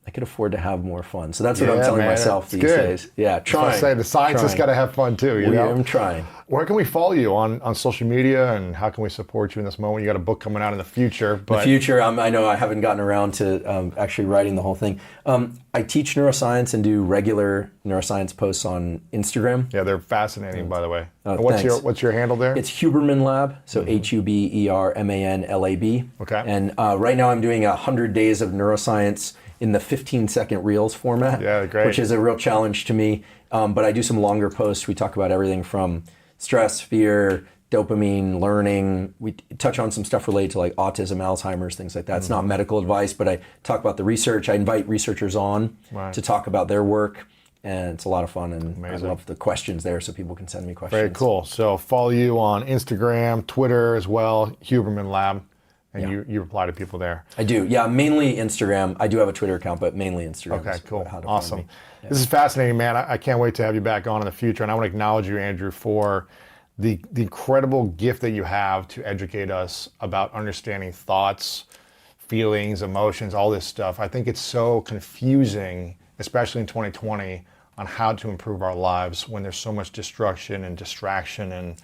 I could afford to have more fun. So that's what I'm telling myself these days. Yeah, trying. I say the scientists got to have fun too. I'm trying. Where can we follow you on social media, and how can we support you in this moment? You got a book coming out in the future. But the future, I know I haven't gotten around to actually writing the whole thing. I teach neuroscience and do regular neuroscience posts on Instagram. Yeah, they're fascinating, by the way. And Thanks. what's your handle there? It's Huberman Lab, so HUBERMANLAB. Okay. And right now I'm doing 100 days of neuroscience in the 15-second reels format, Yeah, great. which is a real challenge to me. But I do some longer posts. We talk about everything from stress, fear, dopamine, learning. We touch on some stuff related to like autism, Alzheimer's, things like that. It's not medical advice, but I talk about the research. I invite researchers on to talk about their work, and it's a lot of fun. And Amazing. I love the questions there, so people can send me questions. Very cool. So follow you on Instagram, Twitter as well, Huberman Lab, and you reply to people there. I do. Yeah, mainly Instagram. I do have a Twitter account, but mainly Instagram. Okay, is cool. how to find Awesome. me. Yeah. This is fascinating, man. I can't wait to have you back on in the future. And I want to acknowledge you, Andrew, for the incredible gift that you have to educate us about understanding thoughts, feelings, emotions, all this stuff. I think it's so confusing, especially in 2020, on how to improve our lives when there's so much destruction and distraction and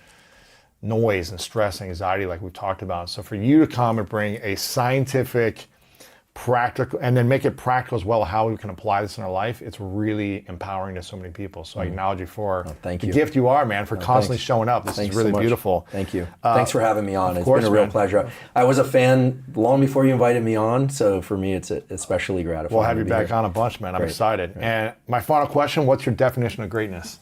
noise and stress and anxiety like we've talked about. So for you to come and bring a scientific, practical, and then make it practical as well, how we can apply this in our life, it's really empowering to so many people. So I acknowledge you for the gift you are, man, for constantly showing up. This is really beautiful. Thank you. Thanks for having me on. It's course, been a real man. pleasure. I was a fan long before you invited me on, so for me it's especially gratifying. We'll have you to be back here. on a bunch, man. I'm Great. excited. And my final question, what's your definition of greatness?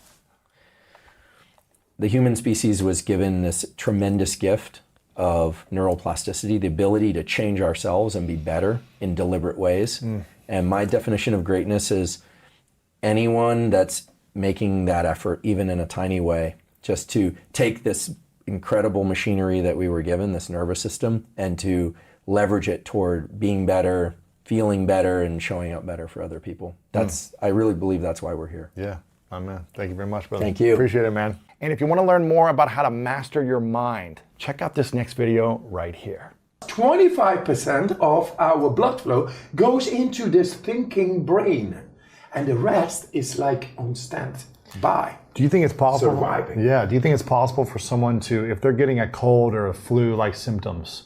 The human species was given this tremendous gift of neuroplasticity, the ability to change ourselves and be better in deliberate ways. And my definition of greatness is anyone that's making that effort, even in a tiny way, just to take this incredible machinery that we were given, this nervous system, and to leverage it toward being better, feeling better, and showing up better for other people. I really believe that's why we're here. Yeah, my man. Thank you very much, brother. Thank you. Appreciate it, man. And if you want to learn more about how to master your mind, check out this next video right here. 25% of our blood flow goes into this thinking brain, and the rest is like on standby. Do you think it's possible? Surviving. Yeah. Do you think it's possible for someone to, if they're getting a cold or a flu-like symptoms,